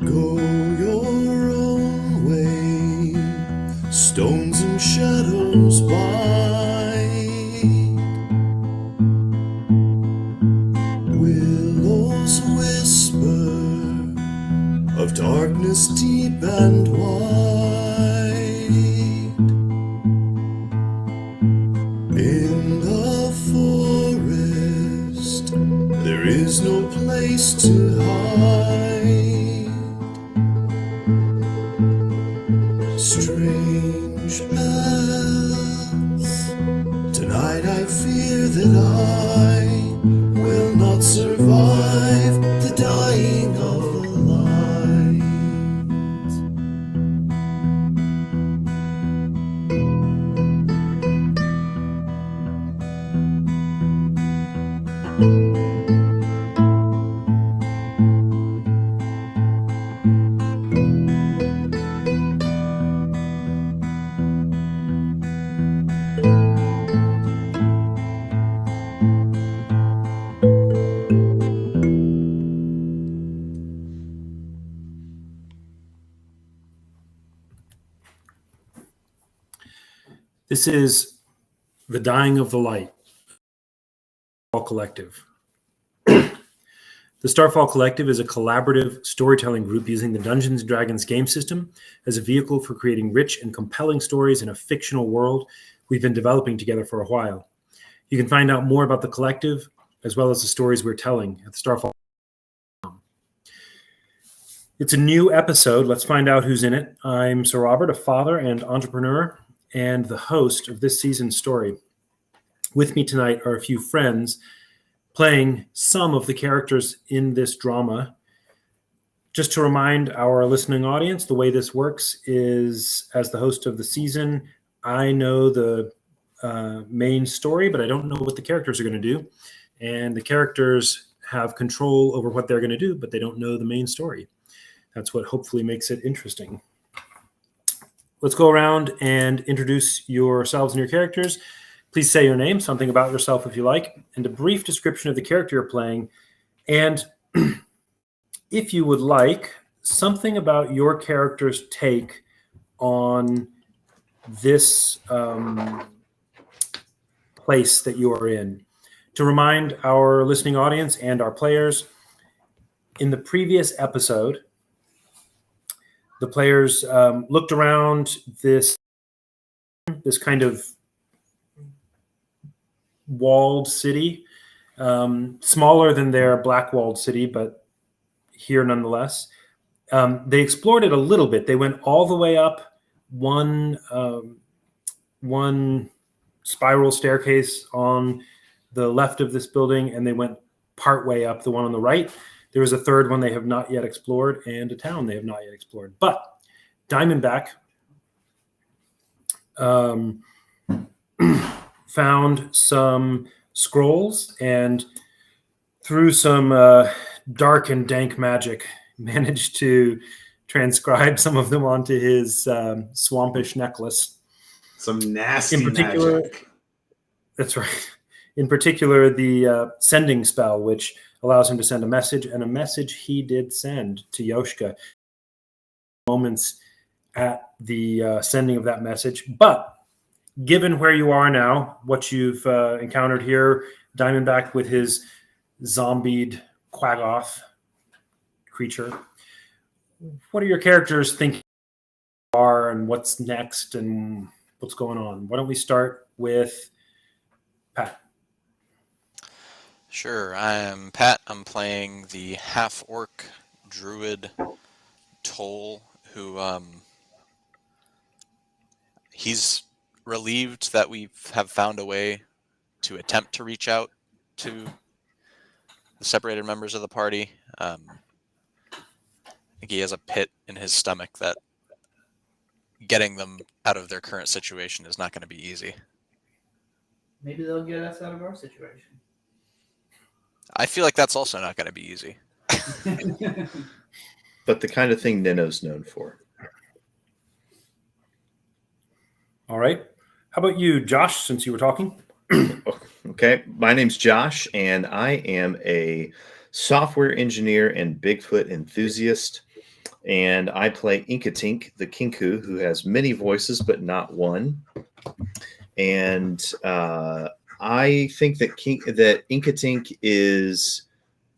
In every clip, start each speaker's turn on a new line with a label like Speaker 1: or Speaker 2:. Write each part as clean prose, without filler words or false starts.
Speaker 1: Go your own way, stones and shadows bite, willows whisper of darkness deep and wide. In the forest there is no place to hide. Strange paths, tonight I fear that I will not survive the dying of the light.
Speaker 2: This is The Dying of the Light, Starfall Collective. The Starfall Collective is a collaborative storytelling group using the Dungeons & Dragons game system as a vehicle for creating rich and compelling stories in a fictional world we've been developing together for a while. You can find out more about the collective, as well as the stories we're telling, at Starfall. It's a new episode. Let's find out who's in it. I'm Sir Robert, a father and entrepreneur, and the host of this season's story. With me tonight are a few friends playing some of the characters in this drama. Just to remind our listening audience, the way this works is, as the host of the season, I know the main story, but I don't know what the characters are going to do. And the characters have control over what they're going to do, but they don't know the main story. That's what hopefully makes it interesting. Let's go around and introduce yourselves and your characters. Please say your name, something about yourself if you like, and a brief description of the character you're playing. And if you would like, something about your character's take on this place that you are in. To remind our listening audience and our players, in the previous episode, the players looked around this kind of walled city, smaller than their black walled city, but here nonetheless. They explored it a little bit. They went all the way up one spiral staircase on the left of this building, and they went part way up the one on the right. There was a third one they have not yet explored, and a town they have not yet explored. But Diamondback found some scrolls, and through some dark and dank magic, managed to transcribe some of them onto his swampish necklace.
Speaker 3: Some nasty magic.
Speaker 2: That's right. In particular, the sending spell, which allows him to send a message, and a message he did send to Yoshka. Moments at the sending of that message. But given where you are now, what you've encountered here, Diamondback with his zombied Quaggoth creature, what are your characters thinking are, and what's next, and what's going on? Why don't we start with Pat?
Speaker 4: Sure, I'm Pat. I'm playing the half-orc druid Toll, who he's relieved that we have found a way to attempt to reach out to the separated members of the party. I think he has a pit in his stomach that getting them out of their current situation is not going to be easy.
Speaker 5: Maybe they'll get us out of our situation.
Speaker 4: I feel like that's also not going to be easy.
Speaker 6: But the kind of thing Nino's known for.
Speaker 2: All right. How about you, Josh, since you were talking?
Speaker 6: Okay. My name's Josh, and I am a software engineer and Bigfoot enthusiast. And I play Inkatink, the Kinku, who has many voices but not one. And I think that Inkatink is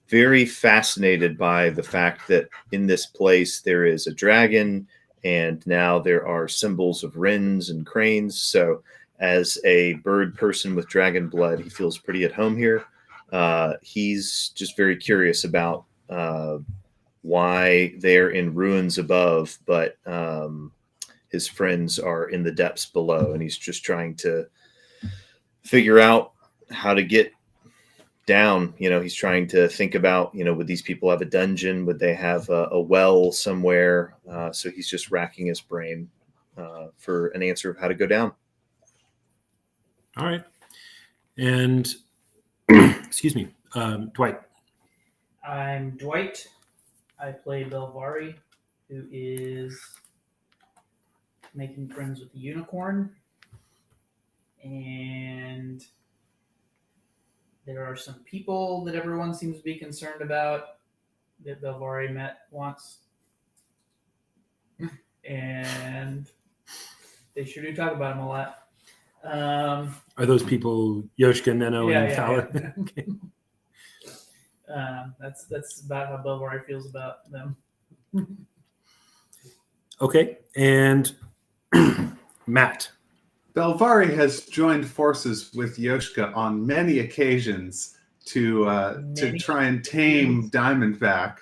Speaker 6: very fascinated by the fact that in this place there is a dragon, and now there are symbols of wrens and cranes. So, as a bird person with dragon blood, he feels pretty at home here. He's just very curious about why they're in ruins above, but his friends are in the depths below, and he's just trying to figure out how to get down. He's trying to think about, would these people have a dungeon? Would they have a well somewhere? So he's just racking his brain for an answer of how to go down.
Speaker 2: All right. And excuse me, Dwight.
Speaker 5: I'm Dwight. I play Belvari, who is making friends with the unicorn. And there are some people that everyone seems to be concerned about that Belvari met once. And they sure do talk about him a lot.
Speaker 2: Are those people Yoshka, Neno, and Thaler?
Speaker 5: Yeah. Okay. That's about how Belvari feels about them.
Speaker 2: Okay. And Matt.
Speaker 3: Belvari has joined forces with Yoshka on many occasions to try and tame Diamondback.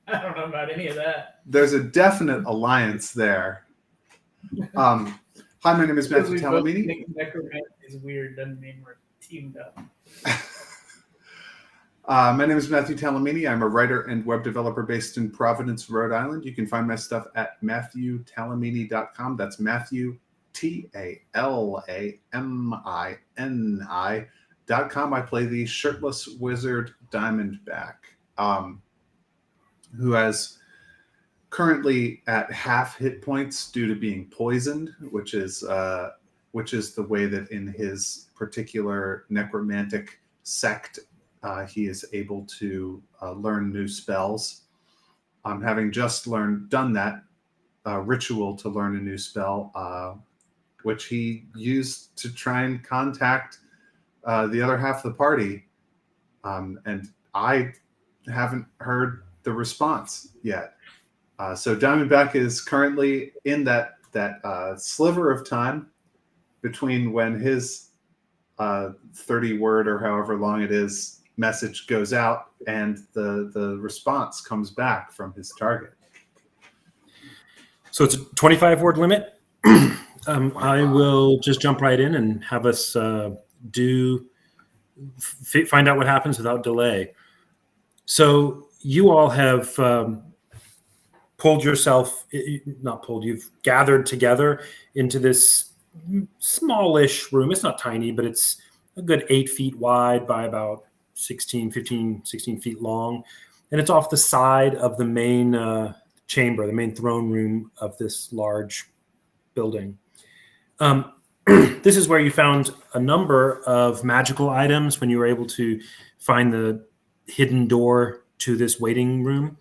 Speaker 5: I don't know about any of that.
Speaker 3: There's a definite alliance there. Hi, my name is Matthew Talamini.
Speaker 5: Necromancy is weird. Doesn't mean we're teamed up.
Speaker 3: My name is Matthew Talamini. I'm a writer and web developer based in Providence, Rhode Island. You can find my stuff at MatthewTalamini.com. That's Matthew, TALAMINI.com. I play the shirtless wizard Diamondback, who has currently at half hit points due to being poisoned, which is the way that in his particular necromantic sect he is able to learn new spells. Having just done that ritual to learn a new spell, which he used to try and contact the other half of the party, and I haven't heard the response yet. So Diamondback is currently in that sliver of time between when his 30 word or however long it is message goes out and the response comes back from his target.
Speaker 2: So it's a 25 word limit. I will just jump right in and have us find out what happens without delay. So you all have you've gathered together into this smallish room. It's not tiny, but it's a good 8 feet wide by about 16 feet long. And it's off the side of the main chamber, the main throne room of this large building. This is where you found a number of magical items when you were able to find the hidden door to this waiting room.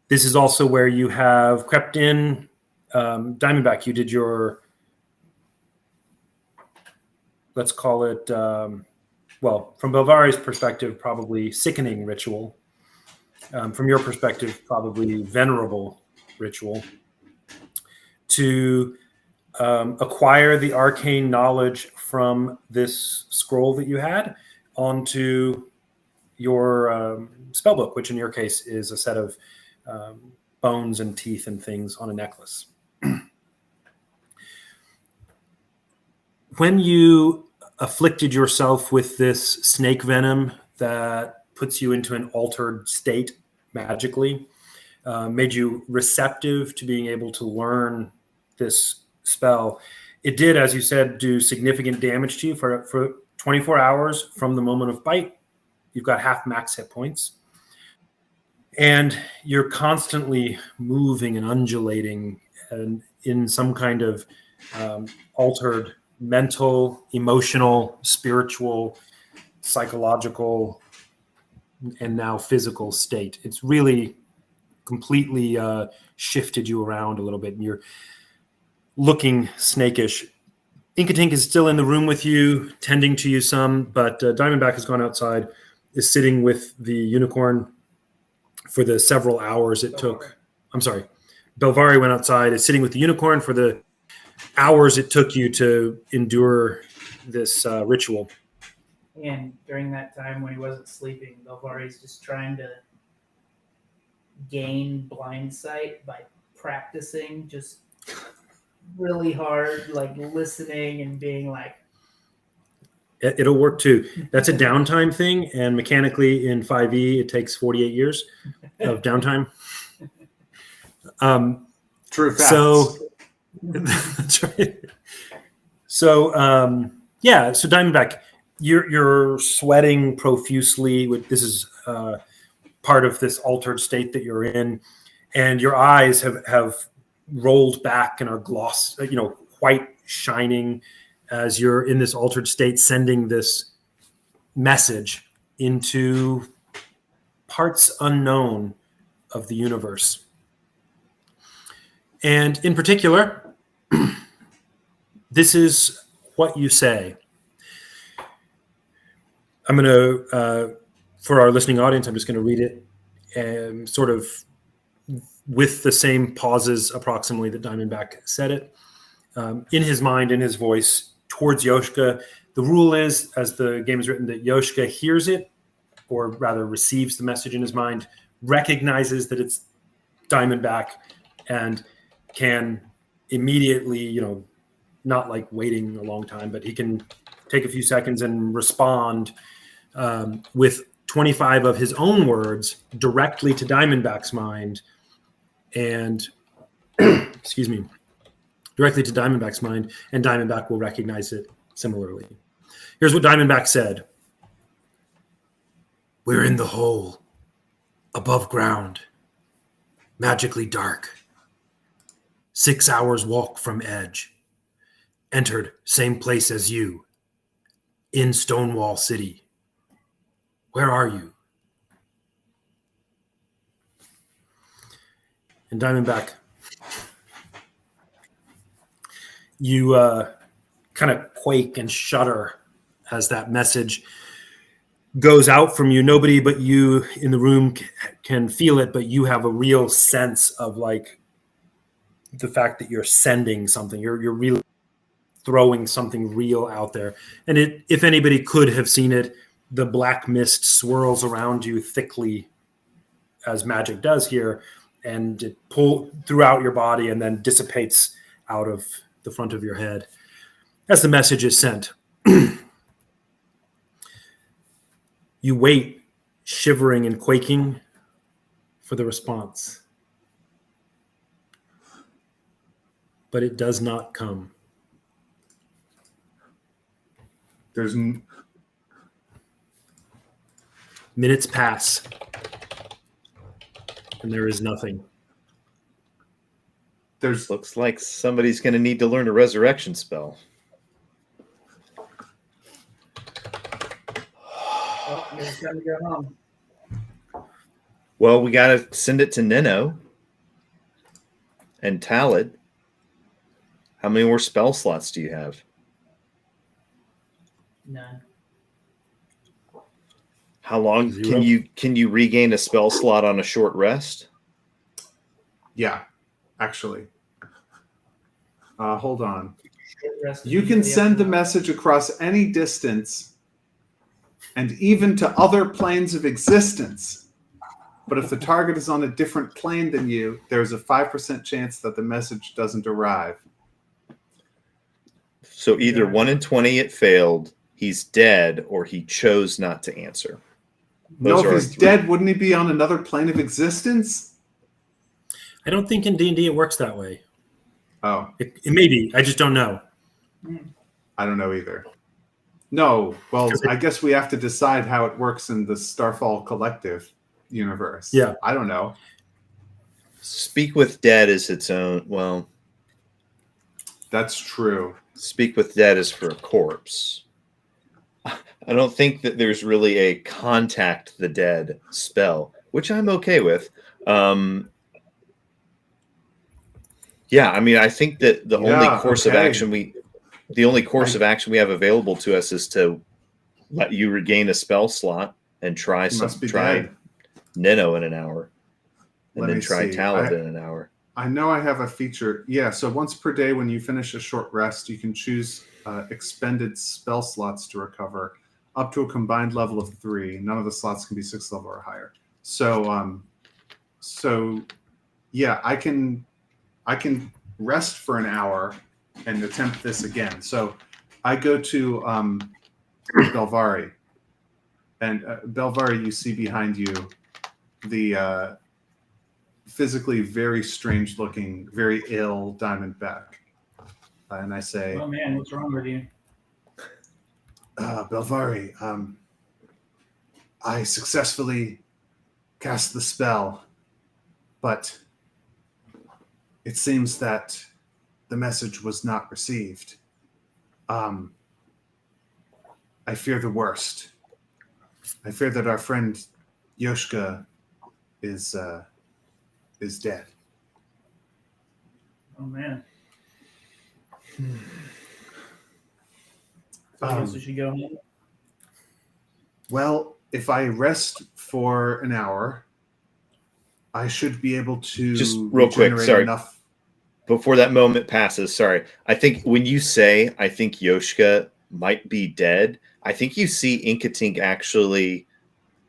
Speaker 2: This is also where you have crept in. Diamondback, you did your, let's call it, from Belvari's perspective, probably sickening ritual. From your perspective, probably venerable ritual. To acquire the arcane knowledge from this scroll that you had onto your spellbook, which in your case is a set of bones and teeth and things on a necklace. When you afflicted yourself with this snake venom that puts you into an altered state magically, made you receptive to being able to learn this spell, it did, as you said, do significant damage to you for 24 hours from the moment of bite. You've got half max hit points. And you're constantly moving and undulating and in some kind of altered mental, emotional, spiritual, psychological, and now physical state. It's really completely shifted you around a little bit, and you're looking snakish. Inkatink is still in the room with you, tending to you some, but Diamondback has gone outside, is sitting with the unicorn for the several hours it took. I'm sorry. Belvari went outside, is sitting with the unicorn for the hours it took you to endure this ritual.
Speaker 5: And during that time when he wasn't sleeping, Belvari's just trying to gain blind sight by practicing just really hard, like listening and being like,
Speaker 2: It'll work too. That's a downtime thing, and mechanically in 5e, it takes 48 years of downtime.
Speaker 3: True facts.
Speaker 2: So, that's right. So, so Diamondback, you're sweating profusely. This is part of this altered state that you're in, and your eyes have rolled back and are gloss, white shining, as you're in this altered state, sending this message into parts unknown of the universe. And in particular, this is what you say. I'm going to, for our listening audience, I'm just going to read it and sort of with the same pauses approximately that Diamondback said it. In his mind, in his voice, towards Yoshka. The rule is, as the game is written, that Yoshka hears it, or rather receives the message in his mind, recognizes that it's Diamondback, and can immediately, not like waiting a long time, but he can take a few seconds and respond with 25 of his own words directly to Diamondback's mind, and excuse me, directly to Diamondback's mind, and Diamondback will recognize it similarly. Here's what Diamondback said. We're in the hole, above ground, magically dark. 6 hours walk from edge. Entered same place as you, in Stonewall City. Where are you? And Diamondback, you kind of quake and shudder as that message goes out from you. Nobody but you in the room can feel it, but you have a real sense of like the fact that you're sending something. You're really throwing something real out there. And if anybody could have seen it, the black mist swirls around you thickly, as magic does here, and it pulls throughout your body and then dissipates out of the front of your head as the message is sent. You wait, shivering and quaking, for the response. But it does not come. Minutes pass, and there is nothing.
Speaker 6: Looks like somebody's going to need to learn a resurrection spell.
Speaker 5: oh, it's time to go home.
Speaker 6: Well, we got to send it to Nino and Talid. How many more spell slots do you have?
Speaker 5: None.
Speaker 6: How long
Speaker 2: 0.
Speaker 6: can you regain a spell slot on a short rest?
Speaker 3: Yeah, actually. Hold on.
Speaker 5: Rest
Speaker 3: You can send the message across any distance and even to other planes of existence. But if the target is on a different plane than you, there's a 5% chance that the message doesn't arrive.
Speaker 6: So either 1 in 20 it failed, he's dead, or he chose not to answer.
Speaker 3: No,
Speaker 6: Those
Speaker 3: if
Speaker 6: are
Speaker 3: he's dead, wouldn't he be on another plane of existence?
Speaker 2: I don't think in D&D it works that way.
Speaker 3: Oh,
Speaker 2: It may be. I just don't know.
Speaker 3: I don't know either. No, well, I guess we have to decide how it works in the Starfall Collective universe.
Speaker 2: Yeah.
Speaker 3: I don't know.
Speaker 6: Speak with Dead is its own. Well,
Speaker 3: That's true.
Speaker 6: Speak with Dead is for a corpse. I don't think that there's really a contact the dead spell, which I'm okay with. Yeah, I mean, I think that the only
Speaker 3: Yeah,
Speaker 6: course of
Speaker 3: okay.
Speaker 6: action we have available to us is to let you regain a spell slot and try
Speaker 3: He must be
Speaker 6: try
Speaker 3: dead.
Speaker 6: Nino in an hour, and
Speaker 3: Let
Speaker 6: then
Speaker 3: me
Speaker 6: try
Speaker 3: see.
Speaker 6: Talad in an hour.
Speaker 3: I know I have a feature. Yeah, so once per day when you finish a short rest, you can choose expended spell slots to recover up to a combined level of 3. None of the slots can be 6th level or higher. So yeah, I can rest for an hour and attempt this again. So I go to Belvari, and Belvari, you see behind you the physically very strange looking, very ill Diamondback. And I say,
Speaker 5: Oh man, what's wrong with you?
Speaker 3: Belvari, I successfully cast the spell, but it seems that the message was not received. I fear the worst. I fear that our friend Yoshka is dead.
Speaker 5: Oh man. So I guess we should go home.
Speaker 3: Well, if I rest for an hour, I should be able to
Speaker 6: Just real quick,
Speaker 3: regenerate
Speaker 6: sorry.
Speaker 3: enough.
Speaker 6: Before that moment passes, sorry. I think when you say I think Yoshka might be dead, I think you see Inkatink actually,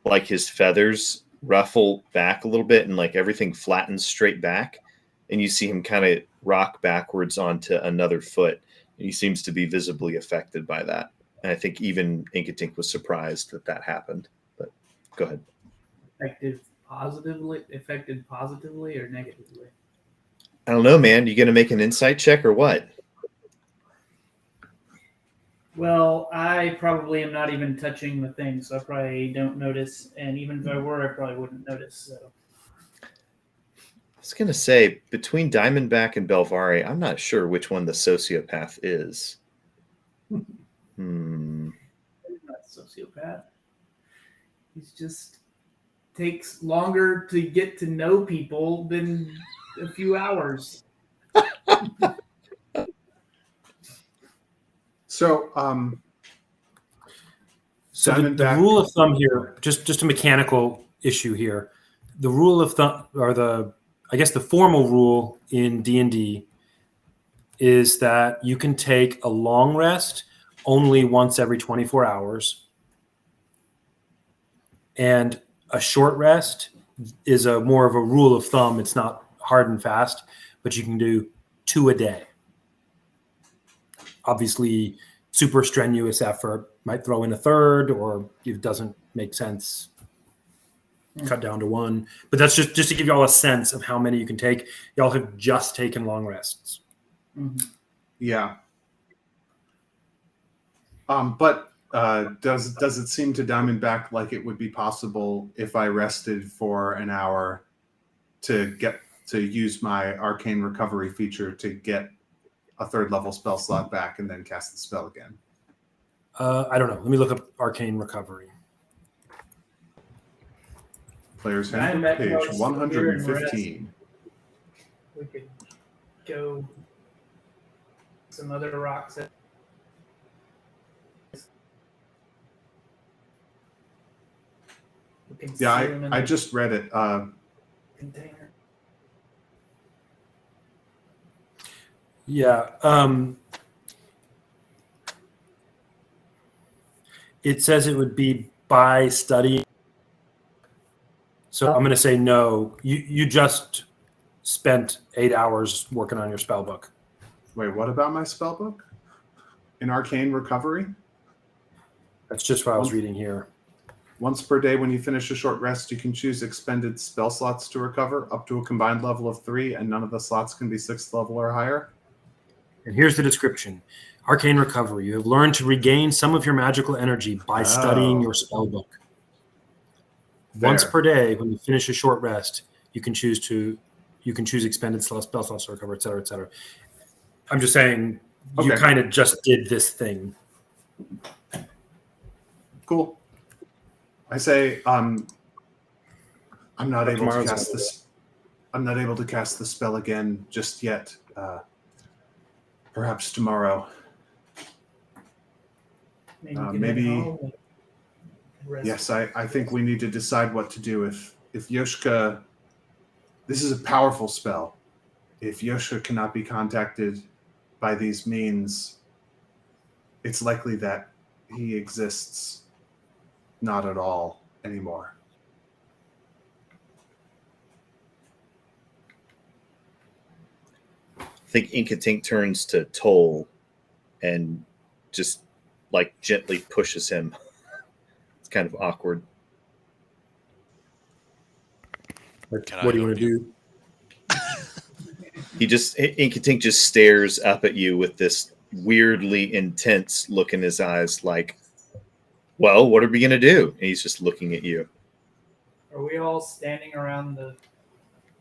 Speaker 6: like, his feathers ruffle back a little bit and like everything flattens straight back, and you see him kind of rock backwards onto another foot, and he seems to be visibly affected by that. And I think even Inkatink was surprised that that happened. But go ahead.
Speaker 5: Affected positively or negatively?
Speaker 6: I don't know, man. You gonna make an insight check or what?
Speaker 5: Well, I probably am not even touching the thing, so I probably don't notice. And even if I were, I probably wouldn't notice. So
Speaker 6: I was gonna say between Diamondback and Belvari, I'm not sure which one the sociopath is.
Speaker 5: he's not a sociopath. He's just takes longer to get to know people than a few hours.
Speaker 3: So,
Speaker 2: So the
Speaker 3: Diamondback-
Speaker 2: rule of thumb here, just a mechanical issue here. The rule of thumb, or I guess the formal rule in D&D is that you can take a long rest only once every 24 hours. And a short rest is a more of a rule of thumb. It's not hard and fast, but you can do 2 a day. Obviously, super strenuous effort might throw in a third, or if it doesn't make sense, cut down to 1. But that's just to give you all a sense of how many you can take. Y'all have just taken long rests.
Speaker 5: Mm-hmm.
Speaker 3: Yeah. But does it seem to Diamondback like it would be possible if I rested for an hour to use my arcane recovery feature to get a 3rd level spell slot back and then cast the spell again?
Speaker 2: I don't know. Let me look up arcane recovery.
Speaker 3: Player's
Speaker 5: Diamondback
Speaker 3: Handbook,
Speaker 5: knows
Speaker 3: page
Speaker 5: here and
Speaker 3: 115.
Speaker 5: We could go some other rocks. We can see them in
Speaker 3: Yeah, I
Speaker 5: the
Speaker 3: just read it.
Speaker 5: container.
Speaker 2: Yeah. It says it would be by studying. So I'm going to say no. You just spent 8 hours working on your spell book.
Speaker 3: Wait, what about my spell book? In arcane recovery?
Speaker 2: That's just what I was reading here.
Speaker 3: Once per day when you finish a short rest, you can choose expended spell slots to recover up to a combined level of 3, and none of the slots can be 6th level or higher.
Speaker 2: And here's the description. Arcane recovery. You have learned to regain some of your magical energy by studying your spell book. Once per day, when you finish a short rest, you can choose expended spell slots to recover, et cetera, et cetera. I'm just saying you kind of just did this thing.
Speaker 3: Cool. I say I'm not able to cast this. I'm not able to cast the spell again just yet. perhaps tomorrow.
Speaker 5: Maybe you can
Speaker 3: maybe-
Speaker 5: head home and rest.
Speaker 3: Yes, I think we need to decide what to do. If Yoshka, this is a powerful spell. If Yoshka cannot be contacted by these means, it's likely that he exists not at all anymore.
Speaker 6: I think Inkatink turns to Toll and just like gently pushes him. It's kind of awkward.
Speaker 4: Can
Speaker 2: What
Speaker 4: I
Speaker 2: do you want
Speaker 4: help
Speaker 2: to do?
Speaker 6: Inkatink just stares up at you with this weirdly intense look in his eyes, like, well, what are we gonna do? And he's just looking at you.
Speaker 5: Are we all standing around the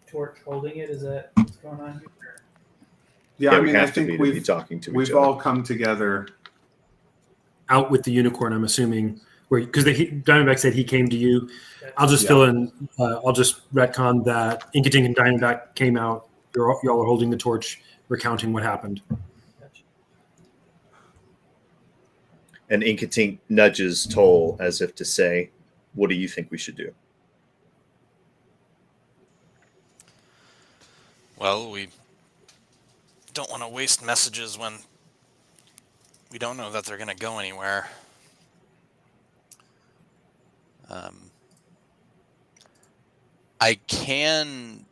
Speaker 5: torch holding it? Is that what's going on here?
Speaker 3: Yeah, I
Speaker 6: we
Speaker 3: mean, I
Speaker 6: have to be
Speaker 3: think
Speaker 6: to be
Speaker 3: we've
Speaker 6: talking to each
Speaker 3: we've
Speaker 6: other.
Speaker 3: all come together.
Speaker 2: Out with the unicorn, I'm assuming, because Diamondback said he came to you. I'll just
Speaker 3: Yeah.
Speaker 2: fill in. I'll just retcon that Inkatink and Diamondback came out. Y'all are holding the torch, recounting what happened.
Speaker 5: Gotcha.
Speaker 6: And Inkatink nudges Toll as if to say, what do you think we should do?
Speaker 4: Well, we don't want to waste messages when we don't know that they're going to go anywhere. I can.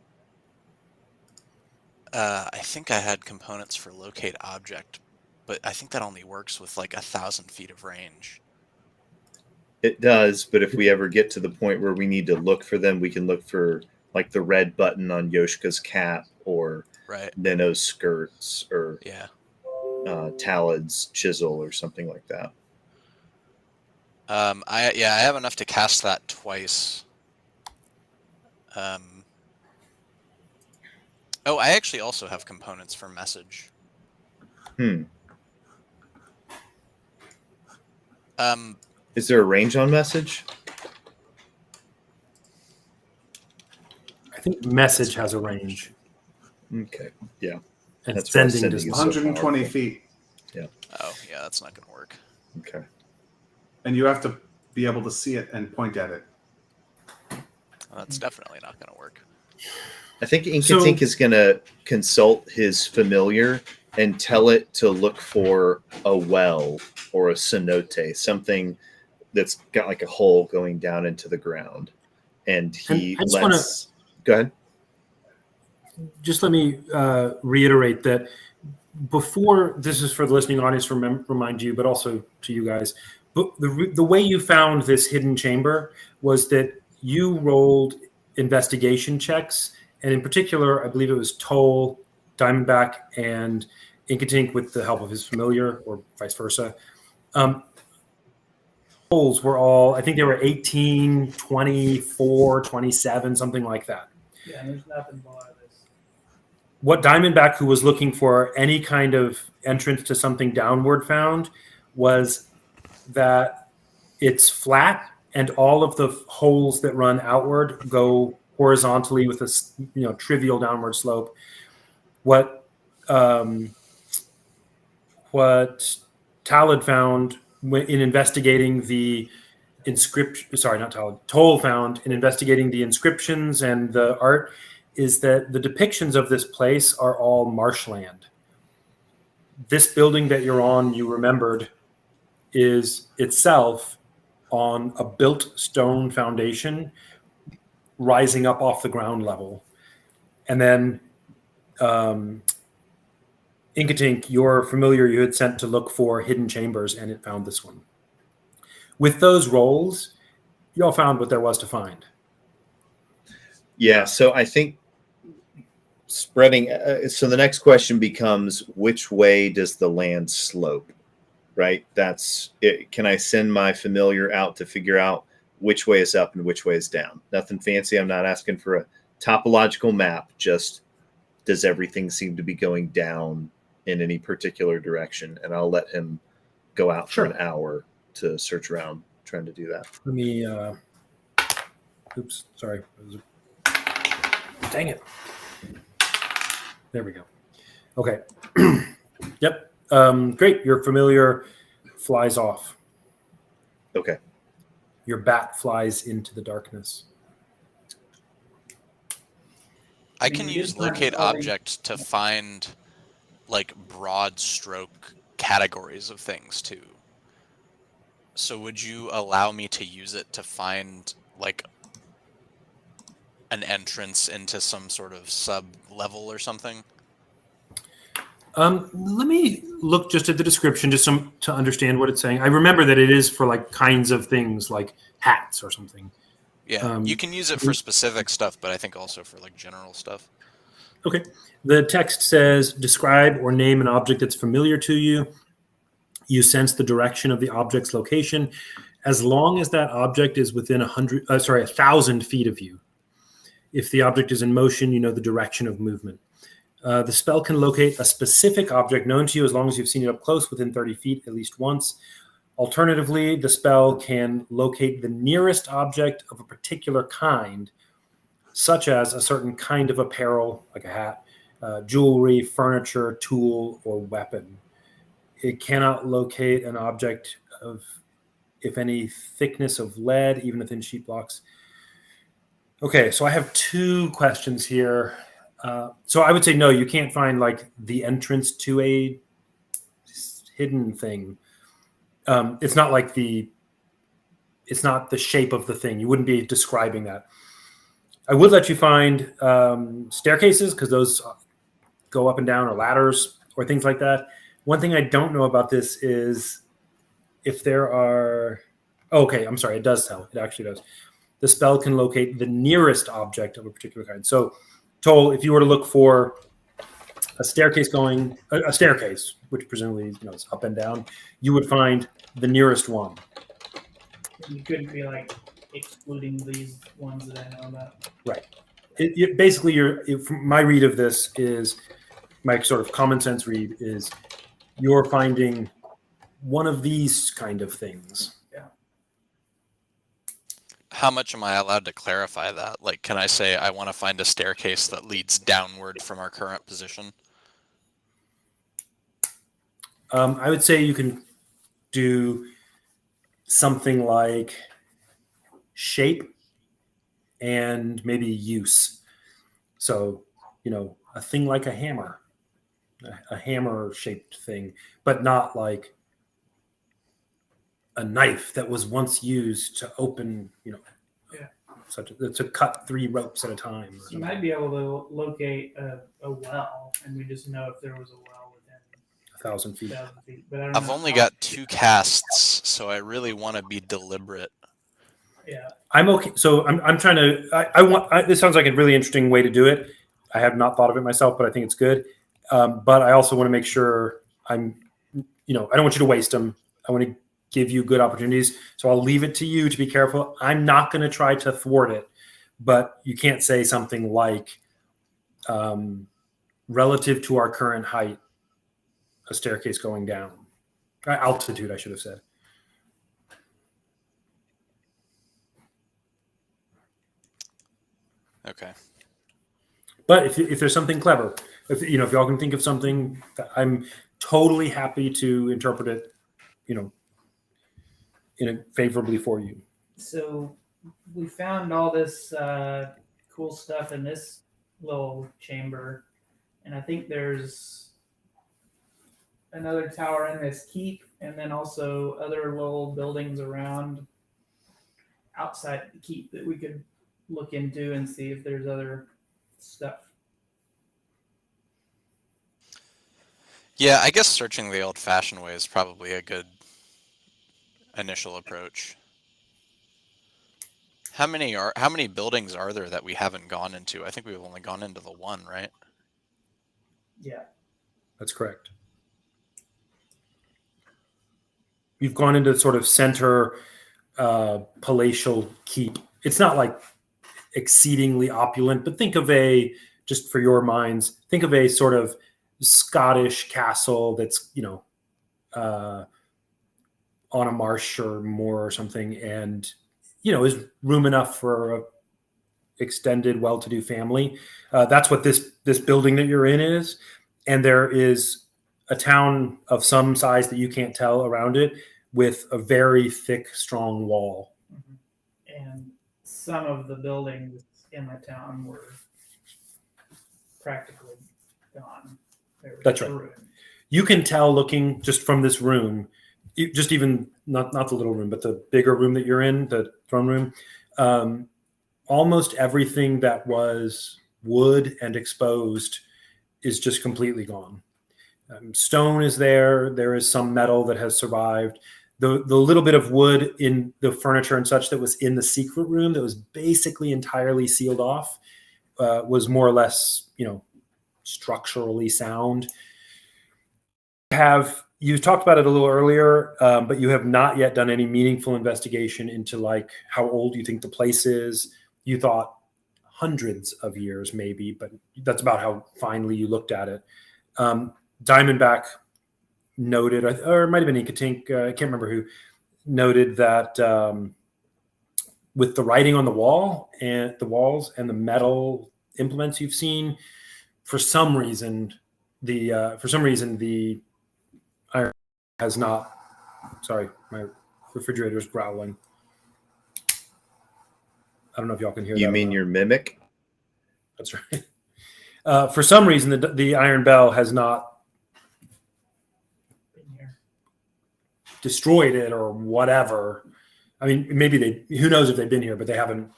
Speaker 4: I think I had components for locate object, but I think that only works with like 1,000 feet of range.
Speaker 6: It does, but if we ever get to the point where we need to look for them, we can look for like the red button on Yoshka's cap or
Speaker 4: Right.
Speaker 6: Neno's skirts or
Speaker 4: Yeah.
Speaker 6: Talad's chisel or something like that.
Speaker 4: I have enough to cast that twice. I actually also have components for message.
Speaker 6: Is there a range on message?
Speaker 2: I think message has a range,
Speaker 6: Okay, yeah.
Speaker 2: and
Speaker 6: That's why
Speaker 2: sending does
Speaker 6: sending
Speaker 2: not.
Speaker 6: is so
Speaker 3: 120
Speaker 6: powerful.
Speaker 3: feet,
Speaker 4: Oh, yeah, that's not going to work.
Speaker 6: Okay.
Speaker 3: and you have to be able to see it and point at it.
Speaker 4: Well, that's definitely not going to work.
Speaker 6: I think Inkatink is going to consult his familiar and tell it to look for a well or a cenote, something that's got like a hole going down into the ground. And he
Speaker 2: And I just
Speaker 6: lets... Go ahead.
Speaker 2: Just let me reiterate that before, this is for the listening audience, remind you, but also to you guys, but the way you found this hidden chamber was that you rolled investigation checks, and in particular, I believe it was Toll, Diamondback, and Inkatink with the help of his familiar, or vice versa. Rolls were all, I think they were 18, 24, 27, something like that.
Speaker 5: Yeah, there's nothing below this.
Speaker 2: What Diamondback, who was looking for any kind of entrance to something downward, found was that it's flat and all of the holes that run outward go horizontally with a trivial downward slope. What Talad found in investigating the inscription, sorry, not Talad, Toll found in investigating the inscriptions and the art is that the depictions of this place are all marshland. This building that you're on, you remembered, is itself on a built stone foundation rising up off the ground level. And then Inkatink, your familiar, you had sent to look for hidden chambers, and it found this one. With those rolls, you all found what there was to find.
Speaker 6: Yeah, so I think spreading... so the next question becomes, which way does the land slope? Right? That's it. Can I send my familiar out to figure out which way is up and which way is down? Nothing fancy. I'm not asking for a topological map. Just, does everything seem to be going down in any particular direction? And I'll let him go out for an hour to search around trying to do that.
Speaker 2: Let me, oops, sorry. Dang it. There we go. Okay. Yep. Great. Your familiar flies off.
Speaker 6: Okay.
Speaker 2: Your bat flies into the darkness.
Speaker 4: I
Speaker 5: mean,
Speaker 4: can
Speaker 5: we did
Speaker 4: use
Speaker 5: find
Speaker 4: locate
Speaker 5: all these-
Speaker 4: object to find like broad stroke categories of things too. So would you allow me to use it to find like an entrance into some sort of sub level or something?
Speaker 2: Let me look just at the description just to understand what it's saying. I remember that it is for like kinds of things like hats or something.
Speaker 4: Yeah, you can use it for specific stuff, but I think also for like general stuff.
Speaker 2: Okay. The text says, describe or name an object that's familiar to you. You sense the direction of the object's location as long as that object is within 1,000 feet of you. If the object is in motion, you know the direction of movement. The spell can locate a specific object known to you as long as you've seen it up close within 30 feet at least once. Alternatively, the spell can locate the nearest object of a particular kind, such as a certain kind of apparel, like a hat, jewelry, furniture, tool, or weapon. It cannot locate an object of, if any, thickness of lead, even within sheet blocks. Okay, so I have two questions here. So I would say no, you can't find like the entrance to a hidden thing. It's not like it's not the shape of the thing. You wouldn't be describing that. I would let you find staircases because those go up and down, or ladders, or things like that. One thing I don't know about this is if there are. Oh, okay, I'm sorry. It does tell. It actually does. The spell can locate the nearest object of a particular kind. So, Toll, if you were to look for a staircase a staircase, which presumably is up and down, you would find the nearest one.
Speaker 5: You couldn't be like excluding these ones that I know about.
Speaker 2: Right. Basically, my read of this is my sort of common sense read is you're finding one of these kind of things.
Speaker 4: How much am I allowed to clarify that? Like, can I say I want to find a staircase that leads downward from our current position?
Speaker 2: I would say you can do something like shape and maybe use. So, a thing like a hammer, a hammer shaped thing, but not like a knife that was once used to open, to cut 3 ropes at a time. Or
Speaker 5: You
Speaker 2: something.
Speaker 5: might be able to locate a well, and we just know if there was a well within
Speaker 2: 1,000 feet.
Speaker 5: 1,000 feet. But I don't
Speaker 4: I've
Speaker 5: know
Speaker 4: only
Speaker 5: how-
Speaker 4: got 2 casts, so I really want to be deliberate.
Speaker 5: Yeah,
Speaker 2: I'm okay. So I'm trying to. This sounds like a really interesting way to do it. I have not thought of it myself, but I think it's good. But I also want to make sure I don't want you to waste them. I want to give you good opportunities. So I'll leave it to you to be careful. I'm not going to try to thwart it, but you can't say something like, relative to our current height, a staircase going down. Altitude, I should have said.
Speaker 4: Okay.
Speaker 2: But if there's something clever, if y'all can think of something, I'm totally happy to interpret it, favorably for you.
Speaker 5: so we found all this cool stuff in this little chamber, and I think there's another tower in this keep, and then also other little buildings around outside the keep that we could look into and see if there's other stuff.
Speaker 4: Yeah, I guess searching the old-fashioned way is probably a good initial approach. How many buildings are there that we haven't gone into? I think we've only gone into the one, right?
Speaker 5: Yeah.
Speaker 2: That's correct. You've gone into sort of center palatial keep. It's not like exceedingly opulent, but just for your minds, think of a sort of Scottish castle that's, on a marsh or moor or something, and, is room enough for a extended, well-to-do family. That's what this building that you're in is. and there is a town of some size that you can't tell around it with a very thick, strong wall.
Speaker 5: And some of the buildings in the town were practically gone. They were
Speaker 2: That's right.
Speaker 5: ruined.
Speaker 2: You can tell looking just from this room, just even not the little room, but the bigger room that you're in, the throne room, almost everything that was wood and exposed is just completely gone. Stone is there. There is some metal that has survived. The little bit of wood in the furniture and such that was in the secret room that was basically entirely sealed off was more or less, structurally sound. You talked about it a little earlier, but you have not yet done any meaningful investigation into like how old you think the place is. You thought hundreds of years maybe, but that's about how finely you looked at it. Diamondback noted, or it might have been Inkatink, I can't remember who, noted that with the writing on the wall and the walls and the metal implements you've seen, for some reason the iron has not. Sorry, my refrigerator's growling. I don't know if y'all can hear that.
Speaker 6: You mean your mimic?
Speaker 2: That's right. For some reason, the iron bell has not destroyed it or whatever. I mean, maybe who knows if they've been here, but they haven't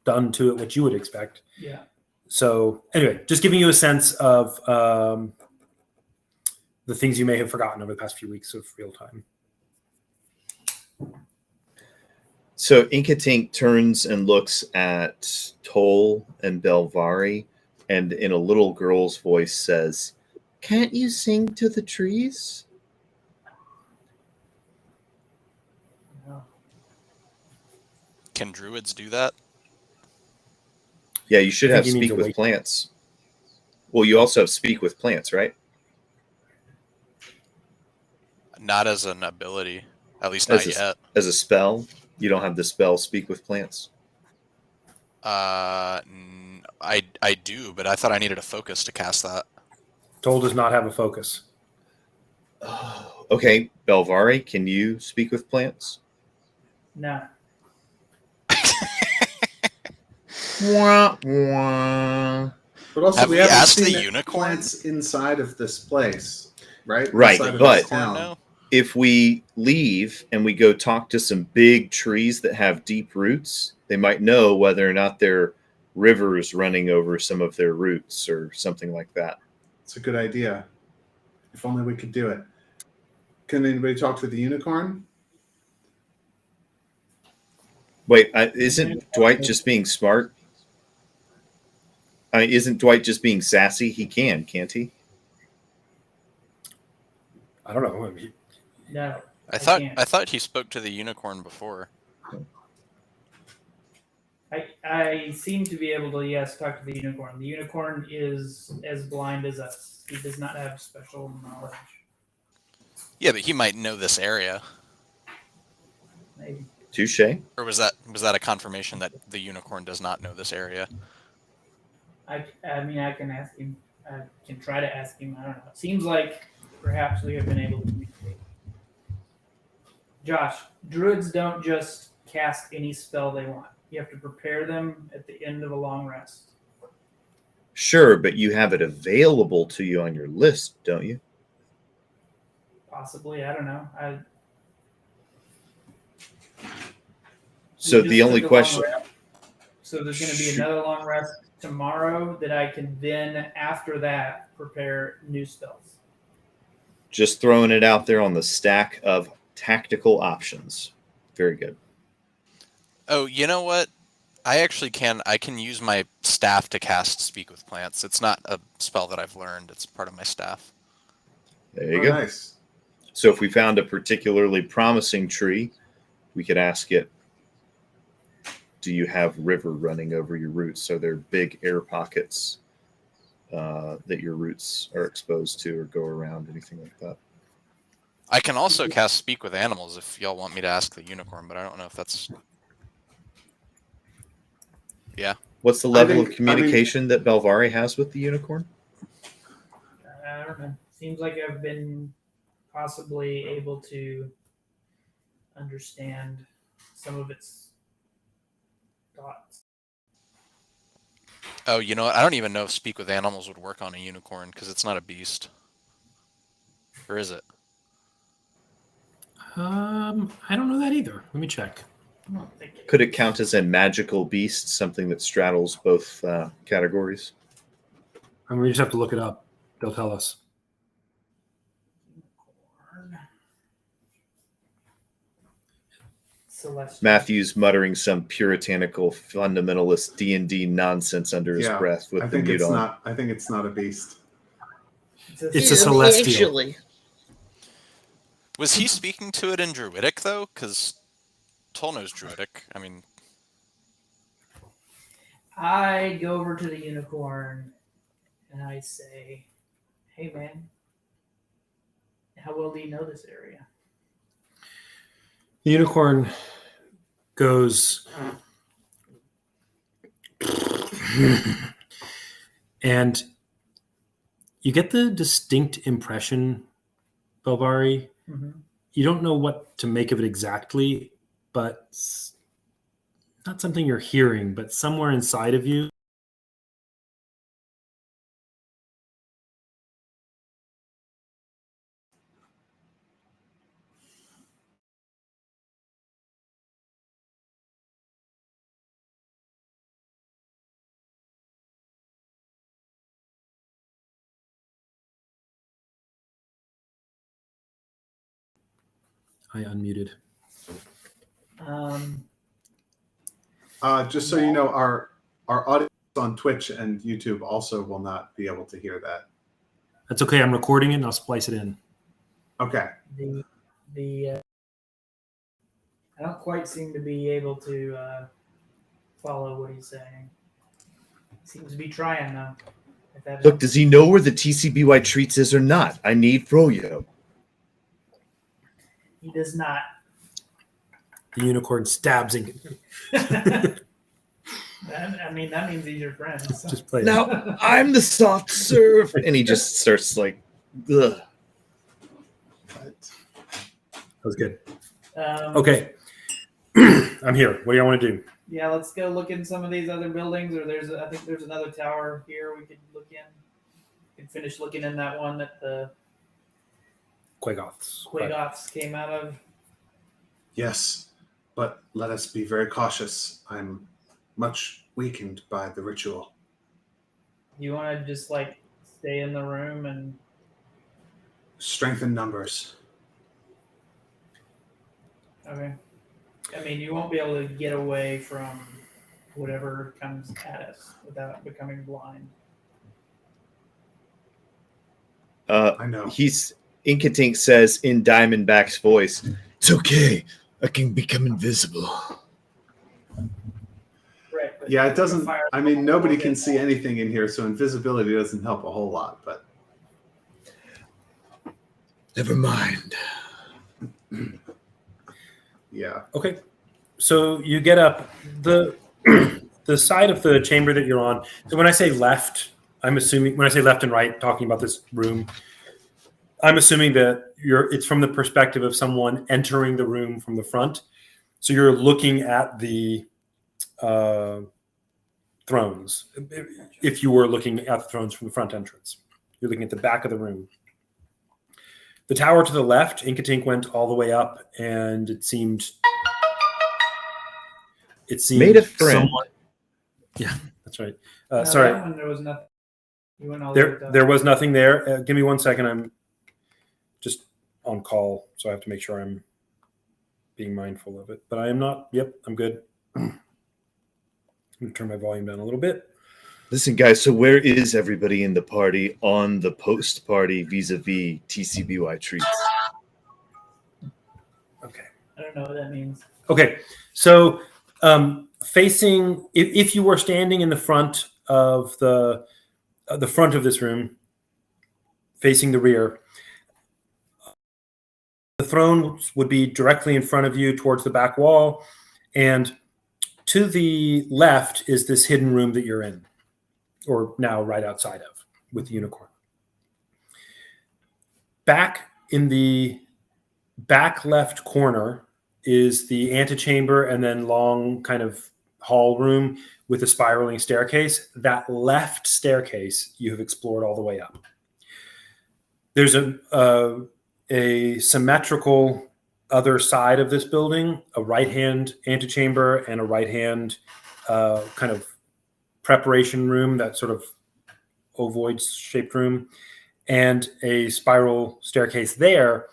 Speaker 2: done to it what you would expect.
Speaker 5: Yeah.
Speaker 2: So anyway, just giving you a sense of the things you may have forgotten over the past few weeks of real time.
Speaker 6: So Inkatink turns and looks at Toll and Belvari, and in a little girl's voice says, "Can't you sing to the trees?"
Speaker 5: No.
Speaker 4: Can druids do that?
Speaker 6: Yeah, you should
Speaker 2: I
Speaker 6: have
Speaker 2: think he means
Speaker 6: speak with
Speaker 2: awake.
Speaker 6: plants. Well, you also have speak with plants, right?
Speaker 4: Not as an ability, at least not yet.
Speaker 6: As a spell, you don't have the spell speak with plants.
Speaker 4: I do, but I thought I needed a focus to cast that.
Speaker 2: Toll does not have a focus.
Speaker 6: Oh, okay, Belvari, can you speak with plants?
Speaker 5: No.
Speaker 6: Wah, wah.
Speaker 3: But also,
Speaker 4: Have
Speaker 3: we
Speaker 4: we
Speaker 3: haven't
Speaker 4: asked
Speaker 3: seen
Speaker 4: the
Speaker 3: any
Speaker 4: unicorn?
Speaker 3: plants inside of this place, right?
Speaker 6: Right,
Speaker 3: Inside of
Speaker 6: but-
Speaker 3: this town.
Speaker 4: No.
Speaker 6: If we leave and we go talk to some big trees that have deep roots, they might know whether or not there are rivers running over some of their roots or something like that.
Speaker 3: It's a good idea. If only we could do it. Can anybody talk to the unicorn?
Speaker 6: Wait, isn't Dwight just being smart? Isn't Dwight just being sassy? He can't he?
Speaker 2: I don't know. I mean,
Speaker 5: No.
Speaker 4: I
Speaker 5: can't.
Speaker 4: thought he spoke to the unicorn before.
Speaker 5: I seem to be able to, yes, talk to the unicorn. The unicorn is as blind as us. He does not have special knowledge.
Speaker 4: Yeah, but he might know this area.
Speaker 5: Maybe.
Speaker 6: Touche.
Speaker 4: Or was that a confirmation that the unicorn does not know this area?
Speaker 5: I mean, I can ask him. I can try to ask him. I don't know. It seems like perhaps we have been able to communicate. Josh, druids don't just cast any spell they want. You have to prepare them at the end of a long rest.
Speaker 6: Sure, but you have it available to you on your list, don't you?
Speaker 5: Possibly, I don't know.
Speaker 6: So
Speaker 5: We
Speaker 6: the
Speaker 5: just
Speaker 6: only
Speaker 5: took a long
Speaker 6: question,
Speaker 5: rest. So there's going to be another long rest tomorrow that I can then, after that, prepare new spells.
Speaker 6: just throwing it out there on the stack of tactical options. Very good.
Speaker 4: Oh, you know what? I can use my staff to cast Speak with Plants. It's not a spell that I've learned. It's part of my staff.
Speaker 6: There you
Speaker 3: Oh,
Speaker 6: go.
Speaker 3: nice.
Speaker 6: So if we found a particularly promising tree, we could ask it, do you have river running over your roots? So there are big air pockets that your roots are exposed to or go around, anything like that.
Speaker 4: I can also cast Speak with Animals if y'all want me to ask the unicorn, but I don't know if that's... Yeah.
Speaker 6: What's the level of communication that Belvari has with the unicorn?
Speaker 5: I don't know. Seems like I've been possibly able to understand some of its thoughts.
Speaker 4: Oh, you know what? I don't even know if speak with animals would work on a unicorn because it's not a beast. Or is it?
Speaker 2: I don't know that either. Let me check.
Speaker 5: I don't think it
Speaker 6: Could it
Speaker 5: is.
Speaker 6: count as a magical beast, something that straddles both categories?
Speaker 2: I mean, we just have to look it up. They'll tell us.
Speaker 5: Unicorn. Celestial.
Speaker 6: Matthew's muttering some puritanical fundamentalist D&D nonsense under his
Speaker 3: Yeah,
Speaker 6: breath with
Speaker 3: I
Speaker 6: the
Speaker 3: think
Speaker 6: mute
Speaker 3: it's
Speaker 6: on.
Speaker 3: not. I think it's not a beast.
Speaker 2: It's a celestial.
Speaker 7: Actually,
Speaker 4: Was he speaking to it in Druidic, though? Because Tol knows Druidic. I mean,
Speaker 5: I go over to the unicorn and I say, "Hey, man, how well do you know this area?"
Speaker 2: The unicorn goes, and you get the distinct impression, Belvari.
Speaker 5: Mm-hmm.
Speaker 2: You don't know what to make of it exactly, but it's not something you're hearing, but somewhere inside of you. I unmuted.
Speaker 3: Just so you know, our audience on Twitch and YouTube also will not be able to hear that.
Speaker 2: That's okay. I'm recording it and I'll splice it in.
Speaker 3: Okay.
Speaker 5: The I don't quite seem to be able to follow what he's saying. He seems to be trying though. If that
Speaker 6: Look, does he know where the TCBY treats is or not? I need Froyo.
Speaker 5: he does not.
Speaker 2: The unicorn stabs in.
Speaker 5: I mean, that means he's your friend. So.
Speaker 2: Just play it.
Speaker 6: Now, I'm the soft serve. And he just starts like, ugh.
Speaker 3: But
Speaker 2: That was good.
Speaker 5: Okay.
Speaker 2: Okay. I'm here. What do y'all want to do?
Speaker 5: Yeah, let's go look in some of these other buildings. Or I think there's another tower here we could look in. We could finish looking in that one that the
Speaker 2: Quagoths.
Speaker 5: Quagoths came out of.
Speaker 3: yes, but let us be very cautious. I'm much weakened by the ritual.
Speaker 5: You want to just like stay in the room and
Speaker 3: Strengthen numbers.
Speaker 5: okay. I mean, you won't be able to get away from whatever comes at us without becoming blind.
Speaker 3: I know.
Speaker 6: Inkatink says in Diamondback's voice, "It's okay. I can become invisible."
Speaker 5: Right. But
Speaker 3: Yeah, it doesn't.
Speaker 5: fire
Speaker 3: I mean, nobody
Speaker 5: a
Speaker 3: can
Speaker 5: bit
Speaker 3: see
Speaker 5: more.
Speaker 3: anything in here, so invisibility doesn't help a whole lot. But
Speaker 6: Never mind.
Speaker 3: yeah,
Speaker 2: Okay. So you get up the the side of the chamber that you're on. So when I say left, I'm assuming when I say left and right, talking about this room, I'm assuming that it's from the perspective of someone entering the room from the front. So you're looking at the thrones. If you were looking at the thrones from the front entrance, you're looking at the back of the room. The tower to the left, Inkatink went all the way up, and it seemed
Speaker 6: Made a friend.
Speaker 2: somewhat. Yeah, that's right.
Speaker 5: No,
Speaker 2: Sorry,
Speaker 5: that one, there was nothing. You went all the way
Speaker 2: there
Speaker 5: up.
Speaker 2: there was nothing there. Give me 1 second. I'm just on call, so I have to make sure I'm being mindful of it. But I am not. Yep, I'm good. I'm gonna turn my volume down a little bit.
Speaker 6: Listen, guys, so where is everybody in the party on the post-party vis-a-vis TCBY treats?
Speaker 2: Okay.
Speaker 5: I don't know what that means.
Speaker 2: Okay. So facing, if you were standing in the front of the front of this room, facing the rear, the throne would be directly in front of you towards the back wall, and to the left is this hidden room that you're in, or now right outside of, with the unicorn. Back in the back left corner is the antechamber and then long kind of hall room with a spiraling staircase. That left staircase you have explored all the way up. There's a symmetrical other side of this building, a right-hand antechamber and a right-hand kind of preparation room, that sort of ovoid shaped room, and a spiral staircase there.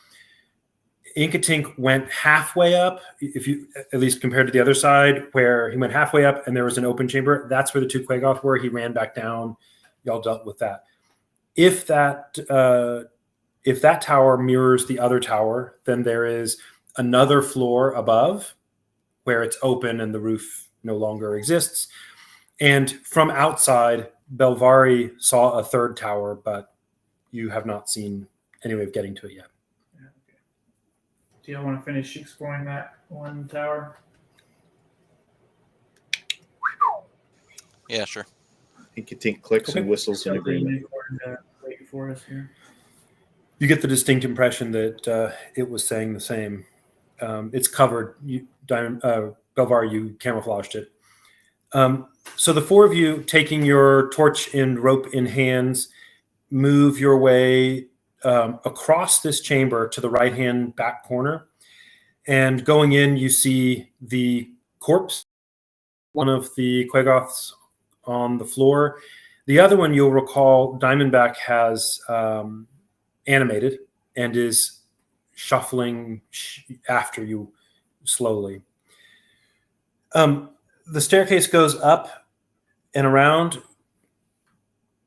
Speaker 2: Inkatink went halfway up, if you at least compared to the other side, where he went halfway up and there was an open chamber. That's where the two Quagoth were. He ran back down. Y'all dealt with that. If that tower mirrors the other tower, then there is another floor above where it's open and the roof no longer exists. And from outside, Belvari saw a third tower, but you have not seen any way of getting to it yet.
Speaker 5: Do y'all want to finish exploring that one tower?
Speaker 4: Yeah, sure.
Speaker 6: Inkatink clicks
Speaker 2: Okay.
Speaker 6: and whistles in agreement.
Speaker 5: Wait for us here.
Speaker 2: You get the distinct impression that it was saying the same. It's covered. Belvar, you camouflaged it. So the four of you, taking your torch and rope in hands, move your way across this chamber to the right-hand back corner. And going in, you see the corpse, one of the Quagoths on the floor. The other one, you'll recall, Diamondback has animated and is shuffling after you slowly. The staircase goes up and around.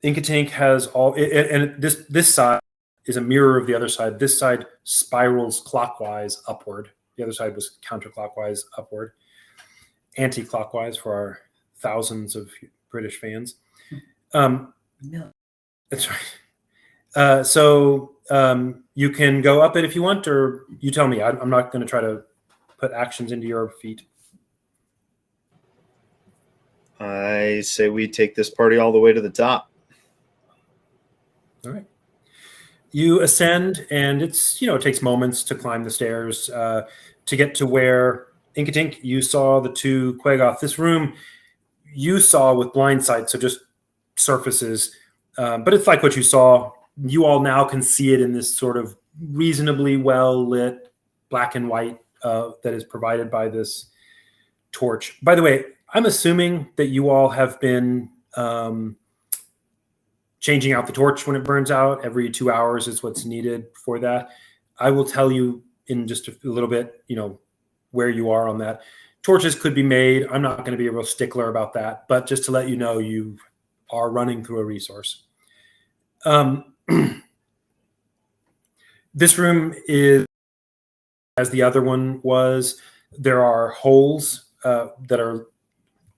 Speaker 2: Inkatink has all, and this side is a mirror of the other side. This side spirals clockwise upward. The other side was counterclockwise upward, anti-clockwise for our thousands of British fans. That's right. So you can go up it if you want, or you tell me. I'm not going to try to put actions into your feet.
Speaker 6: I say we take this party all the way to the top.
Speaker 2: All right. You ascend, and it takes moments to climb the stairs to get to where Inkatink, you saw the two Quagoth. This room you saw with blind sight, so just surfaces, but it's like what you saw. You all now can see it in this sort of reasonably well lit black and white that is provided by this torch. By the way, I'm assuming that you all have been changing out the torch when it burns out. Every 2 hours is what's needed for that. I will tell you in just a little bit, where you are on that. Torches could be made. I'm not going to be a real stickler about that, but just to let you know, you are running through a resource. This room is, as the other one was, there are holes that are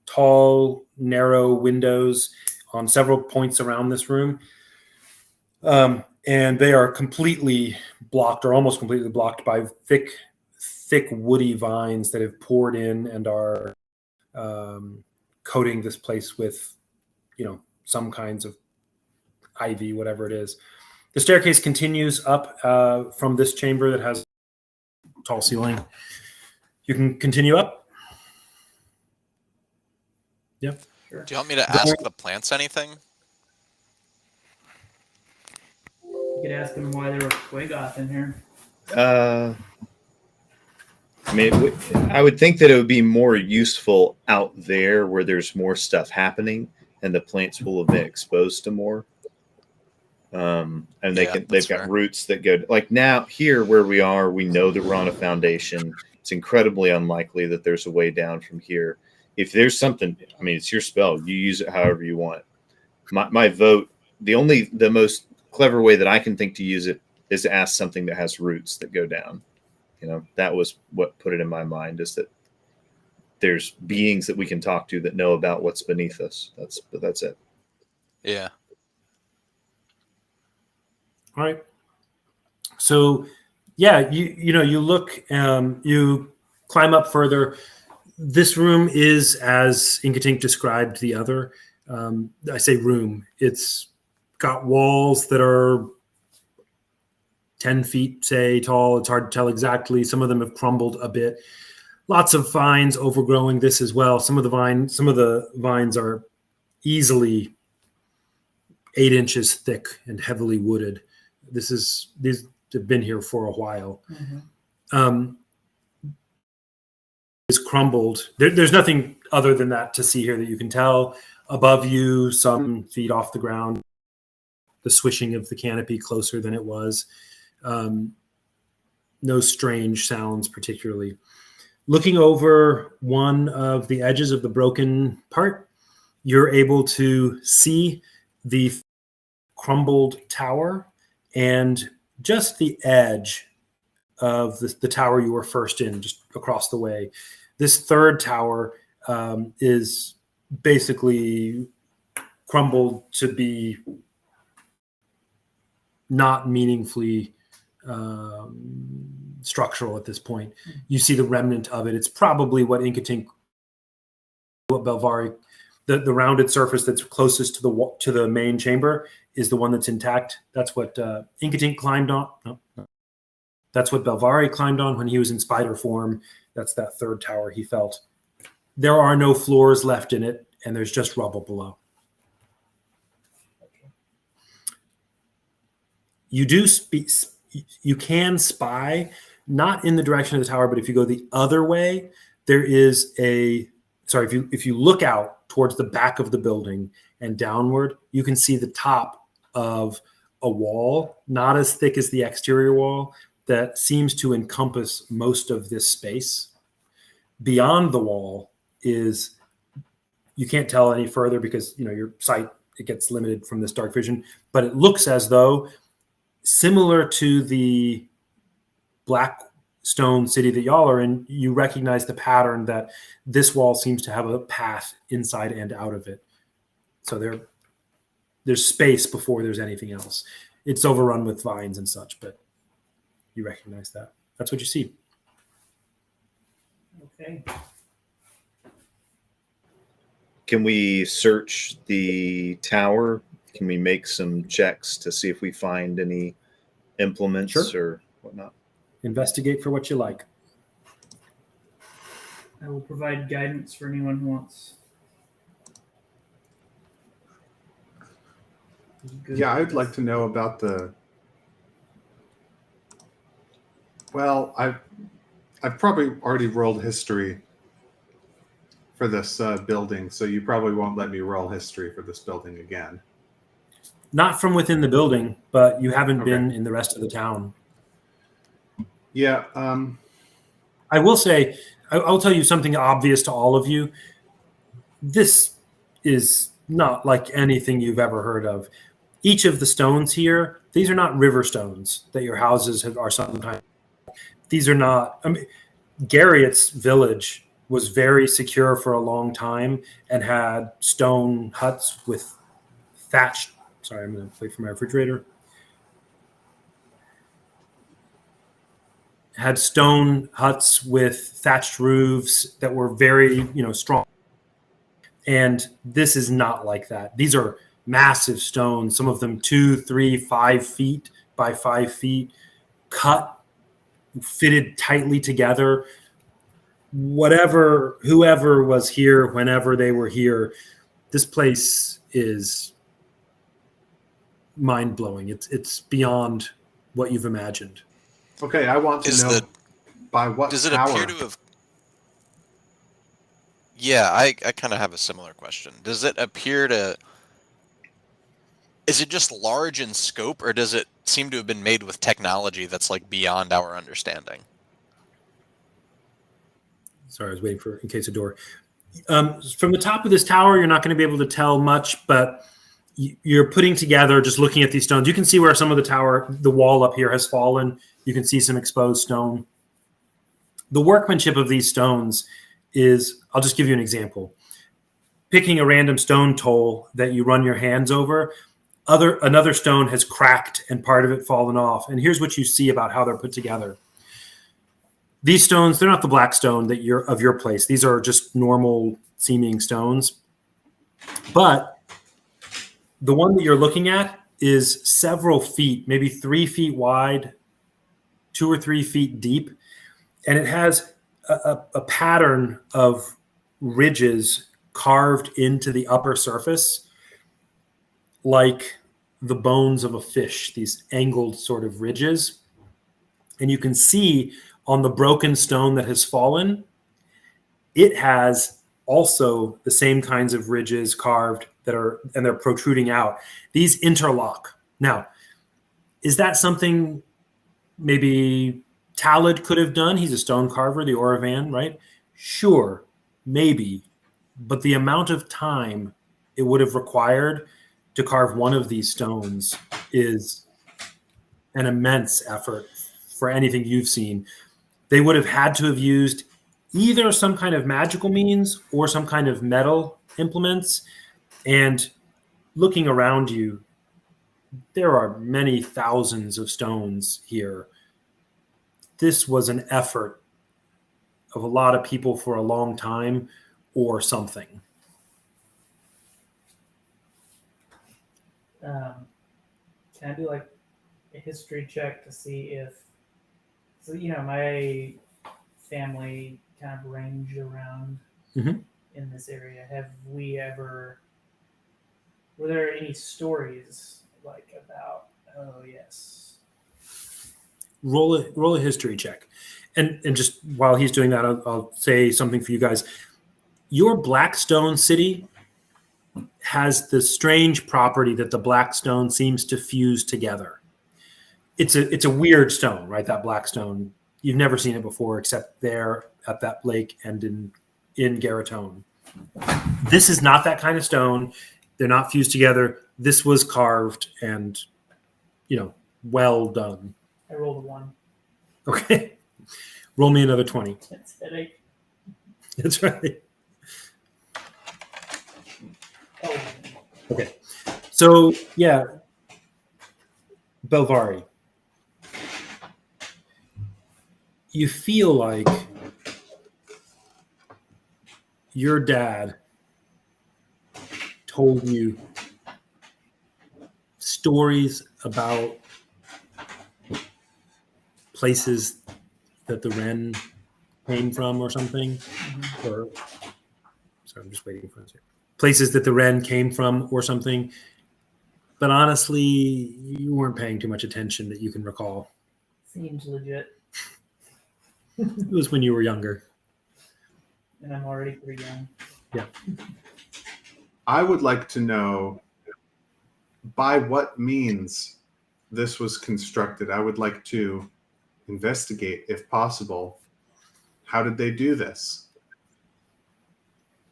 Speaker 2: tall, narrow windows on several points around this room. And they are completely blocked, or almost completely blocked, by thick woody vines that have poured in and are coating this place with, some kinds of ivy, whatever it is. The staircase continues up from this chamber that has a tall ceiling. You can continue up. Yep.
Speaker 5: Sure.
Speaker 4: Do you want me to ask the plants anything?
Speaker 5: You could ask them why there were Quagoth in here.
Speaker 6: I would think that it would be more useful out there where there's more stuff happening and the plants will have been exposed to more. And they've got roots that go like now here where we are, we know that we're on a foundation. It's incredibly unlikely that there's a way down from here. If there's something, it's your spell. You use it however you want. My vote, the most clever way that I can think to use it is to ask something that has roots that go down. That was what put it in my mind, is that there's beings that we can talk to that know about what's beneath us. That's it.
Speaker 4: Yeah.
Speaker 2: All right. So, yeah, you look, you climb up further. This room is, as Inkatink described the other. I say room. It's got walls that are 10 feet, say, tall. It's hard to tell exactly. Some of them have crumbled a bit. Lots of vines overgrowing this as well. Some of the vines are easily 8 inches thick and heavily wooded. These have been here for a while. Is crumbled. There's nothing other than that to see here that you can tell. Above you, some feet off the ground, the swishing of the canopy closer than it was. No strange sounds particularly. Looking over one of the edges of the broken part, you're able to see the crumbled tower and just the edge of the tower you were first in, just across the way. This third tower is basically crumbled to be not meaningfully structural at this point. You see the remnant of it. It's probably what Inkatink, what Belvari, the rounded surface that's closest to the main chamber is the one that's intact. That's what Inkatink climbed on. No. That's what Belvari climbed on when he was in spider form. That's that third tower he felt. There are no floors left in it, and there's just rubble below. You can spy, not in the direction of the tower, but if you go the other way, there is if you look out towards the back of the building and downward, you can see the top of a wall, not as thick as the exterior wall, that seems to encompass most of this space. Beyond the wall is, you can't tell any further because your sight, it gets limited from this dark vision, but it looks as though, similar to the black stone city that y'all are in, you recognize the pattern that this wall seems to have a path inside and out of it. So there's space before there's anything else. It's overrun with vines and such, but you recognize that. That's what you see.
Speaker 5: Okay.
Speaker 6: Can we search the tower? Can we make some checks to see if we find any implements or whatnot?
Speaker 2: Investigate for what you like.
Speaker 5: I will provide guidance for anyone who wants.
Speaker 3: Yeah, I'd like to know about the. Well, I've probably already rolled history for this building, so you probably won't let me roll history for this building again.
Speaker 2: Not from within the building, but you haven't
Speaker 3: Okay.
Speaker 2: been in the rest of the town.
Speaker 3: Yeah.
Speaker 2: I will say, I'll tell you something obvious to all of you. This is not like anything you've ever heard of. Each of the stones here, these are not river stones that your houses are sometimes. These are not. Garriott's village was very secure for a long time and had stone huts with thatched. Sorry, I'm going to play for my refrigerator. Had stone huts with thatched roofs that were very, strong. And this is not like that. These are massive stones, some of them 2, 3, 5 feet by 5 feet, cut, fitted tightly together. Whoever was here, whenever they were here, this place is mind-blowing. It's beyond what you've imagined.
Speaker 3: Okay, I want to know by what
Speaker 4: does it
Speaker 3: tower.
Speaker 4: appear to have? Yeah, I kind of have a similar question. Does it appear to? Is it just large in scope, or does it seem to have been made with technology that's like beyond our understanding?
Speaker 2: Sorry, I was waiting in case a door. From the top of this tower, you're not going to be able to tell much, but you're putting together, just looking at these stones. You can see where some of the wall up here has fallen. You can see some exposed stone. The workmanship of these stones is, I'll just give you an example. Picking a random stone toll that you run your hands over, another stone has cracked and part of it fallen off. And here's what you see about how they're put together. These stones, they're not the black stone of your place. These are just normal seeming stones. But the one that you're looking at is several feet, maybe 3 feet wide 2 or 3 feet deep, and it has a pattern of ridges carved into the upper surface, like the bones of a fish, these angled sort of ridges. And you can see on the broken stone that has fallen, it has also the same kinds of ridges carved and they're protruding out. These interlock. Now, is that something maybe Talad could have done? He's a stone carver, the Oravan, right? Sure, maybe. But the amount of time it would have required to carve one of these stones is an immense effort for anything you've seen. They would have had to have used either some kind of magical means or some kind of metal implements. And looking around you, there are many thousands of stones here. This was an effort of a lot of people for a long time or something.
Speaker 5: Can I do like a history check to see if, so my family kind of range around
Speaker 2: Mhm.
Speaker 5: in this area. Were there any stories like about, oh yes.
Speaker 2: Roll a history check. And just while he's doing that, I'll say something for you guys. Your Blackstone city has the strange property that the Blackstone seems to fuse together. It's a weird stone, right? That Blackstone. You've never seen it before except there at that lake and in Garatone. This is not that kind of stone. They're not fused together. This was carved and, well done.
Speaker 5: I rolled a 1.
Speaker 2: Okay. Roll me another 20.
Speaker 5: It's headache.
Speaker 2: That's right.
Speaker 5: Oh,
Speaker 2: Okay. So, yeah. Belvari. You feel like your dad told you stories about places that the wren came from or something. Or sorry, I'm just waiting for it. Places that the wren came from or something. But honestly, you weren't paying too much attention that you can recall.
Speaker 5: seems legit.
Speaker 2: It was when you were younger.
Speaker 5: And I'm already pretty young.
Speaker 3: I would like to know by what means this was constructed. I would like to investigate, if possible. How did they do this?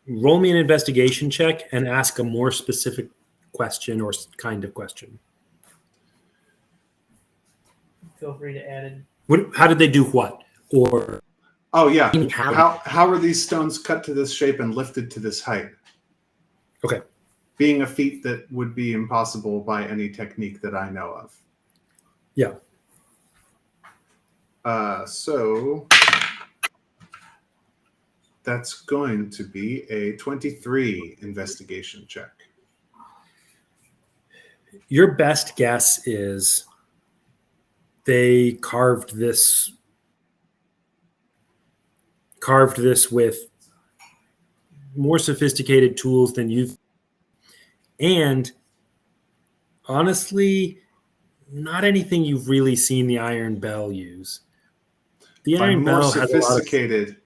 Speaker 2: Roll me an investigation check and ask a more specific question or kind of question.
Speaker 5: Feel free to add in.
Speaker 2: How did they do what? Or
Speaker 3: Oh yeah.
Speaker 2: How?
Speaker 3: How were these stones cut to this shape and lifted to this height?
Speaker 2: Okay.
Speaker 3: Being a feat that would be impossible by any technique that I know of.
Speaker 2: Yeah.
Speaker 3: So that's going to be a 23 investigation check.
Speaker 2: Your best guess is they carved this with more sophisticated tools than you've, and honestly, not anything you've really seen the Iron Bell use. The
Speaker 3: By
Speaker 2: Iron
Speaker 3: more
Speaker 2: Bell has a lot of
Speaker 3: sophisticated,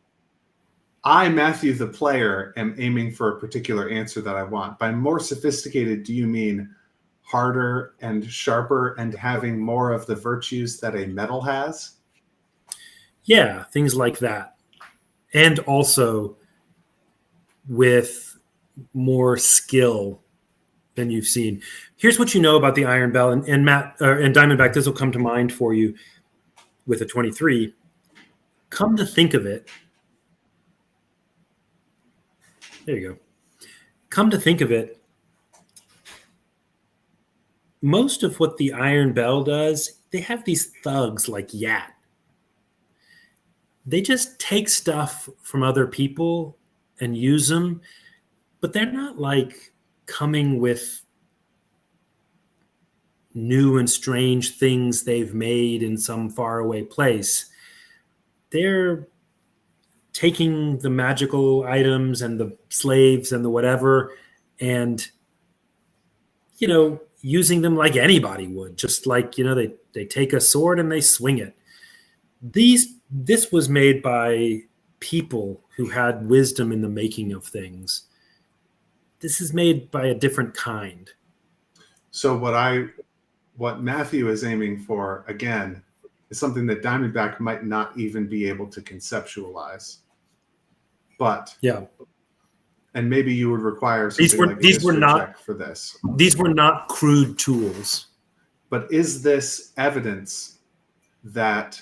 Speaker 3: I, Matthew the player, am aiming for a particular answer that I want. By more sophisticated, do you mean harder and sharper and having more of the virtues that a metal has?
Speaker 2: yeah, things like that. And also with more skill than you've seen. Here's what you know about the Iron Bell, and Matt and Diamondback, this will come to mind for you with a 23. Come to think of it, there you go. Come to think of it, most of what the Iron Bell does, they have these thugs like Yat. They just take stuff from other people and use them, but they're not like coming with new and strange things they've made in some faraway place. They're taking the magical items and the slaves and the whatever and, using them like anybody would, just like, they take a sword and they swing it. This was made by people who had wisdom in the making of things. This is made by a different kind.
Speaker 3: So what Matthew is aiming for, again, is something that Diamondback might not even be able to conceptualize. But
Speaker 2: Yeah,
Speaker 3: and maybe you would require something like a
Speaker 2: these were
Speaker 3: history
Speaker 2: not
Speaker 3: check for this.
Speaker 2: these were not crude tools.
Speaker 3: But is this evidence that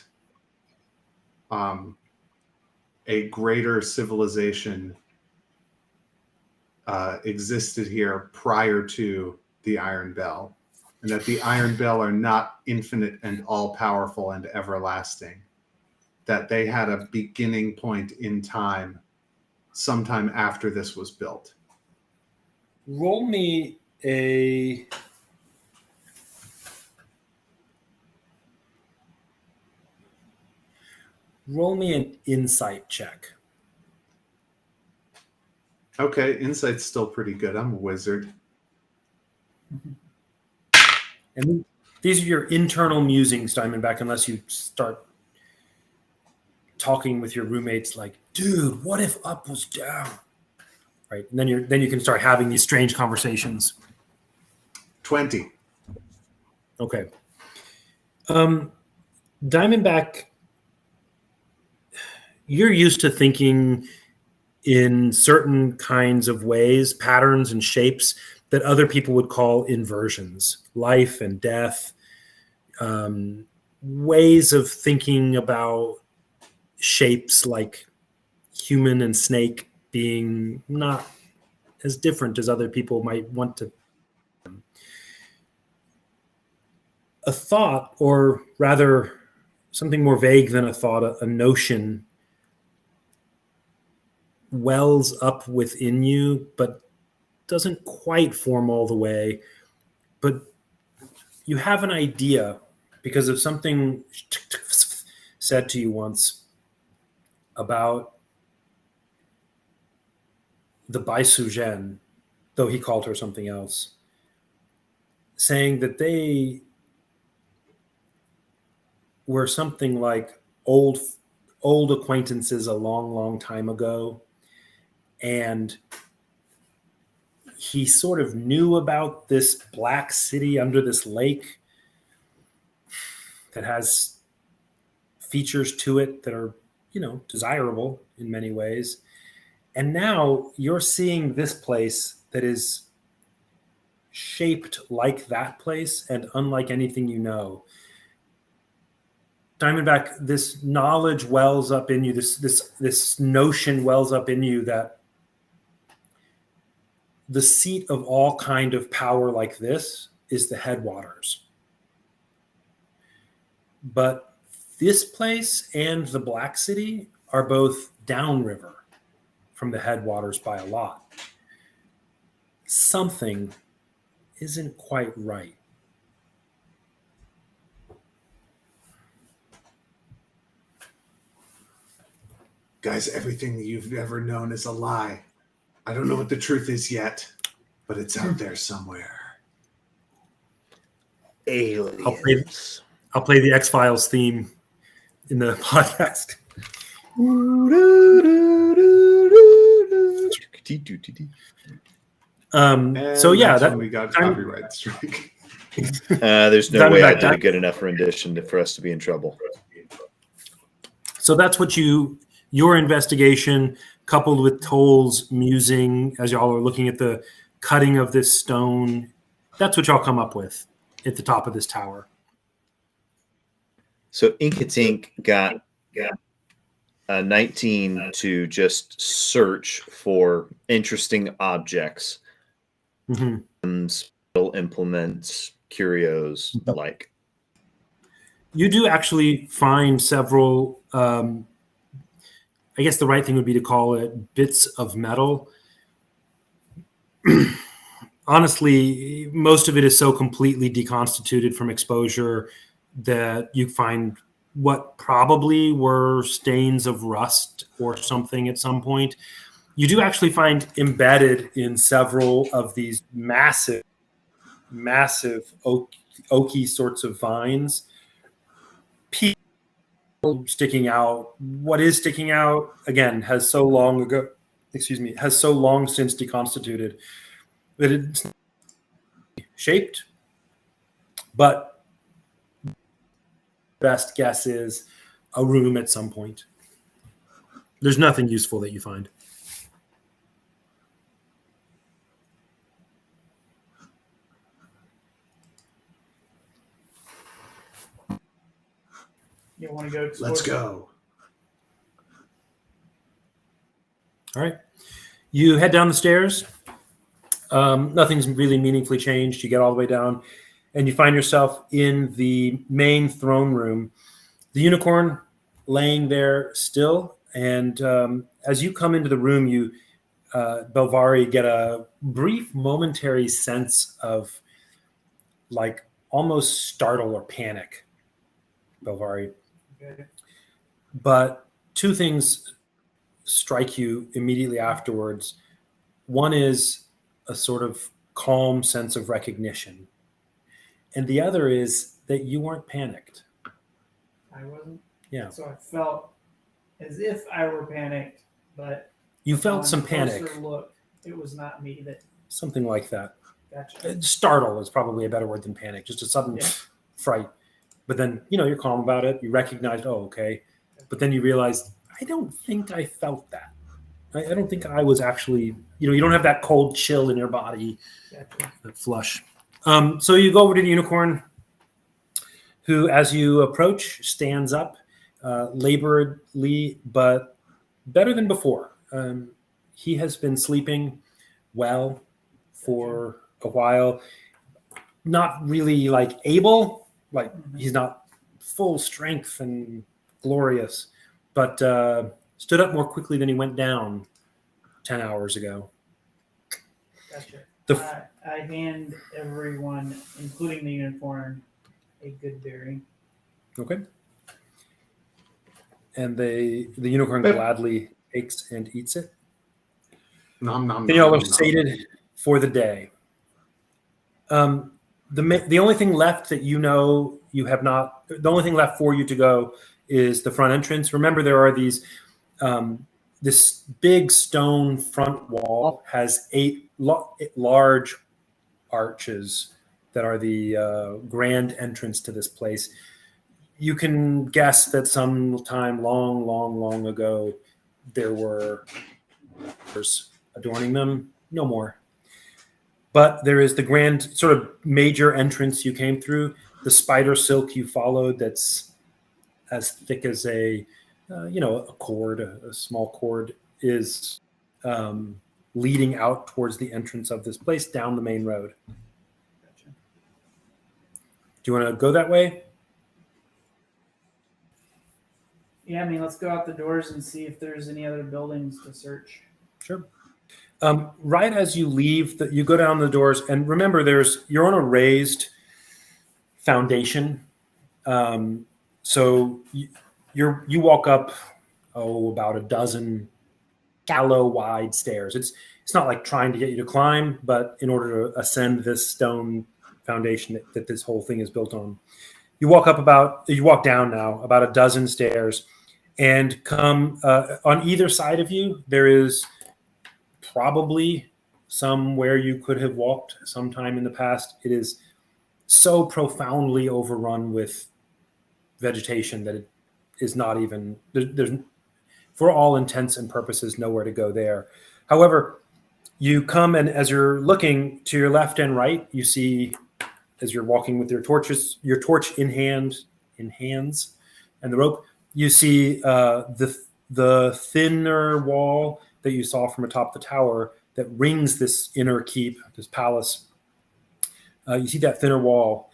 Speaker 3: a greater civilization existed here prior to the Iron Bell, and that the Iron Bell are not infinite and all-powerful and everlasting, that they had a beginning point in time sometime after this was built?
Speaker 2: Roll me an insight check.
Speaker 3: Okay, insight's still pretty good. I'm a wizard.
Speaker 2: And these are your internal musings, Diamondback, unless you start talking with your roommates like, dude, what if up was down? Right. And then you can start having these strange conversations.
Speaker 3: 20.
Speaker 2: Okay. Diamondback, you're used to thinking in certain kinds of ways, patterns and shapes that other people would call inversions, life and death, ways of thinking about shapes like human and snake being not as different as other people might want to. A thought, or rather something more vague than a thought, a notion, wells up within you, but doesn't quite form all the way. But you have an idea because of something said to you once about the Baisugen, though he called her something else, saying that they were something like old acquaintances a long time ago. And he sort of knew about this black city under this lake that has features to it that are, desirable in many ways. And now you're seeing this place that is shaped like that place and unlike anything you know. Diamondback, this knowledge wells up in you, this notion wells up in you that the seat of all kind of power like this is the headwaters. But this place and the Black City are both downriver from the headwaters by a lot. Something isn't quite right.
Speaker 3: Guys, everything you've ever known is a lie. I don't know what the truth is yet, but it's out there somewhere.
Speaker 6: Aliens.
Speaker 2: I'll play the X-Files theme in the podcast. So yeah,
Speaker 3: that's when we got copyright strike.
Speaker 6: There's no way I did a good enough rendition for us to be in trouble.
Speaker 2: So that's what your investigation, coupled with Toll's musing, as y'all are looking at the cutting of this stone, that's what y'all come up with at the top of this tower.
Speaker 6: So Inkatink got a 19 to just search for interesting objects, implements, curios, the like.
Speaker 2: You do actually find several, I guess the right thing would be to call it bits of metal. honestly, most of it is so completely deconstituted from exposure that you find what probably were stains of rust or something at some point. You do actually find embedded in several of these massive, massive oaky sorts of vines, people sticking out. What is sticking out, again, has so long ago, has so long since deconstituted that it's shaped, but best guess is a room at some point. There's nothing useful that you find.
Speaker 5: You want to go?
Speaker 3: Let's go.
Speaker 2: All right. You head down the stairs. Nothing's really meaningfully changed. You get all the way down, and you find yourself in the main throne room. The unicorn laying there still. And as you come into the room, you, Belvari, get a brief momentary sense of like almost startle or panic, Belvari.
Speaker 5: Okay.
Speaker 2: But two things strike you immediately afterwards. One is a sort of calm sense of recognition. And the other is that you weren't panicked.
Speaker 5: I wasn't.
Speaker 2: Yeah.
Speaker 5: So I felt as if I were panicked, but
Speaker 2: You felt
Speaker 5: on
Speaker 2: some panic,
Speaker 5: closer look, it was not me that.
Speaker 2: something like that.
Speaker 5: Gotcha.
Speaker 2: Startle is probably a better word than panic, just a sudden fright. But then, you're calm about it. You recognize, oh, okay. But then you realize, I don't think I felt that. I don't think I was actually, you don't have that cold chill in your body,
Speaker 5: Gotcha.
Speaker 2: that flush. So you go over to the unicorn, who, as you approach, stands up, laboredly, but better than before. He has been sleeping well for a while, not really like able, like he's not full strength and glorious, but stood up more quickly than he went down 10 hours ago.
Speaker 5: Gotcha. I hand everyone, including the unicorn, a good berry.
Speaker 2: Okay. And the unicorn gladly takes and eats it.
Speaker 3: Nom nom.
Speaker 2: Then y'all are sated for the day. The only thing left that you have not, the only thing left for you to go is the front entrance. Remember, there are these, this big stone front wall has 8 large arches that are the grand entrance to this place. You can guess that sometime long, long, long ago, there were adorning them. No more. But there is the grand sort of major entrance you came through, the spider silk you followed that's as thick as a cord, a small cord, is leading out towards the entrance of this place down the main road.
Speaker 5: Gotcha.
Speaker 2: Do you want to go that way?
Speaker 5: Yeah, I mean, let's go out the doors and see if there's any other buildings to search.
Speaker 2: Sure. Right as you leave, you go down the doors, and remember, you're on a raised foundation. So you walk up, about a dozen shallow, wide stairs. It's not like trying to get you to climb, but in order to ascend this stone foundation that this whole thing is built on, you walk down now about a dozen stairs, and come on either side of you. There is probably somewhere you could have walked sometime in the past. It is so profoundly overrun with vegetation that it is not even there's for all intents and purposes nowhere to go there. However, you come, and as you're looking to your left and right, you see, as you're walking with your torch in hands, and the rope, you see the thinner wall that you saw from atop the tower that rings this inner keep, this palace. You see that thinner wall.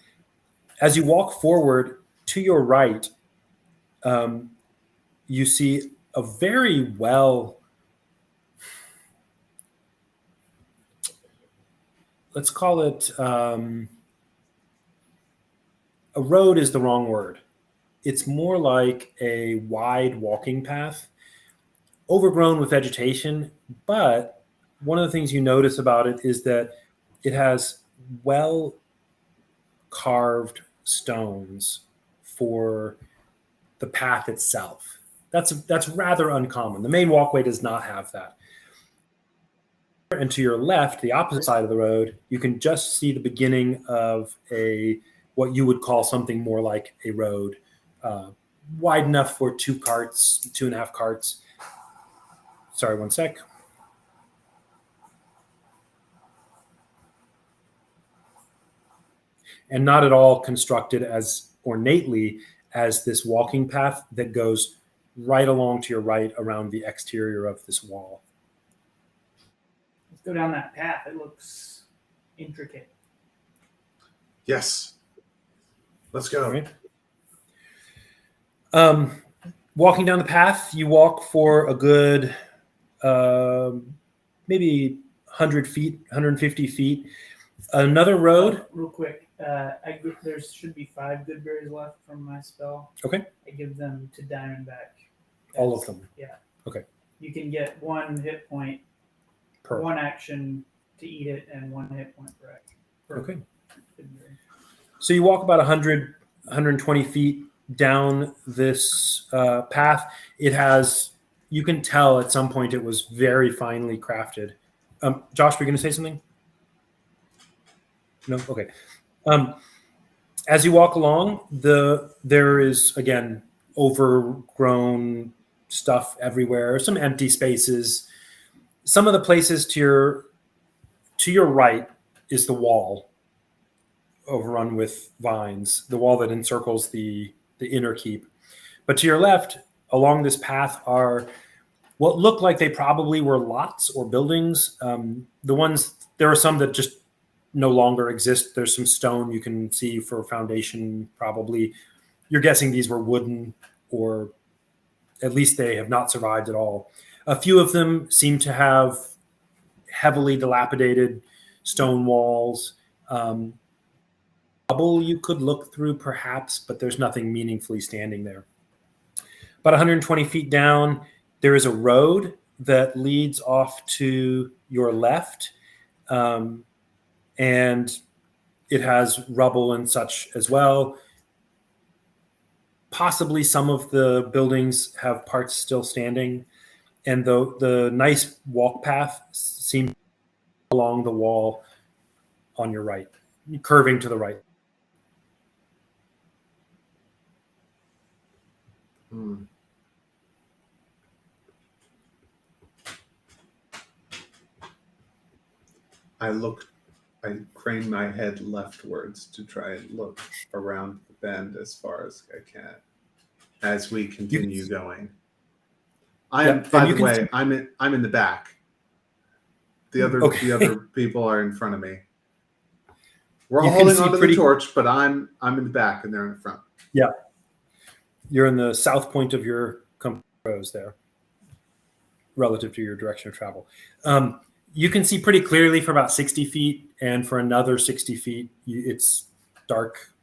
Speaker 2: As you walk forward to your right, you see a very well let's call it a road is the wrong word. It's more like a wide walking path, overgrown with vegetation. But one of the things you notice about it is that it has well carved stones for the path itself. That's rather uncommon. The main walkway does not have that. And to your left, the opposite side of the road, you can just see the beginning of a what you would call something more like a road, wide enough for 2.5 carts. Sorry, one sec. And not at all constructed as ornately as this walking path that goes right along to your right around the exterior of this wall.
Speaker 5: Let's go down that path. It looks intricate.
Speaker 3: Yes. Let's go.
Speaker 2: All right. Walking down the path, you walk for a good maybe 100 feet, 150 feet. Another road.
Speaker 5: Real quick, there should be 5 good berries left from my spell.
Speaker 2: Okay.
Speaker 5: I give them to Diamondback.
Speaker 2: All of them.
Speaker 5: Yeah.
Speaker 2: Okay.
Speaker 5: You can get 1 hit point
Speaker 2: Per.
Speaker 5: 1 action to eat it, and 1 hit point per
Speaker 2: Okay.
Speaker 5: good berry.
Speaker 2: So you walk about 100, 120 feet down this path. It has, you can tell at some point it was very finely crafted. Josh, were you going to say something? No? Okay. As you walk along, there is, again, overgrown stuff everywhere, some empty spaces. Some of the places to your right is the wall, overrun with vines, the wall that encircles the inner keep. But to your left, along this path, are what look like they probably were lots or buildings. There are some that just no longer exist. There's some stone you can see for foundation, probably. You're guessing these were wooden, or at least they have not survived at all. A few of them seem to have heavily dilapidated stone walls. Bubble you could look through perhaps, but there's nothing meaningfully standing there. About 120 feet down, there is a road that leads off to your left, and it has rubble and such as well. Possibly some of the buildings have parts still standing, and the nice walk path seems along the wall on your right, curving to the right.
Speaker 3: I crane my head leftwards to try and look around the bend as far as I can as we continue going. I am, by the way, I'm in the back. The other people are in front of me. We're all holding onto the torch, but I'm in the back and they're in the front.
Speaker 2: Yeah. You're in the south point of your compass rose there, relative to your direction of travel. You can see pretty clearly for about 60 feet, and for another 60 feet, it's dark,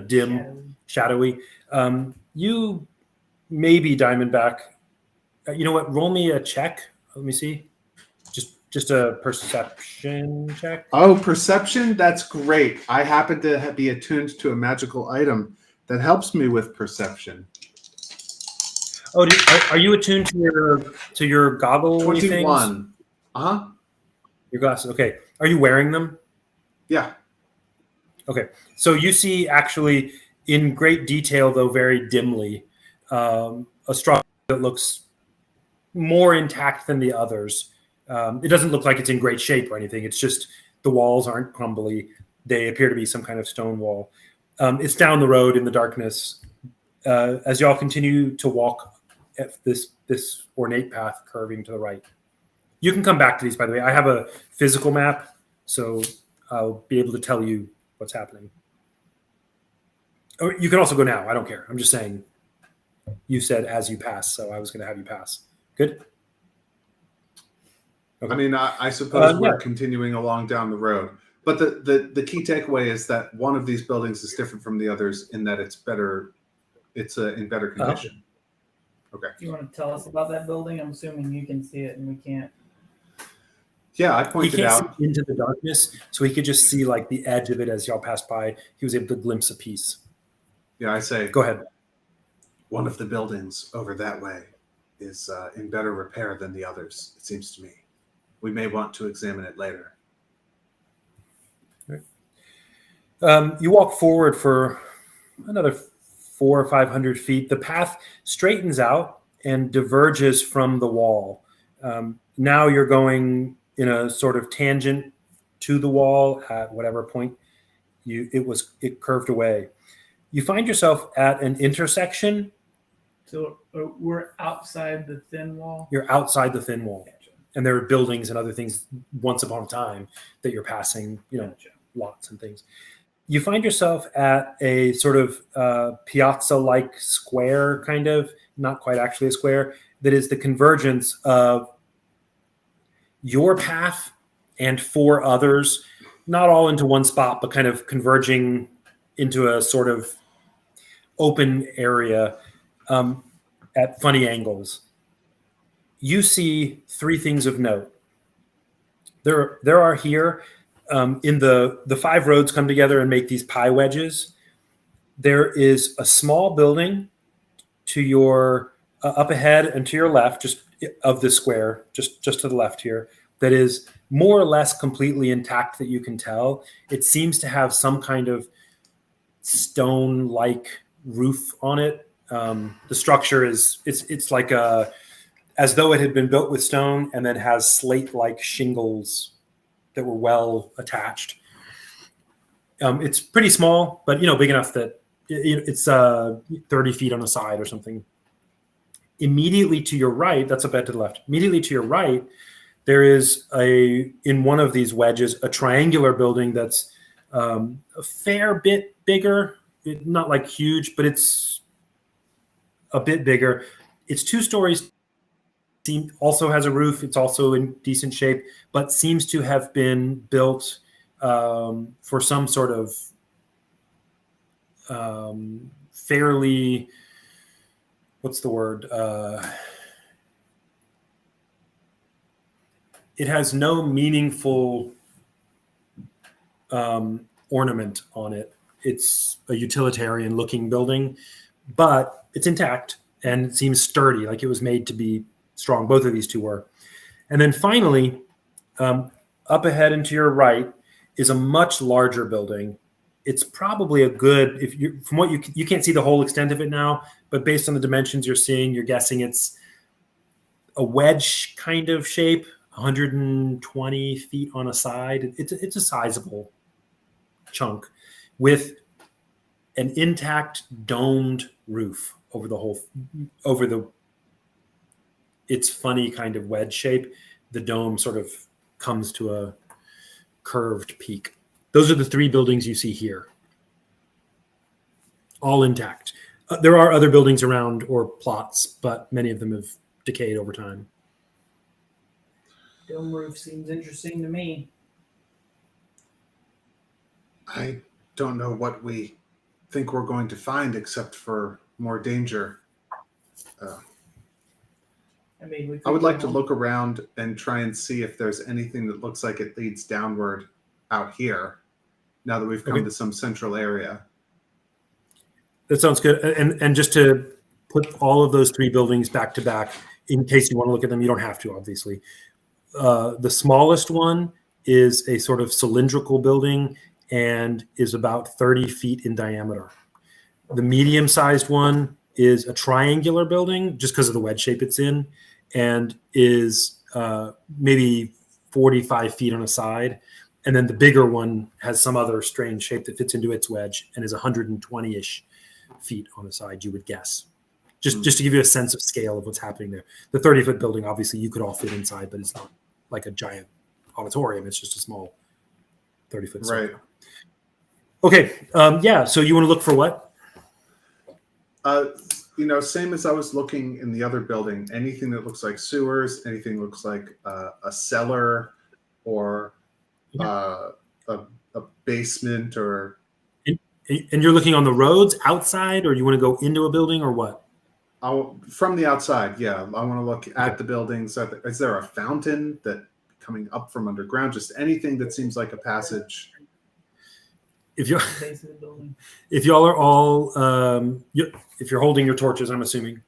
Speaker 2: dim, shadowy. You maybe Diamondback. You know what? Roll me a check. Let me see. Just a perception check.
Speaker 3: Oh, perception? That's great. I happen to be attuned to a magical item that helps me with perception.
Speaker 2: Oh, are you attuned to your goggle?
Speaker 3: 21. Uh-huh.
Speaker 2: Your glasses. Okay. Are you wearing them?
Speaker 3: Yeah.
Speaker 2: Okay. So you see actually in great detail, though very dimly, a structure that looks more intact than the others. It doesn't look like it's in great shape or anything. It's just the walls aren't crumbly. They appear to be some kind of stone wall. It's down the road in the darkness. As y'all continue to walk at this ornate path curving to the right. You can come back to these, by the way. I have a physical map, so I'll be able to tell you what's happening. Or you can also go now. I don't care. I'm just saying you said as you pass, so I was going to have you pass. Good?
Speaker 3: I mean, I suppose we're
Speaker 2: Yeah.
Speaker 3: continuing along down the road. But the key takeaway is that one of these buildings is different from the others in that it's better. It's in better condition. Okay.
Speaker 5: Do you want to tell us about that building? I'm assuming you can see it and we can't.
Speaker 3: Yeah, I
Speaker 2: He
Speaker 3: pointed
Speaker 2: can't
Speaker 3: out.
Speaker 2: see into the darkness, so he could just see like the edge of it as y'all passed by. He was able to glimpse a piece.
Speaker 3: Yeah, I say
Speaker 2: Go ahead.
Speaker 3: one of the buildings over that way is in better repair than the others. It seems to me. We may want to examine it later.
Speaker 2: You walk forward for another 400 or 500 feet. The path straightens out and diverges from the wall. Now you're going in a sort of tangent to the wall at whatever point it curved away. You find yourself at an intersection.
Speaker 5: So we're outside the thin wall.
Speaker 2: You're outside the thin wall,
Speaker 5: Gotcha.
Speaker 2: and there are buildings and other things once upon a time that you're passing.
Speaker 5: Gotcha.
Speaker 2: Lots and things. You find yourself at a sort of piazza-like square, kind of, not quite actually a square, that is the convergence of your path and 4 others, not all into one spot, but kind of converging into a sort of open area at funny angles. You see 3 things of note. There are here, in the 5 roads come together and make these pie wedges. There is a small building to your up ahead and to your left, just of the square, just to the left here, that is more or less completely intact that you can tell. It seems to have some kind of stone-like roof on it. The structure it's like as though it had been built with stone and then has slate-like shingles that were well attached. It's pretty small, but big enough that it's 30 feet on the side or something. Immediately to your right, that's a bed to the left. Immediately to your right, there is in one of these wedges a triangular building that's a fair bit bigger, not like huge, but it's a bit bigger. It's 2 stories. Also has a roof. It's also in decent shape, but seems to have been built for some sort of fairly, what's the word? It has no meaningful ornament on it. It's a utilitarian looking building, but it's intact and it seems sturdy, like it was made to be strong. Both of these 2 were. And then finally, up ahead and to your right is a much larger building. It's probably a good, from what you can't see the whole extent of it now, but based on the dimensions you're seeing, you're guessing it's a wedge kind of shape, 120 feet on a side. It's a sizable chunk with an intact domed roof its funny kind of wedge shape. The dome sort of comes to a curved peak. Those are the 3 buildings you see here, all intact. There are other buildings around or plots, but many of them have decayed over time.
Speaker 5: Dome roof seems interesting to me.
Speaker 3: I don't know what we think we're going to find except for more danger.
Speaker 5: I mean,
Speaker 3: I would like to look around and try and see if there's anything that looks like it leads downward out here, now that we've come to some central area.
Speaker 2: That sounds good. And just to put all of those 3 buildings back to back, in case you want to look at them, you don't have to, obviously. The smallest one is a sort of cylindrical building and is about 30 feet in diameter. The medium-sized one is a triangular building, just because of the wedge shape it's in, and is maybe 45 feet on a side. And then the bigger one has some other strange shape that fits into its wedge and is 120-ish feet on the side, you would guess. Just to give you a sense of scale of what's happening there. The 30-foot building, obviously, you could all fit inside, but it's not like a giant auditorium. It's just a small 30-foot.
Speaker 3: Right.
Speaker 2: Okay. So you want to look for what?
Speaker 3: same as I was looking in the other building. Anything that looks like sewers, anything that looks like a cellar, or a basement, or
Speaker 2: And you're looking on the roads outside, or you want to go into a building, or what?
Speaker 3: from the outside. Yeah, I want to look at
Speaker 2: Okay.
Speaker 3: the buildings. Is there a fountain that coming up from underground? Just anything that seems like a passage.
Speaker 2: If you
Speaker 5: Base of the building.
Speaker 2: if y'all are all if you're holding your torches, I'm assuming,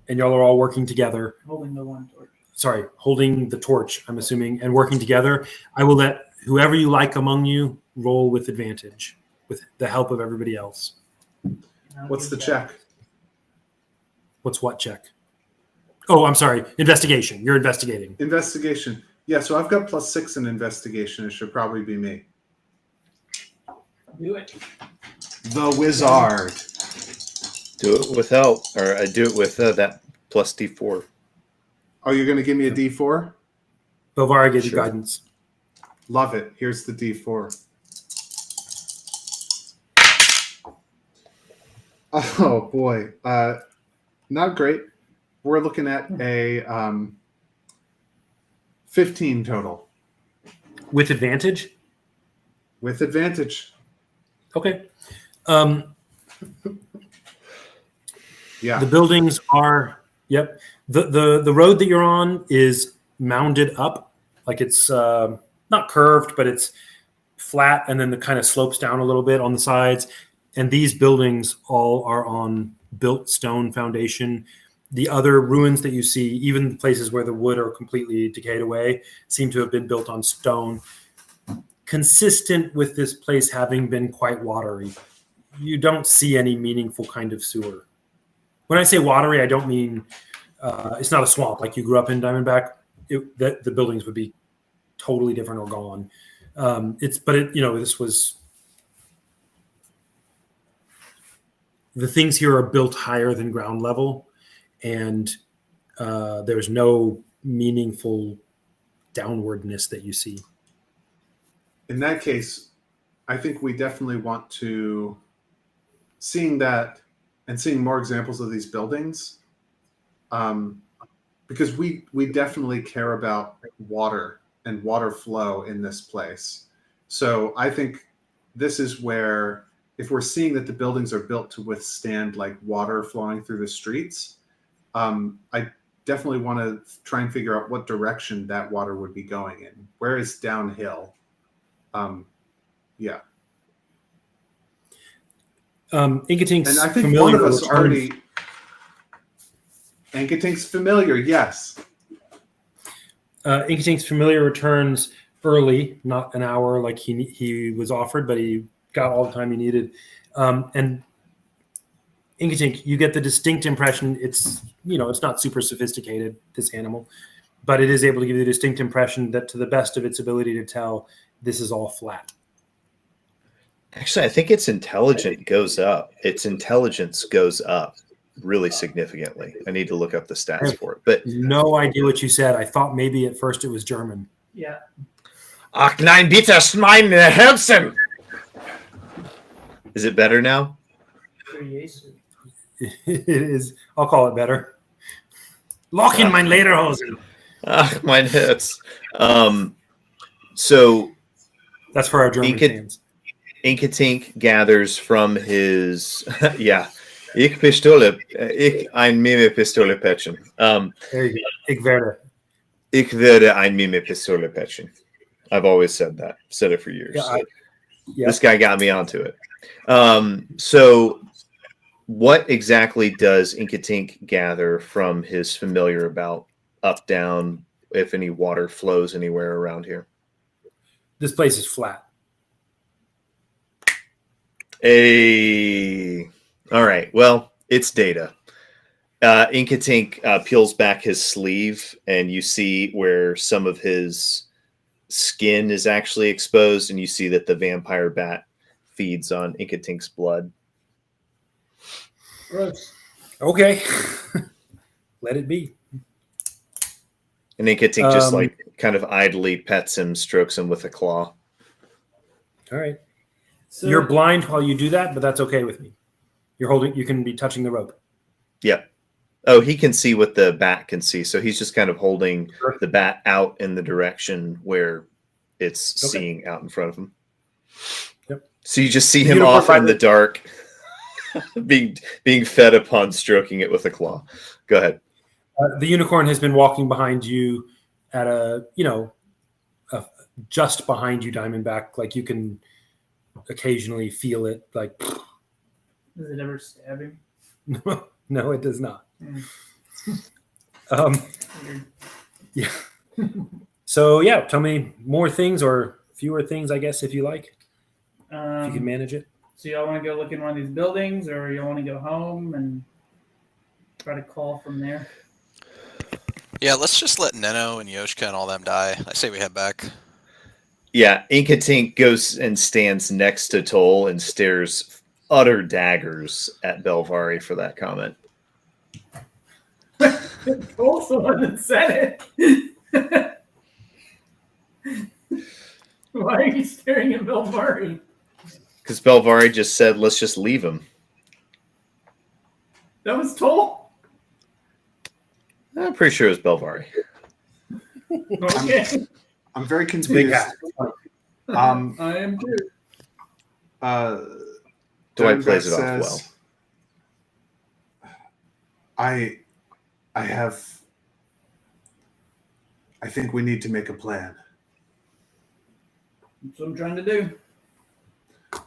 Speaker 2: and y'all are all working together.
Speaker 5: Holding the one torch.
Speaker 2: Sorry, holding the torch, I'm assuming, and working together. I will let whoever you like among you roll with advantage, with the help of everybody else.
Speaker 3: What's the check?
Speaker 2: What's what check? Oh, I'm sorry. Investigation. You're investigating.
Speaker 3: Investigation. Yeah, so I've got +6 in investigation. It should probably be me.
Speaker 5: Do it.
Speaker 3: The wizard.
Speaker 6: Do it with help, or I do it with that plus D4.
Speaker 3: Oh, you're going to give me a D4?
Speaker 2: Bovara gave you
Speaker 6: Sure.
Speaker 2: guidance.
Speaker 3: Love it. Here's the D4. Oh boy, not great. We're looking at a 15 total
Speaker 2: With advantage?
Speaker 3: with advantage.
Speaker 2: Okay.
Speaker 3: Yeah,
Speaker 2: The buildings are, yep. The road that you're on is mounded up. Like it's not curved, but it's flat, and then the kind of slopes down a little bit on the sides. And these buildings all are on built stone foundation. The other ruins that you see, even places where the wood are completely decayed away, seem to have been built on stone, consistent with this place having been quite watery. You don't see any meaningful kind of sewer. When I say watery, I don't mean it's not a swamp like you grew up in Diamondback. The buildings would be totally different or gone. This was, the things here are built higher than ground level, and there's no meaningful downwardness that you see.
Speaker 3: in that case, I think we definitely want to, seeing that and seeing more examples of these buildings, because we definitely care about water and water flow in this place. So I think this is where, if we're seeing that the buildings are built to withstand like water flowing through the streets, I definitely want to try and figure out what direction that water would be going in. Where is downhill? Yeah.
Speaker 2: Inkatink's
Speaker 3: And I think
Speaker 2: familiar
Speaker 3: one of us
Speaker 2: returns-
Speaker 3: already. Inkatink's familiar, yes.
Speaker 2: Inkatink's familiar returns early, not an hour like he was offered, but he got all the time he needed. And Inkatink, you get the distinct impression it's not super sophisticated, this animal, but it is able to give you the distinct impression that, to the best of its ability to tell, this is all flat.
Speaker 6: Actually, I think its intelligence goes up. Its intelligence goes up really significantly. I need to look up the stats for it. But
Speaker 2: No idea what you said. I thought maybe at first it was German.
Speaker 5: Yeah.
Speaker 6: Ach nein, bitte meine Herzen. Is it better now?
Speaker 5: For Yesu.
Speaker 2: It is. I'll call it better. Lock in mein Lederhosen.
Speaker 6: Ach mein Herz. So
Speaker 2: That's for our German fans.
Speaker 6: Inkatink gathers from his Ich Pistole, ich ein Mime Pistole patchen.
Speaker 2: There you go. Ich werde.
Speaker 6: Ich werde ein Mime Pistole patchen. I've always said that. Said it for years.
Speaker 2: Yeah,
Speaker 6: This guy got me onto it. So what exactly does Inkatink gather from his familiar about up, down, if any water flows anywhere around here?
Speaker 2: This place is flat.
Speaker 6: All right. Well, it's data. Inkatink peels back his sleeve, and you see where some of his skin is actually exposed, and you see that the vampire bat feeds on Inkatink's blood.
Speaker 5: Gross.
Speaker 2: Okay. Let it be.
Speaker 6: And Inkatink just kind of idly pets him, strokes him with a claw.
Speaker 2: All right.
Speaker 5: So
Speaker 2: You're blind while you do that, but that's okay with me. You can be touching the rope.
Speaker 6: Yep. Oh, he can see what the bat can see, so he's just kind of holding the bat out in the direction where it's seeing out in front of him.
Speaker 2: Yep.
Speaker 6: So you just see
Speaker 2: The
Speaker 6: him
Speaker 2: unicorn
Speaker 6: off in the dark, being fed upon stroking it with a claw. Go ahead.
Speaker 2: The unicorn has been walking behind you at just behind you, Diamondback. Like you can occasionally feel it. Like,
Speaker 5: Does it ever stab him?
Speaker 2: no, it does not.
Speaker 5: Weird.
Speaker 2: Yeah. So yeah, tell me more things or fewer things, I guess, if you like. If you can manage it.
Speaker 5: So y'all want to go look in one of these buildings, or y'all want to go home and try to call from there?
Speaker 4: Yeah, let's just let Neno and Yoshka and all them die. I say we head back.
Speaker 6: Yeah, Inkatink goes and stands next to Toll and stares utter daggers at Belvari for that comment.
Speaker 5: Toll's the one that said it. Why are you staring at Belvari?
Speaker 6: Because Belvari just said, let's just leave him.
Speaker 5: That was Toll?
Speaker 6: I'm pretty sure it was Belvari.
Speaker 5: Okay.
Speaker 3: I'm very
Speaker 2: Big
Speaker 3: confused.
Speaker 2: hat.
Speaker 5: I am too.
Speaker 6: Dwight plays it off
Speaker 3: says,
Speaker 6: well.
Speaker 3: I think we need to make a plan.
Speaker 5: That's what I'm trying to do.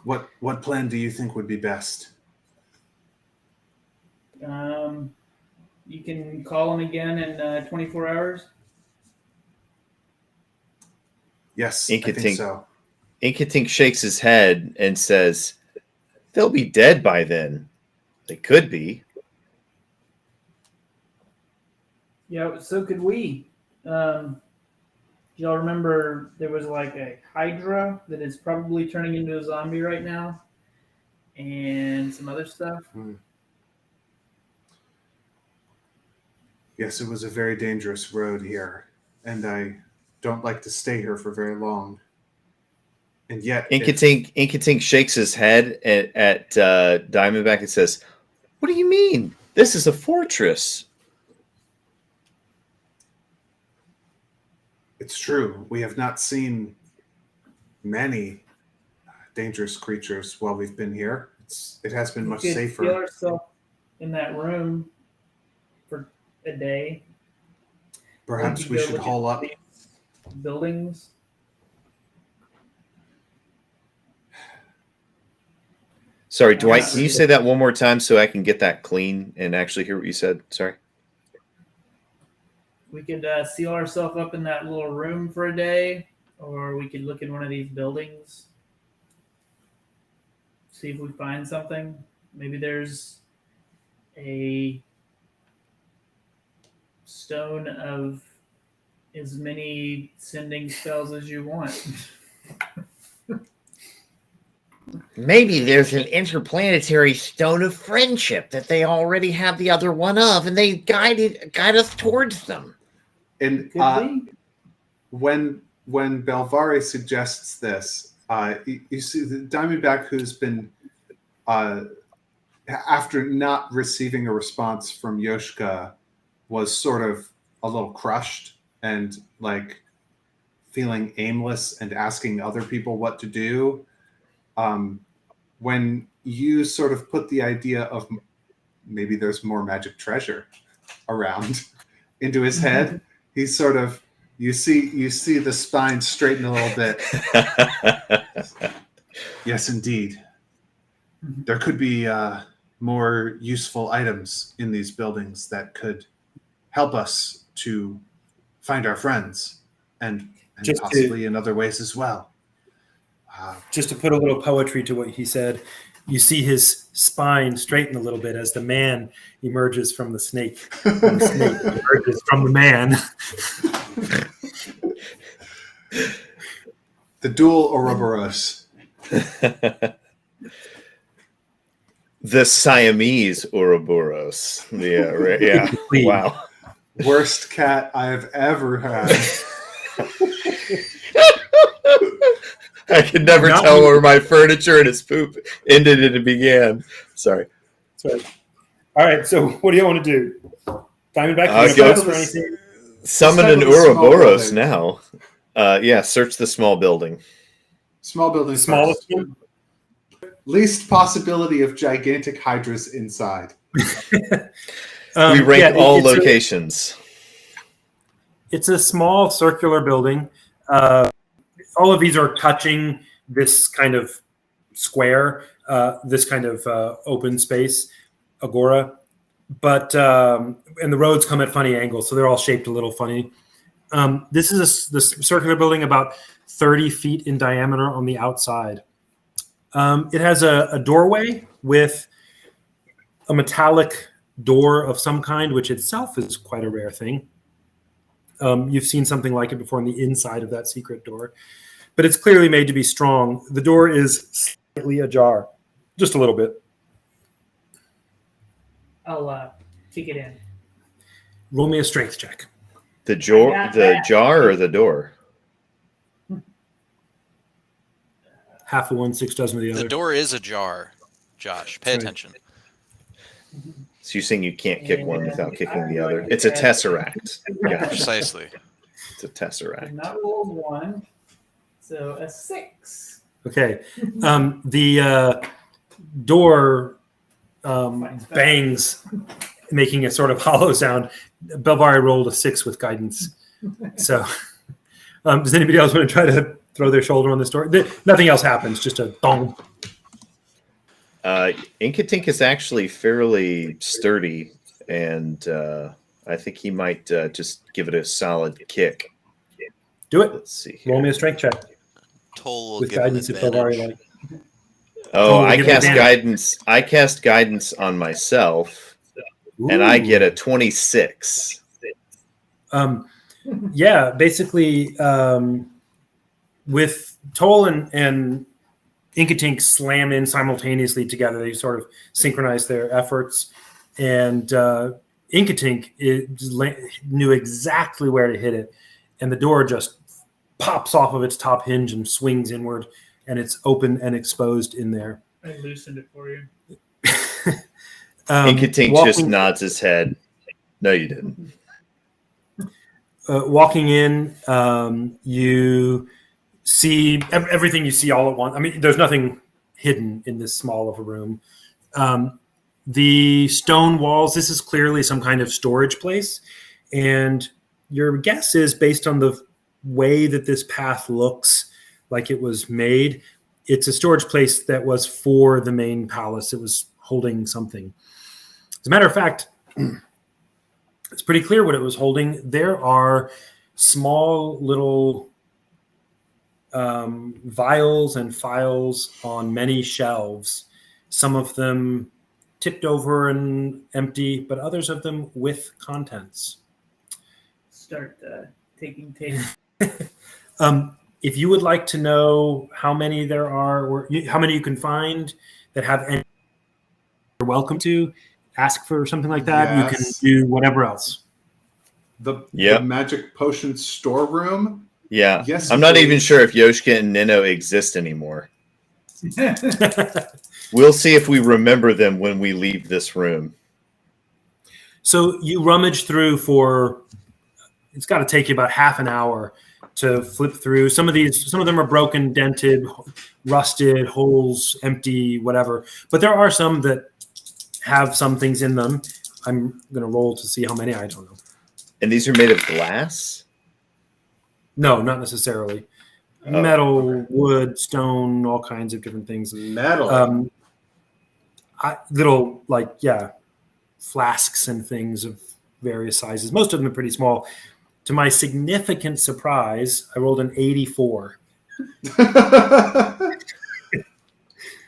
Speaker 3: What plan do you think would be best?
Speaker 5: You can call him again in 24 hours.
Speaker 3: Yes, I think
Speaker 6: Inkatink.
Speaker 3: so.
Speaker 6: Inkatink shakes his head and says, they'll be dead by then. They could be.
Speaker 5: Yeah, so could we. Y'all remember there was like a Hydra that is probably turning into a zombie right now, and some other stuff.
Speaker 3: Yes, it was a very dangerous road here, and I don't like to stay here for very long. And yet,
Speaker 6: Inkatink shakes his head at Diamondback and says, what do you mean? This is a fortress.
Speaker 3: it's true. We have not seen many dangerous creatures while we've been here. It has been much
Speaker 5: We could
Speaker 3: safer.
Speaker 5: feel ourselves in that room for a day.
Speaker 3: Perhaps we
Speaker 5: go
Speaker 3: should
Speaker 5: look at
Speaker 3: haul up.
Speaker 5: these buildings.
Speaker 6: Sorry, Dwight,
Speaker 5: Yeah.
Speaker 6: can you say that one more time so I can get that clean and actually hear what you said? Sorry.
Speaker 5: We could seal ourselves up in that little room for a day, or we could look in one of these buildings, see if we find something. Maybe there's a stone of as many sending spells as you want.
Speaker 7: Maybe there's an interplanetary stone of friendship that they already have the other one of, and they guide us towards them.
Speaker 3: And
Speaker 5: Could be.
Speaker 3: when Belvari suggests this, you see the Diamondback, who's been after not receiving a response from Yoshka, was sort of a little crushed and like feeling aimless and asking other people what to do. When you sort of put the idea of maybe there's more magic treasure around into his head, he's sort of you see the spine straighten a little bit. Yes, indeed. There could be more useful items in these buildings that could help us to find our friends and possibly in other ways as well.
Speaker 2: Just to put a little poetry to what he said, you see his spine straighten a little bit as the man emerges from the snake. And the snake emerges from the man.
Speaker 3: The dual Ouroboros.
Speaker 6: The Siamese Ouroboros. Yeah, right. Yeah. Wow.
Speaker 3: Worst cat I've ever had.
Speaker 6: I can never
Speaker 2: Not
Speaker 6: tell
Speaker 2: me.
Speaker 6: where my furniture and its poop ended and it began. Sorry.
Speaker 2: All right. So what do you want to do? Diamondback,
Speaker 6: Go-
Speaker 2: can you for anything?
Speaker 6: Summon
Speaker 3: Let's
Speaker 6: an
Speaker 3: start with the small
Speaker 6: Ouroboros
Speaker 3: building.
Speaker 6: now. Yeah, search the small building.
Speaker 3: Small building
Speaker 2: Smallest
Speaker 3: first.
Speaker 2: one.
Speaker 3: Least possibility of gigantic hydras inside.
Speaker 6: We rank all
Speaker 2: it's
Speaker 6: locations.
Speaker 2: It's a small circular building. All of these are touching this kind of square, this kind of open space, agora. But and the roads come at funny angles, so they're all shaped a little funny. This is this circular building about 30 feet in diameter on the outside. It has a doorway with a metallic door of some kind, which itself is quite a rare thing. You've seen something like it before on the inside of that secret door, but it's clearly made to be strong. The door is slightly ajar, just a little bit.
Speaker 5: I'll kick it in.
Speaker 2: Roll me a strength check.
Speaker 6: The
Speaker 5: got that.
Speaker 6: jar or the door?
Speaker 2: Half of one, 6 dozen of the other.
Speaker 4: The door is ajar, Josh. Pay
Speaker 2: Sorry.
Speaker 4: attention.
Speaker 6: So you're saying you can't kick one without kicking the other?
Speaker 5: I'm
Speaker 6: It's a
Speaker 5: going to-
Speaker 6: tesseract. Gotcha.
Speaker 4: Precisely.
Speaker 6: It's a tesseract.
Speaker 5: And that rolled 1, so a 6.
Speaker 2: Okay. The door bangs, making a sort of hollow sound. Belvari rolled a 6 with guidance. So, does anybody else want to try to throw their shoulder on this door? Nothing else happens, just a dong.
Speaker 6: Inkatink is actually fairly sturdy, and I think he might just give it a solid kick.
Speaker 2: Do it.
Speaker 6: Let's see here.
Speaker 2: Roll me a strength check
Speaker 4: Toll will
Speaker 2: with
Speaker 4: give him
Speaker 2: guidance if Belvari
Speaker 4: advantage.
Speaker 2: like.
Speaker 6: Oh,
Speaker 2: Oh,
Speaker 6: I
Speaker 2: give it
Speaker 6: cast
Speaker 2: advantage.
Speaker 6: guidance. I cast guidance on myself, and I
Speaker 2: Ooh.
Speaker 6: get a 26.
Speaker 2: Yeah, basically, with Toll and Inkatink slam in simultaneously together. They sort of synchronize their efforts, and Inkatink knew exactly where to hit it, and the door just pops off of its top hinge and swings inward, and it's open and exposed in there.
Speaker 5: I loosened it for you.
Speaker 6: Inkatink just
Speaker 2: walking-
Speaker 6: nods his head. No, you didn't.
Speaker 2: Walking in, you see everything you see all at once. I mean, there's nothing hidden in this small of a room. The stone walls, this is clearly some kind of storage place. And your guess is, based on the way that this path looks like it was made, it's a storage place that was for the main palace. It was holding something. As a matter of fact, it's pretty clear what it was holding. There are small little vials and phials on many shelves, some of them tipped over and empty, but others of them with contents.
Speaker 5: Start taking taste.
Speaker 2: If you would like to know how many there are, or how many you can find that have any, you're welcome to ask for something like that. You can
Speaker 3: Yes.
Speaker 2: do whatever else.
Speaker 3: The
Speaker 6: Yep.
Speaker 3: magic potion storeroom.
Speaker 6: Yeah.
Speaker 3: Yes,
Speaker 6: I'm not
Speaker 3: please.
Speaker 6: even sure if Yoshka and Nino exist anymore. We'll see if we remember them when we leave this room.
Speaker 2: So you rummage through for, it's got to take you about half an hour to flip through. Some of them are broken, dented, rusted, holes, empty, whatever. But there are some that have some things in them. I'm going to roll to see how many. I don't know.
Speaker 6: And these are made of glass?
Speaker 2: No, not necessarily.
Speaker 6: Oh,
Speaker 2: Metal, wood, stone, all kinds of different things.
Speaker 3: Metal.
Speaker 2: Little, flasks and things of various sizes. Most of them are pretty small. To my significant surprise, I rolled an 84.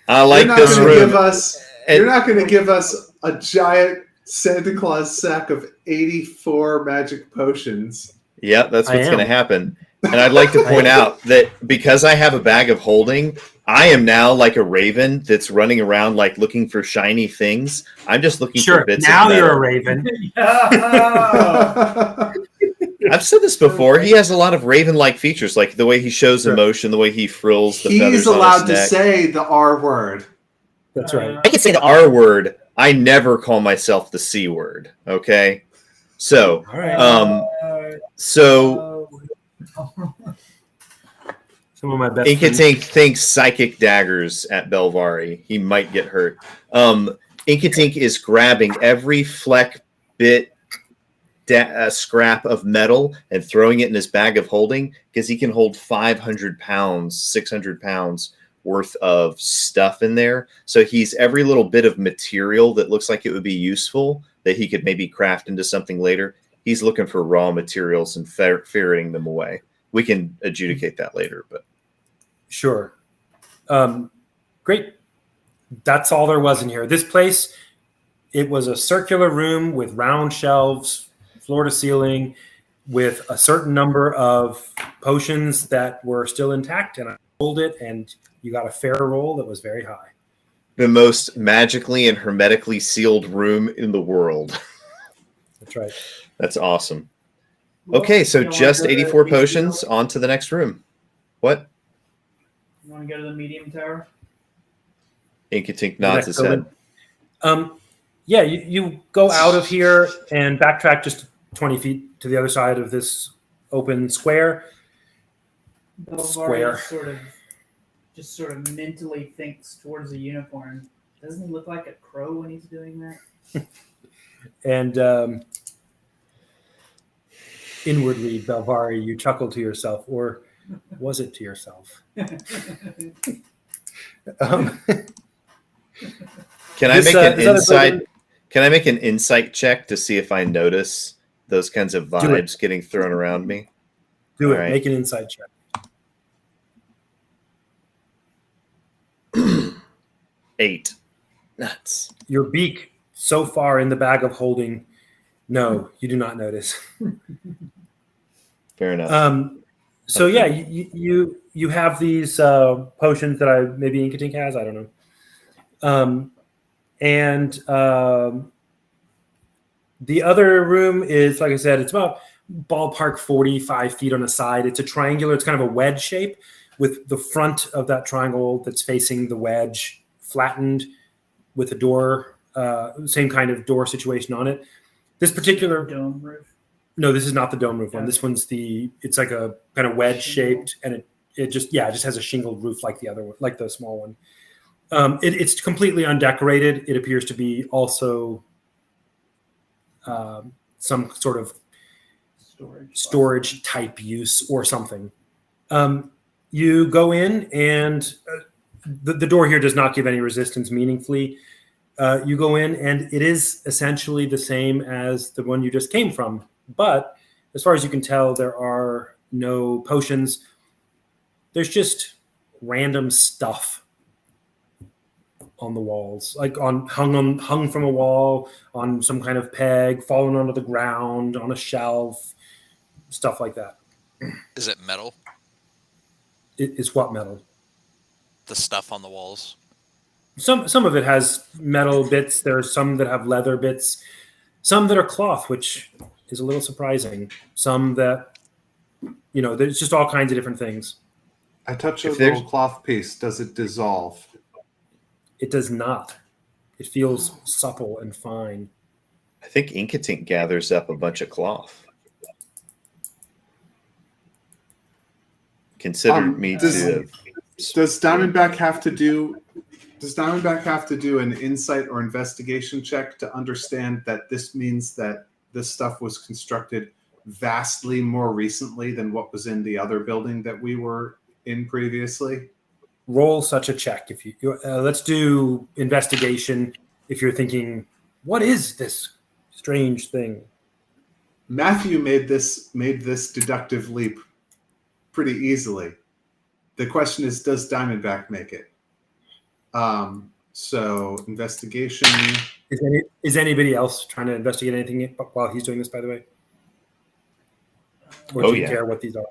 Speaker 6: I like
Speaker 3: you're not
Speaker 6: this
Speaker 3: gonna
Speaker 6: room.
Speaker 3: give us. You're not going to give us a giant Santa Claus sack of 84 magic potions.
Speaker 6: Yep, that's
Speaker 2: I
Speaker 6: what's
Speaker 2: am.
Speaker 6: going to happen. And I'd like to point out that because I have a bag of holding, I am now like a raven that's running around like looking for shiny things. I'm just looking for
Speaker 2: Sure,
Speaker 6: bits
Speaker 2: now
Speaker 6: of
Speaker 2: you're a
Speaker 6: metal.
Speaker 2: raven.
Speaker 6: I've said this before. He has a lot of raven-like features, like the way he shows
Speaker 2: Sure.
Speaker 6: emotion, the way he frills the
Speaker 3: He's
Speaker 6: feathers on
Speaker 3: allowed
Speaker 6: his
Speaker 3: to
Speaker 6: neck.
Speaker 3: say the R word.
Speaker 2: That's right.
Speaker 6: I can say the R word I never call myself the C word. Okay, so
Speaker 2: All right.
Speaker 6: so
Speaker 2: Some of my best friends.
Speaker 6: Inkatink thinks psychic daggers at Belvari. He might get hurt. Inkatink is grabbing every fleck bit scrap of metal and throwing it in his bag of holding because he can hold 500 pounds, 600 pounds worth of stuff in there. So he's every little bit of material that looks like it would be useful that he could maybe craft into something later. He's looking for raw materials and ferreting them away. We can adjudicate that later, but
Speaker 2: Sure. Great. That's all there was in here. This place, it was a circular room with round shelves, floor to ceiling, with a certain number of potions that were still intact. And I rolled it, and you got a fair roll that was very high.
Speaker 6: the most magically and hermetically sealed room in the world.
Speaker 2: That's right.
Speaker 6: That's awesome. Okay, so
Speaker 5: You wanna
Speaker 6: just
Speaker 5: go to the
Speaker 6: 84
Speaker 5: medium
Speaker 6: potions.
Speaker 5: tower?
Speaker 6: On to the next room. What?
Speaker 5: You want to go to the medium tower?
Speaker 6: Inkatink
Speaker 2: The
Speaker 6: nods
Speaker 2: next
Speaker 6: his head.
Speaker 2: building. Yeah, you go out of here and backtrack just 20 feet to the other side of this open square.
Speaker 5: Belvari
Speaker 2: Square.
Speaker 5: sort of mentally thinks towards the unicorn. Doesn't he look like a crow when he's doing that?
Speaker 2: And inwardly, Belvari, you chuckle to yourself, or was it to yourself?
Speaker 6: Can I
Speaker 2: This,
Speaker 6: make
Speaker 2: uh,
Speaker 6: an
Speaker 2: this other
Speaker 6: insight?
Speaker 2: building-
Speaker 6: Can I make an insight check to see if I notice those kinds of
Speaker 2: Do it.
Speaker 6: vibes getting thrown around me?
Speaker 2: Do it.
Speaker 6: All right.
Speaker 2: Make an inside check.
Speaker 6: 8. Nuts.
Speaker 2: Your beak so far in the bag of holding. No, you do not notice.
Speaker 6: Fair enough.
Speaker 2: So
Speaker 6: Okay.
Speaker 2: yeah, you have these potions that maybe Inkatink has. I don't know. And the other room is, like I said, it's about ballpark 45 feet on the side. It's a triangular. It's kind of a wedge shape with the front of that triangle that's facing the wedge flattened with a door, same kind of door situation on it. This particular
Speaker 5: dome roof.
Speaker 2: No, this is not the dome roof one. This one's it's like a kind of wedge shaped, and it just has a shingled roof like the other one, like the small one. It's completely undecorated. It appears to be also some sort of storage type use or something. You go in, and the door here does not give any resistance meaningfully. You go in, and it is essentially the same as the one you just came from. But as far as you can tell, there are no potions. There's just random stuff on the walls, like hung from a wall, on some kind of peg, fallen onto the ground, on a shelf, stuff like that.
Speaker 4: Is it metal?
Speaker 2: It's what metal?
Speaker 4: The stuff on the walls.
Speaker 2: Some of it has metal bits. There are some that have leather bits. Some that are cloth, which is a little surprising. Some that, there's just all kinds of different things.
Speaker 3: I touch a
Speaker 6: If there's-
Speaker 3: little cloth piece. Does it dissolve?
Speaker 2: It does not. It feels supple and fine.
Speaker 6: I think Inkatink gathers up a bunch of cloth. Consider me to.
Speaker 3: Does Diamondback have to do? Does Diamondback have to do an insight or investigation check to understand that this means that this stuff was constructed vastly more recently than what was in the other building that we were in previously?
Speaker 2: Roll such a check. If you let's do investigation. If you're thinking, what is this strange thing?
Speaker 3: Matthew made this deductive leap pretty easily. The question is, does Diamondback make it? So investigation.
Speaker 2: Is anybody else trying to investigate anything while he's doing this? By the way, or do you care what these are?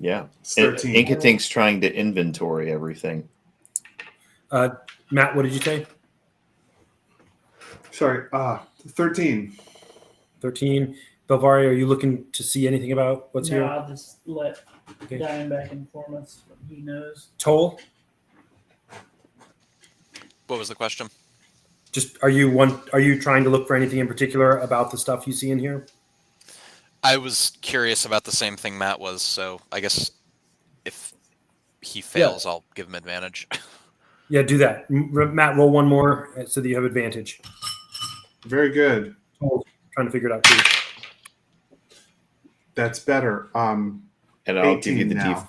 Speaker 6: Yeah.
Speaker 3: It's 13.
Speaker 6: Inkatink's trying to inventory everything.
Speaker 2: Matt, what did you say?
Speaker 3: Sorry, 13.
Speaker 2: 13. Belvari, are you looking to see anything about what's
Speaker 5: No,
Speaker 2: here?
Speaker 5: I'll just let
Speaker 2: Okay.
Speaker 5: Diamondback inform us what he knows.
Speaker 2: Toll.
Speaker 4: What was the question?
Speaker 2: Just are you trying to look for anything in particular about the stuff you see in here?
Speaker 4: I was curious about the same thing Matt was, so I guess if he fails, I'll give him advantage.
Speaker 2: Yeah, do that. Matt, roll one more so that you have advantage.
Speaker 3: Very good.
Speaker 2: Trying to figure it out too.
Speaker 3: That's better.
Speaker 6: And I'll give you
Speaker 3: 18
Speaker 6: the
Speaker 3: now.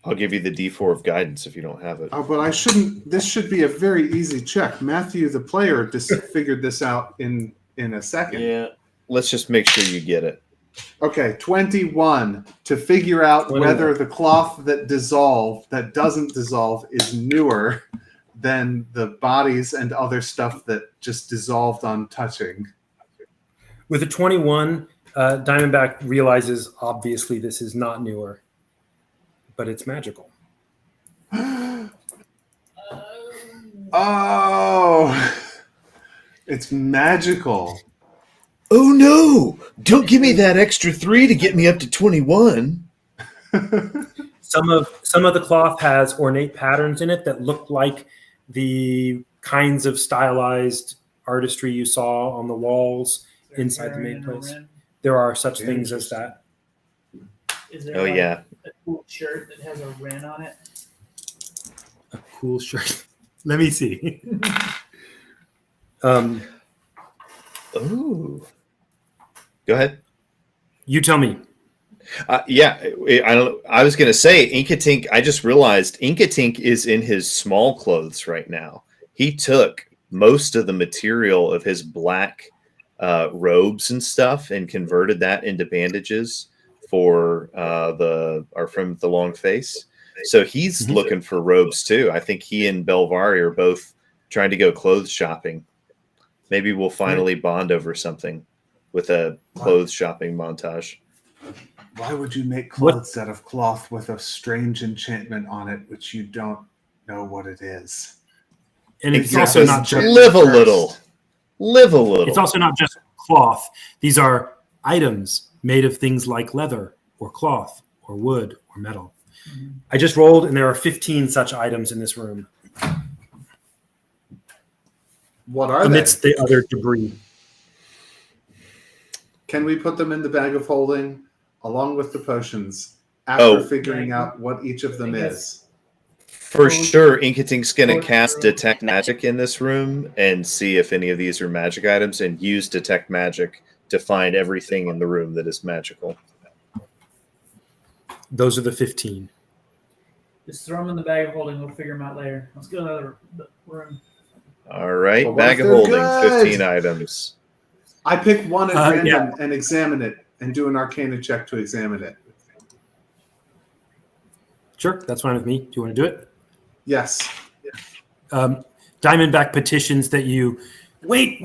Speaker 6: I'll give you the D4 of guidance if you don't have it.
Speaker 3: Oh, but I shouldn't. This should be a very easy check. Matthew, the player, just figured this out in a second.
Speaker 6: Yeah. Let's just make sure you get it.
Speaker 3: Okay, 21 to figure out
Speaker 2: 21.
Speaker 3: whether the cloth that doesn't dissolve is newer than the bodies and other stuff that just dissolved on touching.
Speaker 2: With a 21, Diamondback realizes obviously this is not newer, but it's magical.
Speaker 3: Oh, it's magical.
Speaker 6: Oh no! Don't give me that extra 3 to get me up to 21.
Speaker 2: Some of the cloth has ornate patterns in it that look like the kinds of stylized artistry you saw on the walls inside the main place. There are such things as that.
Speaker 5: Is there
Speaker 6: Oh yeah.
Speaker 5: a cool shirt that has a wren on it?
Speaker 2: A cool shirt. Let me see.
Speaker 6: Oh. Go ahead.
Speaker 2: You tell me.
Speaker 6: I was gonna say Inkatink. I just realized Inkatink is in his small clothes right now. He took most of the material of his black robes and stuff and converted that into bandages for our friend with the long face. So he's looking for robes too. I think he and Belvari are both trying to go clothes shopping. Maybe we'll finally bond over something with a clothes shopping montage.
Speaker 3: Why would you make clothes out of cloth with a strange enchantment on it, which you don't know what it is?
Speaker 2: And it's
Speaker 6: Exactly.
Speaker 2: also not just
Speaker 6: Live a little. Live a little.
Speaker 2: It's also not just cloth. These are items made of things like leather or cloth or wood or metal. I just rolled, and there are 15 such items in this room,
Speaker 3: What are
Speaker 2: amidst
Speaker 3: they?
Speaker 2: the other debris.
Speaker 3: Can we put them in the bag of holding along with the potions after
Speaker 6: Oh.
Speaker 3: figuring out what each of them is?
Speaker 6: For sure, Inkatink's going to cast Detect Magic in this room and see if any of these are magic items and use Detect Magic to find everything in the room that is magical.
Speaker 2: Those are the 15.
Speaker 5: Just throw them in the bag of holding. We'll figure them out later. Let's go to another room.
Speaker 6: All right,
Speaker 3: But what
Speaker 6: bag
Speaker 3: if
Speaker 6: of
Speaker 3: they're
Speaker 6: holding,
Speaker 3: good?
Speaker 6: 15 items.
Speaker 3: I pick one at random
Speaker 2: yeah.
Speaker 3: and examine it and do an Arcana check to examine it.
Speaker 2: Sure, that's fine with me. Do you want to do it?
Speaker 3: Yes.
Speaker 2: Diamondback petitions that you wait.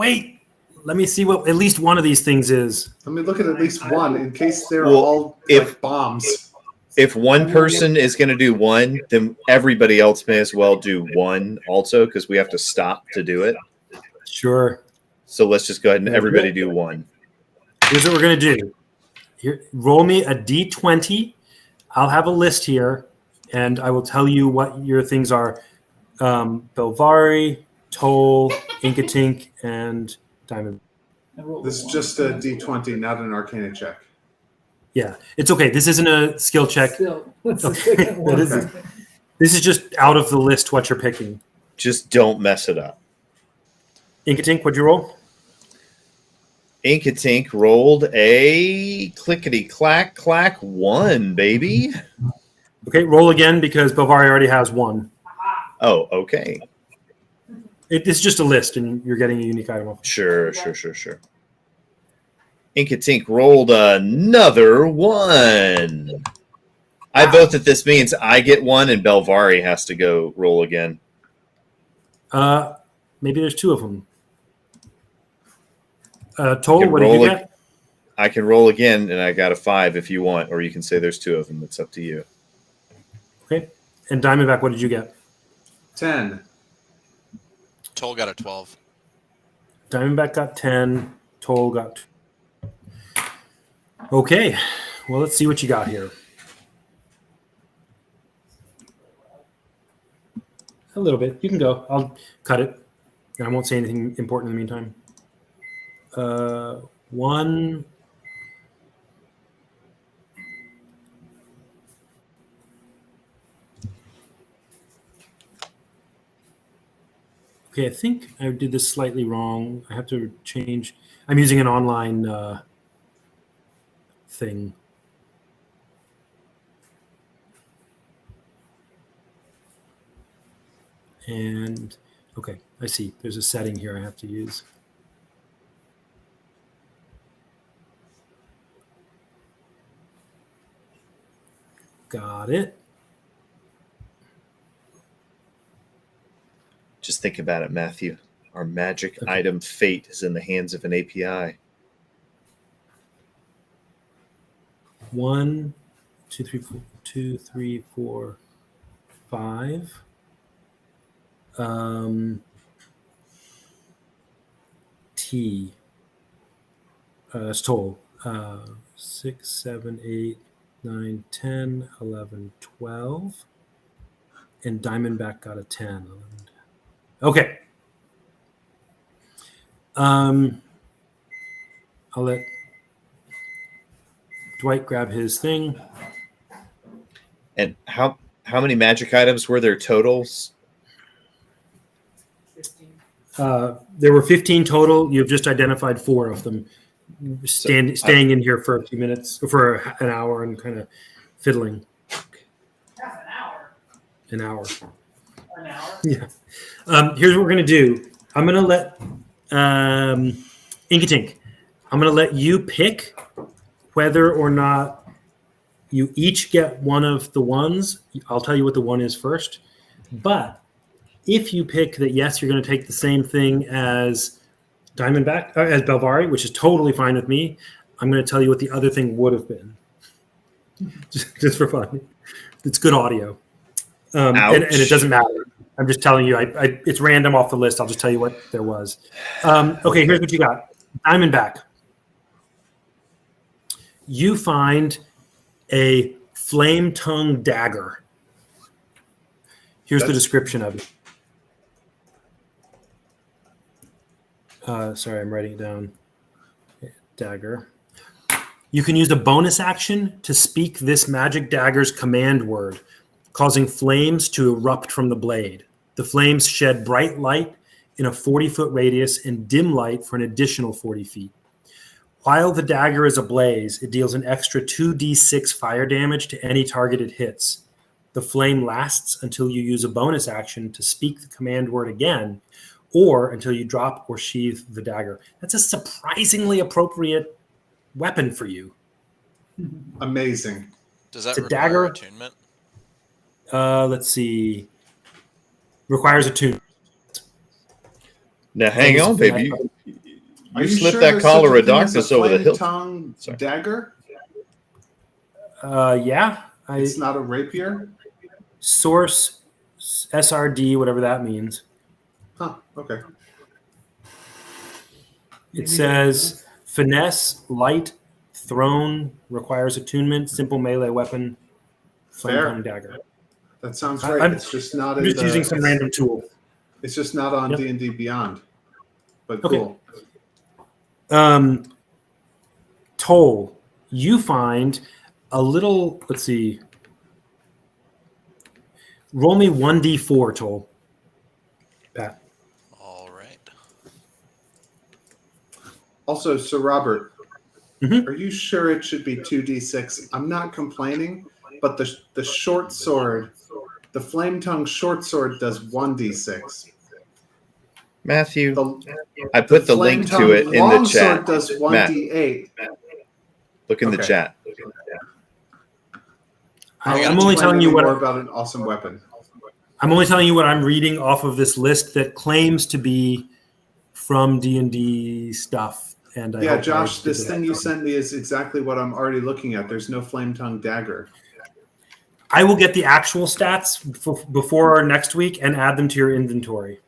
Speaker 2: Let me see what at least one of these things is.
Speaker 3: Let me look at least one in case they're
Speaker 6: Well,
Speaker 3: all
Speaker 6: if-
Speaker 3: like bombs.
Speaker 6: If one person is going to do one, then everybody else may as well do one also because we have to stop to do it.
Speaker 2: Sure.
Speaker 6: So let's just go ahead and everybody do one.
Speaker 2: Here's what we're gonna do. Here, roll me a d20. I'll have a list here, and I will tell you what your things are. Belvari, Toll, Inkatink, and Diamond.
Speaker 3: This is just a D20, not an Arcana check.
Speaker 2: Yeah, it's okay. This isn't a skill check.
Speaker 5: Still, that's the
Speaker 2: Okay.
Speaker 5: second one.
Speaker 2: That is- This is just out of the list what you're picking.
Speaker 6: Just don't mess it up.
Speaker 2: Inkatink, what'd you roll?
Speaker 6: Inkatink rolled a clickety clack 1, baby.
Speaker 2: Okay, roll again because Belvari already has one.
Speaker 6: Oh, okay.
Speaker 2: It's just a list, and you're getting a unique item off.
Speaker 6: Sure. Inkatink rolled another 1. I vote that this means I get one and Belvari has to go roll again.
Speaker 2: Maybe there's two of them. Toll,
Speaker 6: can
Speaker 2: what did you
Speaker 6: roll
Speaker 2: get?
Speaker 6: I can roll again and I got a 5 if you want, or you can say there's two of them. It's up to you.
Speaker 2: Okay. And Diamondback, what did you get?
Speaker 3: 10.
Speaker 4: Toll got a 12.
Speaker 2: Diamondback got 10. Toll got 2. Okay. Well, let's see what you got here. A little bit. You can go. I'll cut it. And I won't say anything important in the meantime. One. Okay, I think I did this slightly wrong. I have to change. I'm using an online thing. And okay, I see. There's a setting here I have to use. Got it.
Speaker 6: Just think about it, Matthew. Our magic
Speaker 2: Okay.
Speaker 6: item fate is in the hands of an API.
Speaker 2: 1, 2, 3, 4, 2, 3, 4, 5. T. That's total. 6, 7, 8, 9, 10, 11, 12. And Diamondback got a 10. 11. Okay. I'll let Dwight grab his thing.
Speaker 6: And how many magic items were there totals?
Speaker 5: 15.
Speaker 2: There were 15 total. You've just identified 4 of them. Staying in here for a few minutes, for an hour, and kind of fiddling.
Speaker 5: Half an hour.
Speaker 2: An hour.
Speaker 5: An hour.
Speaker 2: Yeah. Here's what we're gonna do. I'm gonna let Inkatink. I'm gonna let you pick whether or not you each get one of the ones. I'll tell you what the one is first. But if you pick that, yes, you're going to take the same thing as Diamondback, as Belvari, which is totally fine with me. I'm going to tell you what the other thing would have been, just for fun. It's good audio, and it doesn't matter. I'm just telling you. It's random off the list. I'll just tell you what there was. Okay, here's what you got. Diamondback. You find a flame tongue dagger. Here's the description of it. Sorry, I'm writing it down. Dagger. You can use a bonus action to speak this magic dagger's command word, causing flames to erupt from the blade. The flames shed bright light in a 40-foot radius and dim light for an additional 40 feet. While the dagger is ablaze, it deals an extra 2d6 fire damage to any target it hits. The flame lasts until you use a bonus action to speak the command word again, or until you drop or sheathe the dagger. That's a surprisingly appropriate weapon for you.
Speaker 3: Amazing.
Speaker 4: Does that
Speaker 2: It's a
Speaker 4: require
Speaker 2: dagger.
Speaker 4: attunement?
Speaker 2: Let's see. Requires attunement.
Speaker 6: Now, hang on, baby.
Speaker 3: Are
Speaker 6: You
Speaker 3: you
Speaker 6: slipped
Speaker 3: sure
Speaker 6: that
Speaker 3: there's
Speaker 6: collar
Speaker 3: such a
Speaker 6: of
Speaker 3: thing as
Speaker 6: darkness
Speaker 3: a
Speaker 6: over the
Speaker 3: flame
Speaker 6: hill.
Speaker 3: tongue
Speaker 6: Sorry.
Speaker 3: dagger?
Speaker 2: Yeah.
Speaker 3: It's not a rapier?
Speaker 2: Source SRD, whatever that means.
Speaker 3: Huh, okay.
Speaker 2: It says finesse, light, thrown, requires attunement, simple melee weapon, flame
Speaker 3: Fair.
Speaker 2: tongue dagger.
Speaker 3: That sounds
Speaker 2: I-
Speaker 3: right.
Speaker 2: I'm-
Speaker 3: It's just not
Speaker 2: I'm
Speaker 3: in
Speaker 2: just using some random tool.
Speaker 3: It's just not on
Speaker 2: Yep.
Speaker 3: D&D Beyond. But
Speaker 2: Okay.
Speaker 3: cool.
Speaker 2: Toll, you find a little, let's see. Roll me 1d4, Toll. Pat.
Speaker 4: All right.
Speaker 3: Also, Sir Robert,
Speaker 2: Mhm.
Speaker 3: are you sure it should be 2d6? I'm not complaining, but the short sword, the flame tongue short sword does 1d6.
Speaker 6: Matthew,
Speaker 3: The
Speaker 6: I put the link to it in the
Speaker 3: long
Speaker 6: chat.
Speaker 3: sword does
Speaker 6: Matt,
Speaker 3: 1d8.
Speaker 6: look in the
Speaker 3: Okay.
Speaker 6: chat.
Speaker 2: I'm only telling you
Speaker 3: more
Speaker 2: what
Speaker 3: about an awesome weapon.
Speaker 2: I'm only telling you what I'm reading off of this list that claims to be from D&D stuff. And I
Speaker 3: Yeah,
Speaker 2: hope
Speaker 3: Josh,
Speaker 2: I did
Speaker 3: this
Speaker 2: the
Speaker 3: thing
Speaker 2: right
Speaker 3: you
Speaker 2: thing.
Speaker 3: sent me is exactly what I'm already looking at. There's no flame tongue dagger.
Speaker 2: I will get the actual stats before next week and add them to your inventory.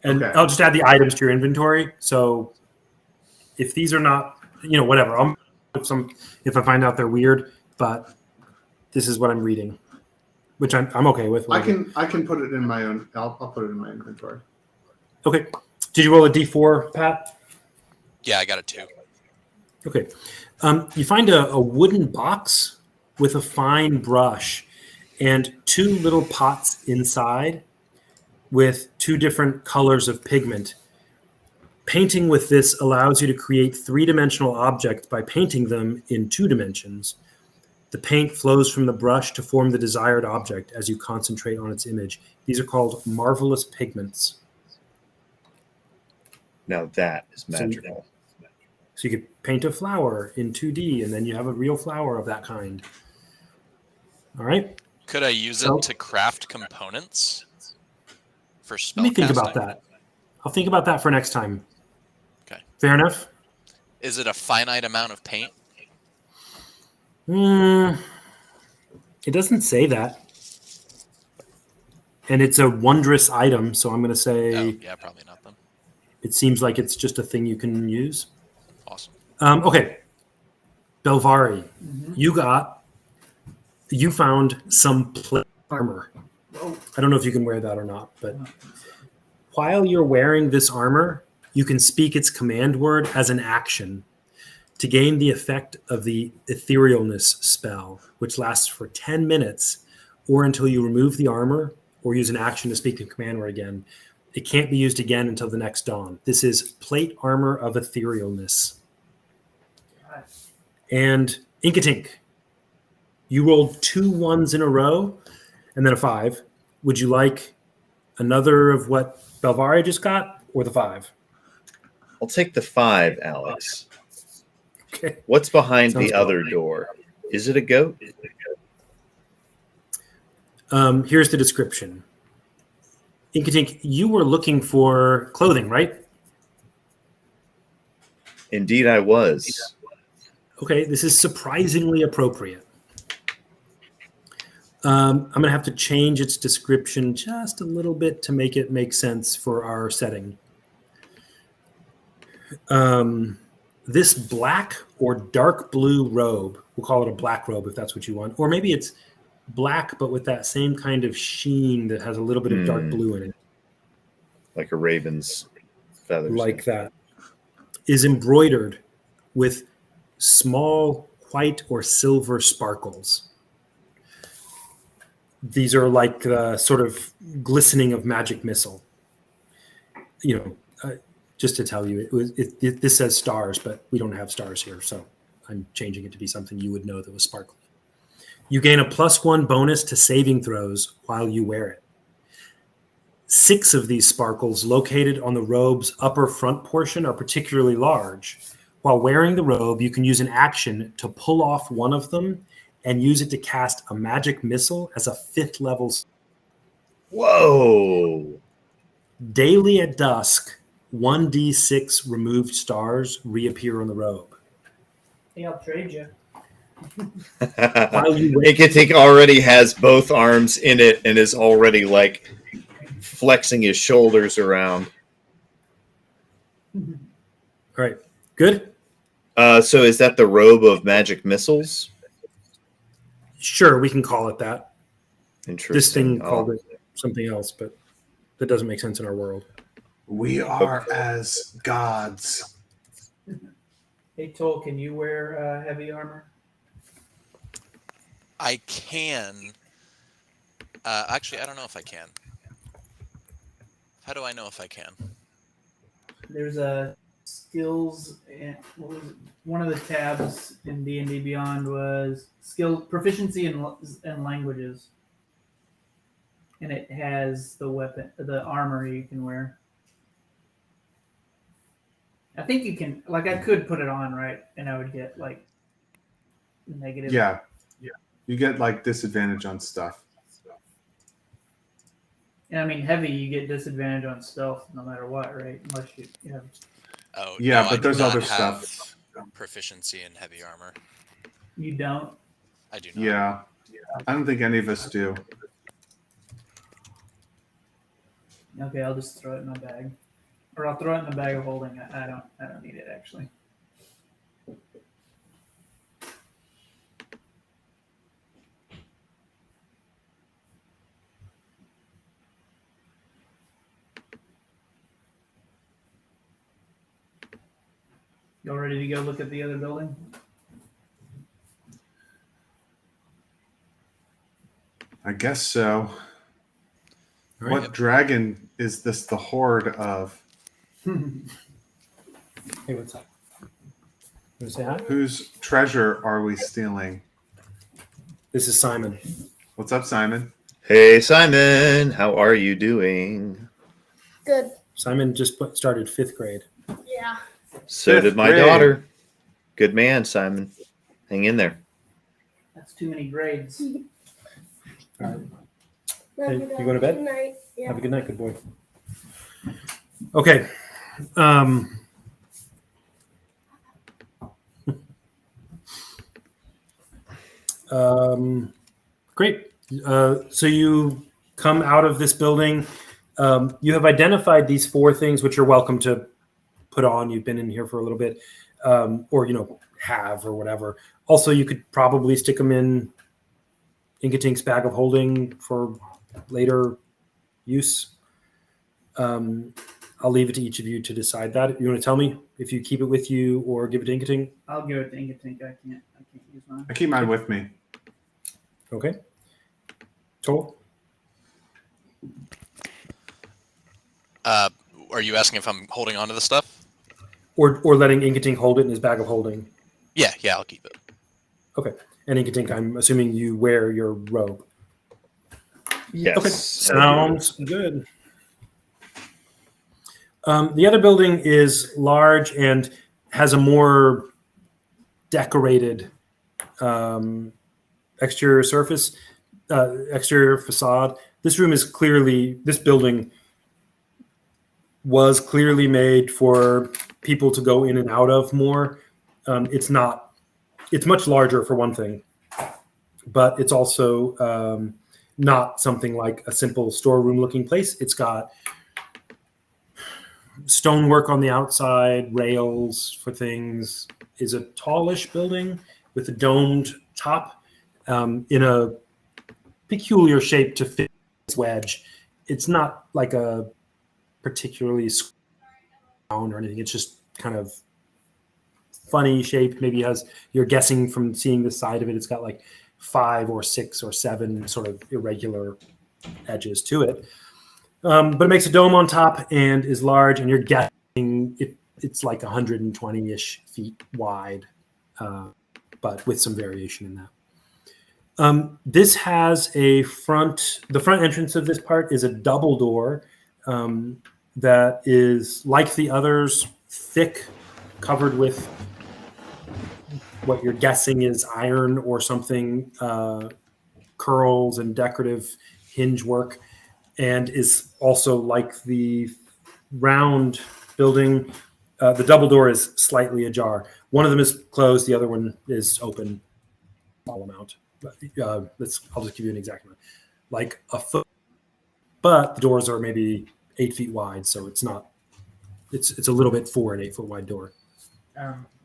Speaker 2: And
Speaker 3: Okay.
Speaker 2: I'll just add the items to your inventory. So if these are not, whatever, I'll put some if I find out they're weird, but this is what I'm reading, which I'm okay with.
Speaker 3: I
Speaker 2: whatever.
Speaker 3: can put it in my own. I'll put it in my inventory.
Speaker 2: Okay. Did you roll a d4, Pat?
Speaker 4: Yeah, I got a 2.
Speaker 2: Okay. You find a wooden box with a fine brush and 2 little pots inside with 2 different colors of pigment. Painting with this allows you to create 3-dimensional objects by painting them in 2 dimensions. The paint flows from the brush to form the desired object as you concentrate on its image. These are called marvelous pigments.
Speaker 6: Now that is
Speaker 2: So-
Speaker 6: magical.
Speaker 2: So you could paint a flower in 2D, and then you have a real flower of that kind. All right.
Speaker 4: Could I use
Speaker 2: So-
Speaker 4: it to craft components for spell
Speaker 2: Let me think about
Speaker 4: casting?
Speaker 2: that. I'll think about that for next time.
Speaker 4: Okay.
Speaker 2: Fair enough?
Speaker 4: Is it a finite amount of paint?
Speaker 2: It doesn't say that. And it's a wondrous item, so I'm going to say
Speaker 4: Oh, yeah, probably not then.
Speaker 2: it seems like it's just a thing you can use.
Speaker 4: Awesome.
Speaker 2: Okay. Belvari,
Speaker 5: Mhm.
Speaker 2: you found some plate armor.
Speaker 5: Whoa.
Speaker 2: I don't know if you can wear that or not, but
Speaker 5: I don't think so.
Speaker 2: while you're wearing this armor, you can speak its command word as an action to gain the effect of the etherealness spell, which lasts for 10 minutes or until you remove the armor or use an action to speak the command word again. It can't be used again until the next dawn. This is plate armor of etherealness.
Speaker 5: Right.
Speaker 2: And Inkatink, you rolled 2 1s in a row and then a 5. Would you like another of what Belvari just got or the 5?
Speaker 6: I'll take the 5, Alex.
Speaker 2: Okay.
Speaker 6: What's behind
Speaker 2: Sounds
Speaker 6: the
Speaker 2: good.
Speaker 6: other door? Is it a goat?
Speaker 2: Here's the description. Inkatink, you were looking for clothing, right?
Speaker 6: Indeed, I was.
Speaker 2: Okay, this is surprisingly appropriate. I'm going to have to change its description just a little bit to make it make sense for our setting. This black or dark blue robe, we'll call it a black robe if that's what you want, or maybe it's black but with that same kind of sheen that has a little bit of dark blue in it,
Speaker 6: Like a raven's feathers.
Speaker 2: like that, is embroidered with small white or silver sparkles. These are like the sort of glistening of magic missile. You know, just to tell you, this says stars, but we don't have stars here, so I'm changing it to be something you would know that was sparkly. You gain a +1 bonus to saving throws while you wear it. 6 of these sparkles located on the robe's upper front portion are particularly large. While wearing the robe, you can use an action to pull off one of them and use it to cast a magic missile as a 5th level.
Speaker 6: Whoa!
Speaker 2: Daily at dusk, 1d6 removed stars reappear on the robe.
Speaker 5: Hey, I'll trade you.
Speaker 2: While you wear
Speaker 6: Ikatik already has both arms in it and is already like flexing his shoulders around.
Speaker 2: All right, good?
Speaker 6: So is that the robe of magic missiles?
Speaker 2: Sure, we can call it that.
Speaker 6: Interesting.
Speaker 2: This thing
Speaker 6: Oh.
Speaker 2: called it something else, but that doesn't make sense in our world.
Speaker 3: We are as gods.
Speaker 5: Hey, Toll, can you wear heavy armor?
Speaker 4: I can. Actually, I don't know if I can. How do I know if I can?
Speaker 5: There's a skills and what was it? One of the tabs in D&D Beyond was skill proficiency in languages, and it has the armor you can wear. I think you can, like, I could put it on, right, and I would get like negative.
Speaker 3: Yeah. You get like disadvantage on stuff.
Speaker 5: And I mean, heavy, you get disadvantage on stealth no matter what, right? Unless you have.
Speaker 4: Oh,
Speaker 3: Yeah,
Speaker 4: no, I
Speaker 3: but
Speaker 4: do
Speaker 3: there's
Speaker 4: not
Speaker 3: other
Speaker 4: have
Speaker 3: stuff.
Speaker 4: proficiency in heavy armor.
Speaker 5: You don't.
Speaker 4: I do not.
Speaker 3: Yeah. I don't think any of us do.
Speaker 5: Okay, I'll just throw it in my bag, or I'll throw it in the bag of holding. I don't need it actually. Y'all ready to go look at the other building?
Speaker 3: I guess so.
Speaker 2: All right.
Speaker 3: What dragon is this the horde of?
Speaker 2: Hey, what's up? You want to say hi?
Speaker 3: Whose treasure are we stealing?
Speaker 2: This is Simon.
Speaker 3: What's up, Simon?
Speaker 6: Hey, Simon, how are you doing?
Speaker 8: Good.
Speaker 2: Simon just started 5th grade.
Speaker 8: Yeah.
Speaker 6: So
Speaker 3: Fifth
Speaker 6: did my
Speaker 3: grade.
Speaker 6: daughter. Good man, Simon. Hang in there.
Speaker 5: That's too many grades.
Speaker 2: All right.
Speaker 8: Love
Speaker 2: Hey,
Speaker 8: Dad.
Speaker 2: you going to bed?
Speaker 8: Good night. Yeah.
Speaker 2: Have a good night, good boy. Okay. Great. So you come out of this building. You have identified these 4 things, which you're welcome to put on. You've been in here for a little bit, or have or whatever. Also, you could probably stick them in Inkatink's bag of holding for later use. I'll leave it to each of you to decide that. You want to tell me if you keep it with you or give it to Inkatink?
Speaker 5: I'll give it to Inkatink. I can't use mine.
Speaker 3: I keep mine with me.
Speaker 2: Okay. Toll?
Speaker 4: Are you asking if I'm holding on to the stuff?
Speaker 2: Or letting Inkatink hold it in his bag of holding.
Speaker 4: Yeah, I'll keep it.
Speaker 2: Okay. And Inkatink, I'm assuming you wear your robe.
Speaker 6: Yes.
Speaker 2: Okay. Sounds good. The other building is large and has a more decorated exterior surface, exterior facade. This building was clearly made for people to go in and out of more. It's much larger for one thing, but it's also not something like a simple storeroom looking place. It's got stonework on the outside, rails for things. Is a tallish building with a domed top in a peculiar shape to fit its wedge. It's not like a particularly round or anything. It's just kind of funny shape. Maybe you're guessing from seeing the side of it, it's got like 5 or 6 or 7 sort of irregular edges to it. But it makes a dome on top and is large, and you're guessing it's like 120-ish feet wide, but with some variation in that. This has the front entrance of this part is a double door that is, like the others, thick, covered with what you're guessing is iron or something, curls and decorative hinge work, and is also like the round building. The double door is slightly ajar. One of them is closed. The other one is open. Small amount. I'll just give you an exact amount. Like a foot. But the doors are maybe 8 feet wide, so it's not. It's a little bit for an 8 foot wide door.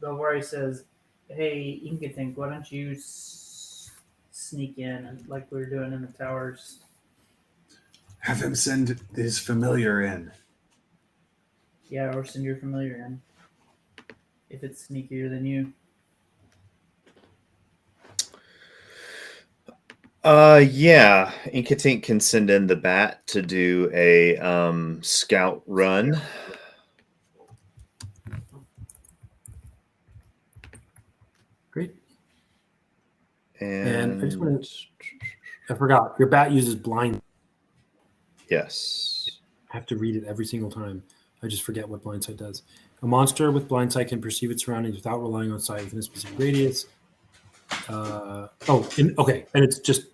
Speaker 5: Belvari says, "Hey, Inkatink, why don't you sneak in like we were doing in the towers?"
Speaker 3: Have him send his familiar in.
Speaker 5: Yeah, or send your familiar in. If it's sneakier than you.
Speaker 6: Yeah. Inkatink can send in the bat to do a scout run.
Speaker 2: Great.
Speaker 6: And
Speaker 2: I just want to. I forgot. Your bat uses blind.
Speaker 6: yes.
Speaker 2: I have to read it every single time. I just forget what blindsight does. A monster with blindsight can perceive its surroundings without relying on sight within a specific radius. Okay, and it's just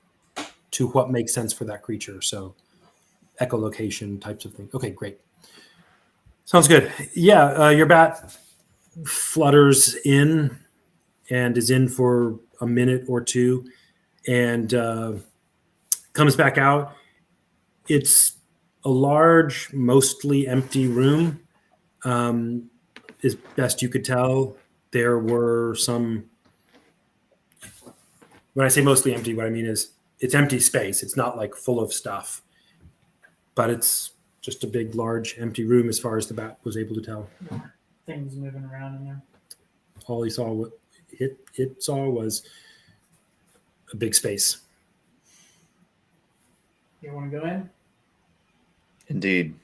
Speaker 2: to what makes sense for that creature. So, echolocation types of things. Okay, great. Sounds good. Yeah, your bat flutters in and is in for a minute or two, and comes back out. It's a large, mostly empty room. As best you could tell, there were some. When I say mostly empty, what I mean is it's empty space. It's not like full of stuff, but it's just a big, large, empty room as far as the bat was able to tell.
Speaker 5: Things moving around in there.
Speaker 2: All he saw, it saw was a big space.
Speaker 5: You want to go in?
Speaker 6: Indeed.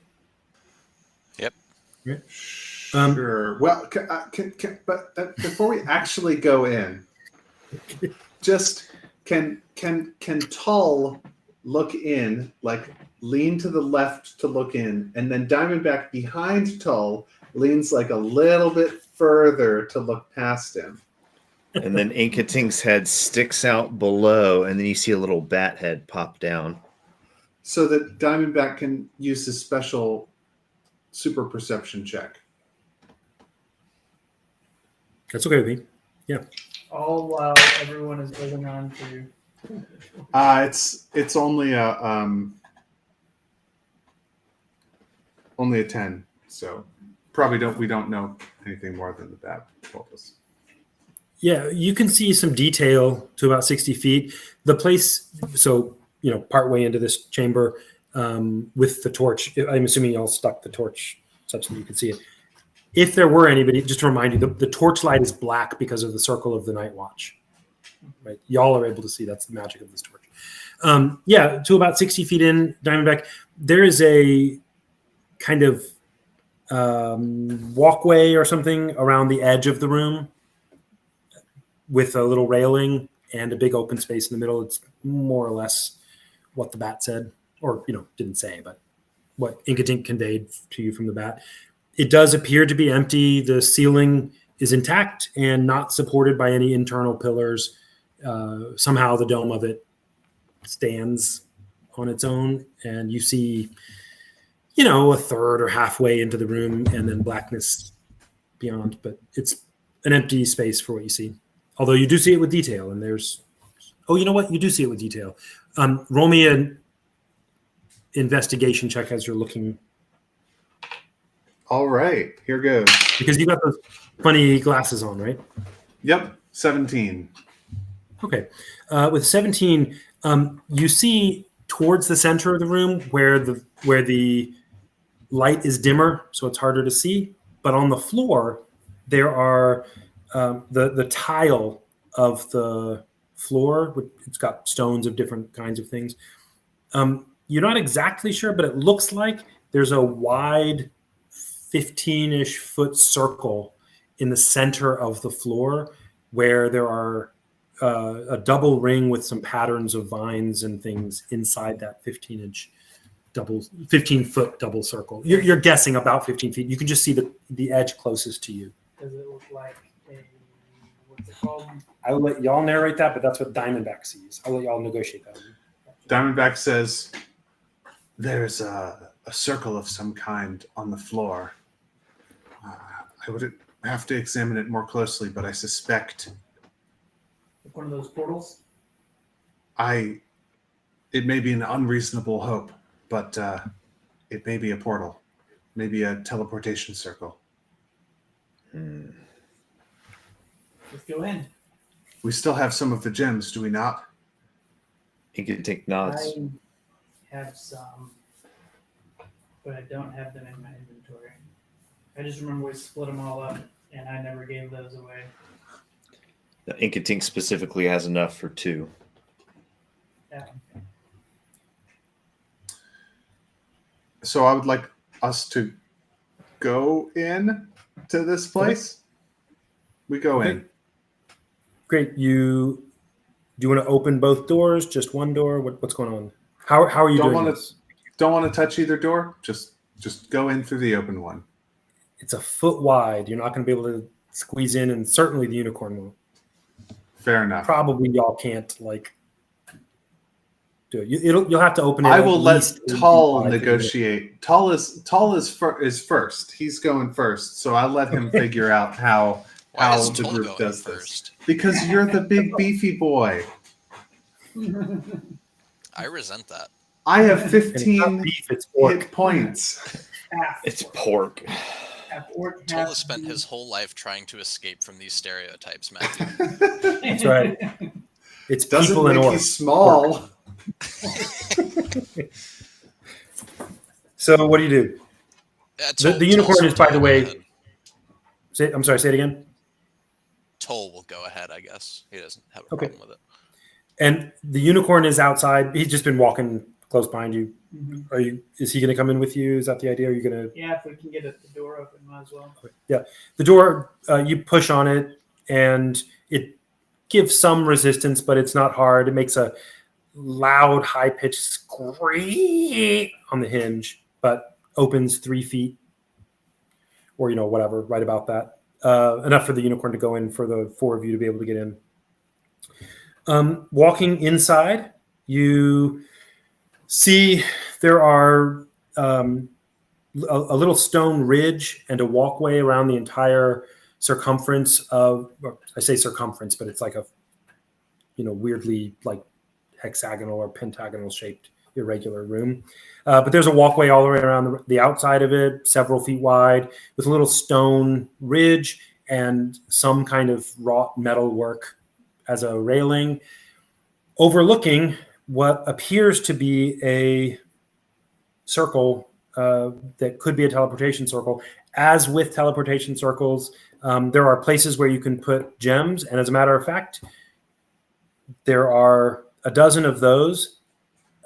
Speaker 3: Sure. Well, but before we actually go in, just can Tull look in, like lean to the left to look in, and then Diamondback behind Tull leans like a little bit further to look past him.
Speaker 6: And then Inkatink's head sticks out below, and then you see a little bat head pop down.
Speaker 3: So that Diamondback can use his special super perception check.
Speaker 2: That's okay with me. Yeah.
Speaker 5: All while everyone is holding on to.
Speaker 3: It's only a 10, so we don't know anything more than the bat told us.
Speaker 2: Yeah, you can see some detail to about 60 feet. The place, so, partway into this chamber with the torch, I'm assuming y'all stuck the torch such that you can see it. If there were anybody, just to remind you, the torchlight is black because of the circle of the night watch. Right, y'all are able to see. That's the magic of this torch. To about 60 feet in, Diamondback, there is a kind of walkway or something around the edge of the room with a little railing and a big open space in the middle. It's more or less what the bat said, or didn't say, but what Inkatink conveyed to you from the bat. It does appear to be empty. The ceiling is intact and not supported by any internal pillars. Somehow the dome of it stands on its own, and you see, a third or halfway into the room, and then blackness beyond. But it's an empty space for what you see. Although you do see it with detail, and there's, you know what? You do see it with detail. Roll me an investigation check as you're looking.
Speaker 3: All right, here goes.
Speaker 2: Because you got those funny glasses on, right?
Speaker 3: Yep, 17.
Speaker 2: Okay. With 17, you see towards the center of the room where the light is dimmer, so it's harder to see. But on the floor, there are the tile of the floor. It's got stones of different kinds of things. You're not exactly sure, but it looks like there's a wide 15-ish foot circle in the center of the floor where there are a double ring with some patterns of vines and things inside that 15-foot double circle. You're guessing about 15 feet. You can just see the edge closest to you.
Speaker 5: Does it look like what's it called?
Speaker 2: I will let y'all narrate that, but that's what Diamondback sees. I'll let y'all negotiate that.
Speaker 3: Diamondback says, "There's a circle of some kind on the floor. I would have to examine it more closely, but I suspect
Speaker 5: Like one of those portals?
Speaker 3: it may be an unreasonable hope, but it may be a portal, maybe a teleportation circle."
Speaker 5: Let's go in.
Speaker 3: We still have some of the gems, do we not?
Speaker 6: Inkatink nods.
Speaker 5: I have some, but I don't have them in my inventory. I just remember we split them all up, and I never gave those away.
Speaker 6: The Inkatink specifically has enough for 2.
Speaker 5: Yeah.
Speaker 3: So I would like us to go in to this place. We go in.
Speaker 2: Great. Do you want to open both doors? Just one door? What's going on? How are you doing this?
Speaker 3: Don't want to touch either door. Just go in through the open one.
Speaker 2: It's a foot wide. You're not going to be able to squeeze in, and certainly the unicorn won't.
Speaker 3: Fair enough.
Speaker 2: Probably y'all can't do it. You'll have to open it.
Speaker 3: I will let
Speaker 2: least 8 feet
Speaker 3: Tull
Speaker 2: wide.
Speaker 3: negotiate. Tull is first. He's going first, so I'll let him figure out how
Speaker 4: Why is
Speaker 3: the
Speaker 4: Tull
Speaker 3: group
Speaker 4: going
Speaker 3: does
Speaker 4: first?
Speaker 3: this. Because you're the big beefy boy.
Speaker 4: I resent that.
Speaker 3: I have
Speaker 2: And it's not
Speaker 3: 15
Speaker 2: beef, it's pork.
Speaker 3: hit points.
Speaker 5: Half.
Speaker 6: It's pork.
Speaker 5: Half orc,
Speaker 4: Tull
Speaker 5: half
Speaker 4: has spent
Speaker 5: beef.
Speaker 4: his whole life trying to escape from these stereotypes, Matthew.
Speaker 2: That's right. It's
Speaker 3: Doesn't
Speaker 2: people and
Speaker 3: make you
Speaker 2: orcs.
Speaker 3: small.
Speaker 2: So what do you do?
Speaker 4: Yeah,
Speaker 2: The unicorn
Speaker 4: Tull's
Speaker 2: is, by the way-
Speaker 4: ahead.
Speaker 2: I'm sorry, say it again.
Speaker 4: Toll will go ahead, I guess. He doesn't have a
Speaker 2: Okay.
Speaker 4: problem with it.
Speaker 2: And the unicorn is outside. He's just been walking close behind you.
Speaker 5: Mhm.
Speaker 2: Is he going to come in with you? Is that the idea? Are you going to?
Speaker 5: Yeah, if we can get the door open, might as well.
Speaker 2: Yeah. The door, you push on it, and it gives some resistance, but it's not hard. It makes a loud, high-pitched scream on the hinge, but opens 3 feet, or whatever, right about that. Enough for the unicorn to go in, for the 4 of you to be able to get in. Walking inside, you see there are a little stone ridge and a walkway around the entire circumference of, I say circumference, but it's like a, weirdly like hexagonal or pentagonal shaped irregular room. But there's a walkway all the way around the outside of it, several feet wide, with a little stone ridge and some kind of wrought metal work as a railing, overlooking what appears to be a circle that could be a teleportation circle. As with teleportation circles, there are places where you can put gems, and as a matter of fact, there are a dozen of those.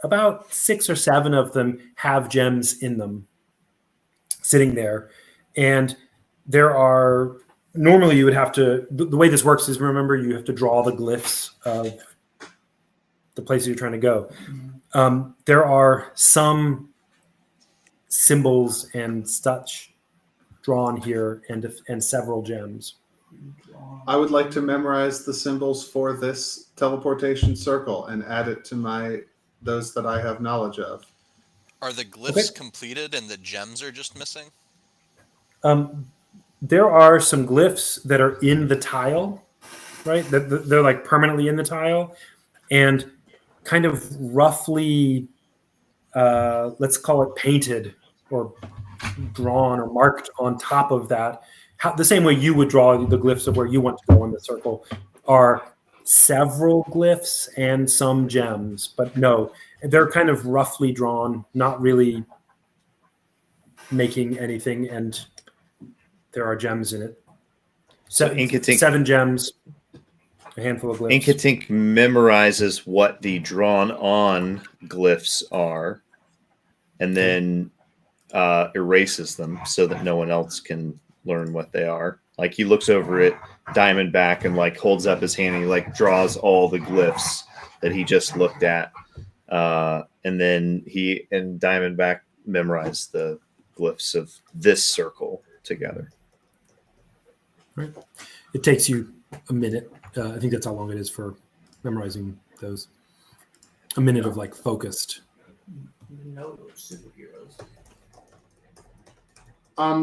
Speaker 2: About 6 or 7 of them have gems in them sitting there. And there are, normally you would have to, the way this works is, remember, you have to draw the glyphs of the places you're trying to go. There are some symbols and such drawn here, and several gems.
Speaker 3: I would like to memorize the symbols for this teleportation circle and add it to those that I have knowledge of.
Speaker 4: Are the glyphs completed and the gems are just missing?
Speaker 2: There are some glyphs that are in the tile, right? They're like permanently in the tile, and kind of roughly, let's call it painted or drawn or marked on top of that. The same way you would draw the glyphs of where you want to go in the circle, are several glyphs and some gems, but no, they're kind of roughly drawn, not really making anything, and there are gems in it.
Speaker 6: So Inkatink,
Speaker 2: 7 gems, a handful of glyphs.
Speaker 6: Inkatink memorizes what the drawn on glyphs are, and then erases them so that no one else can learn what they are. Like, he looks over at Diamondback and like holds up his hand and he like draws all the glyphs that he just looked at, and then he and Diamondback memorize the glyphs of this circle together.
Speaker 2: Right. It takes you a minute. I think that's how long it is for memorizing those. A minute of like focused.
Speaker 5: No superheroes.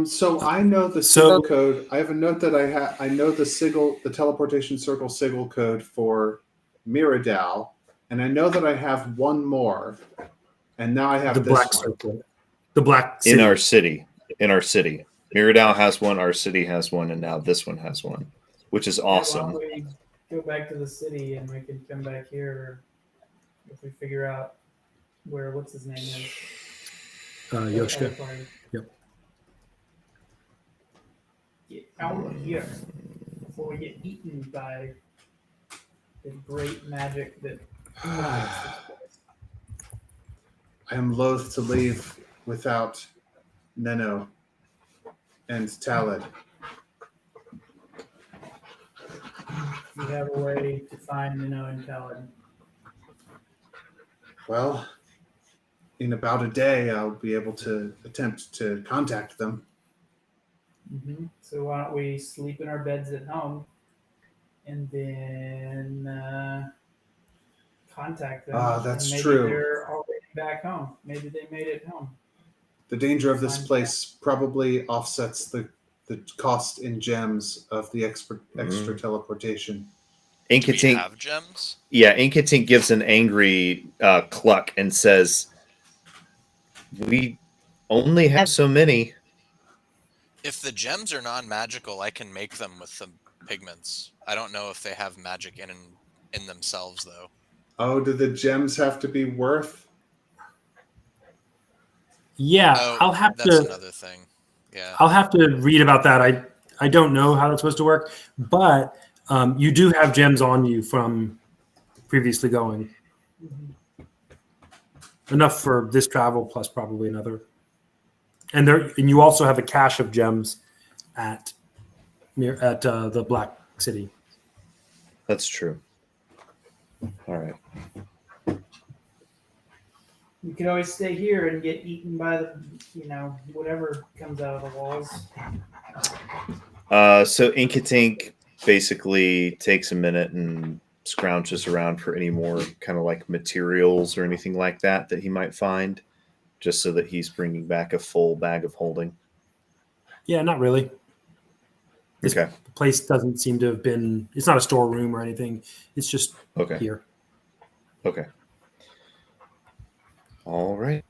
Speaker 3: So I know the sigil code. I have a note that I know the teleportation circle sigil code for Miradal, and I know that I have one more, and now I have
Speaker 2: The
Speaker 3: this
Speaker 2: black
Speaker 3: one.
Speaker 2: circle. The black city.
Speaker 6: In our city. Miradal has one, our city has one, and now this one has one, which is awesome.
Speaker 5: Why don't we go back to the city and we can come back here if we figure out what's his name is.
Speaker 2: Yoshka. Yep.
Speaker 5: Get out of here before we get eaten by the great magic that.
Speaker 3: I am loath to leave without Neno and Talid.
Speaker 5: You have a way to find Nino and Talon.
Speaker 3: Well, in about a day, I'll be able to attempt to contact them.
Speaker 5: Mm-hmm. So why don't we sleep in our beds at home and then contact them?
Speaker 3: That's
Speaker 5: and maybe
Speaker 3: true.
Speaker 5: They're already back home. Maybe they made it home.
Speaker 3: The danger of this place probably offsets the cost in gems of the extra teleportation.
Speaker 4: Do we
Speaker 6: Inkatink,
Speaker 4: have gems?
Speaker 6: yeah, Inkatink gives an angry cluck and says, "We only have so many."
Speaker 4: If the gems are non-magical, I can make them with the pigments. I don't know if they have magic in themselves, though.
Speaker 3: Oh, do the gems have to be worth?
Speaker 2: Yeah,
Speaker 4: Oh, that's another thing. Yeah.
Speaker 2: I'll have to read about that. I don't know how that's supposed to work, but You do have gems on you from previously going. Enough for this travel plus probably another. And you also have a cache of gems at the Black City.
Speaker 6: That's true. All right.
Speaker 5: You could always stay here and get eaten by the, whatever comes out of the walls.
Speaker 6: So Inkatink basically takes a minute and scrounges around for any more kind of like materials or anything like that he might find, just so that he's bringing back a full bag of holding.
Speaker 2: Yeah, not really. This
Speaker 6: Okay.
Speaker 2: place doesn't seem to have been. It's not a storeroom or anything. It's just
Speaker 6: Okay.
Speaker 2: here.
Speaker 6: Okay. All right.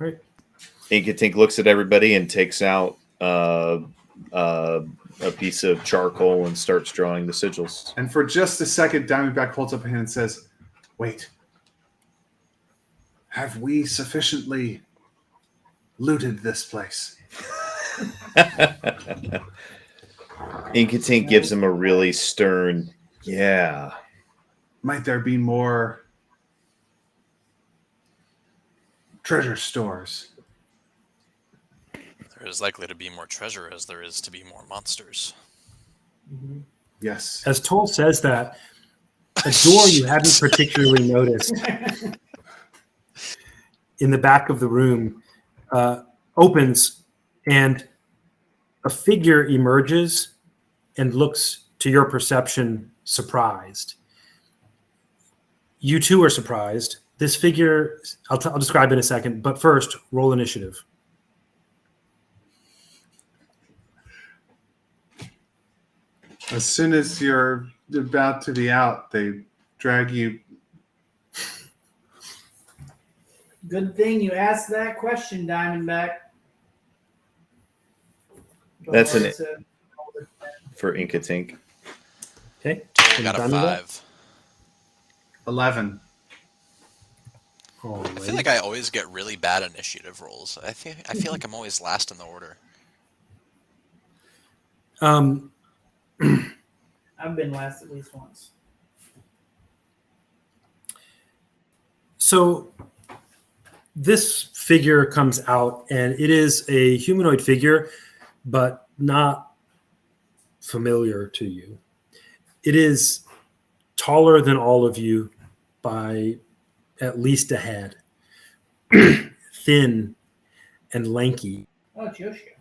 Speaker 2: All right.
Speaker 6: Inkatink looks at everybody and takes out a piece of charcoal and starts drawing the sigils.
Speaker 3: And for just a second, Diamondback holds up a hand and says, "Wait. Have we sufficiently looted this place?"
Speaker 6: Inkatink gives him a really stern, yeah.
Speaker 3: Might there be more treasure stores?
Speaker 4: There is likely to be more treasure as there is to be more monsters.
Speaker 3: Yes.
Speaker 2: As Toll says that, a door you hadn't particularly noticed in the back of the room opens, and a figure emerges and looks, to your perception, surprised. You too are surprised. This figure, I'll describe in a second, but first, roll initiative.
Speaker 3: As soon as you're about to be out, they drag you.
Speaker 5: Good thing you asked that question, Diamondback.
Speaker 6: That's an-
Speaker 5: It's a-
Speaker 6: For Inkatink.
Speaker 2: Okay.
Speaker 4: I got a
Speaker 2: Done with that?
Speaker 4: 5.
Speaker 3: 11.
Speaker 4: I feel like I always get really bad initiative rolls. I feel like I'm always last in the order.
Speaker 5: I've been last at least once.
Speaker 2: So this figure comes out, and it is a humanoid figure, but not familiar to you. It is taller than all of you by at least a head, thin and lanky.
Speaker 5: Oh, it's Yoshio.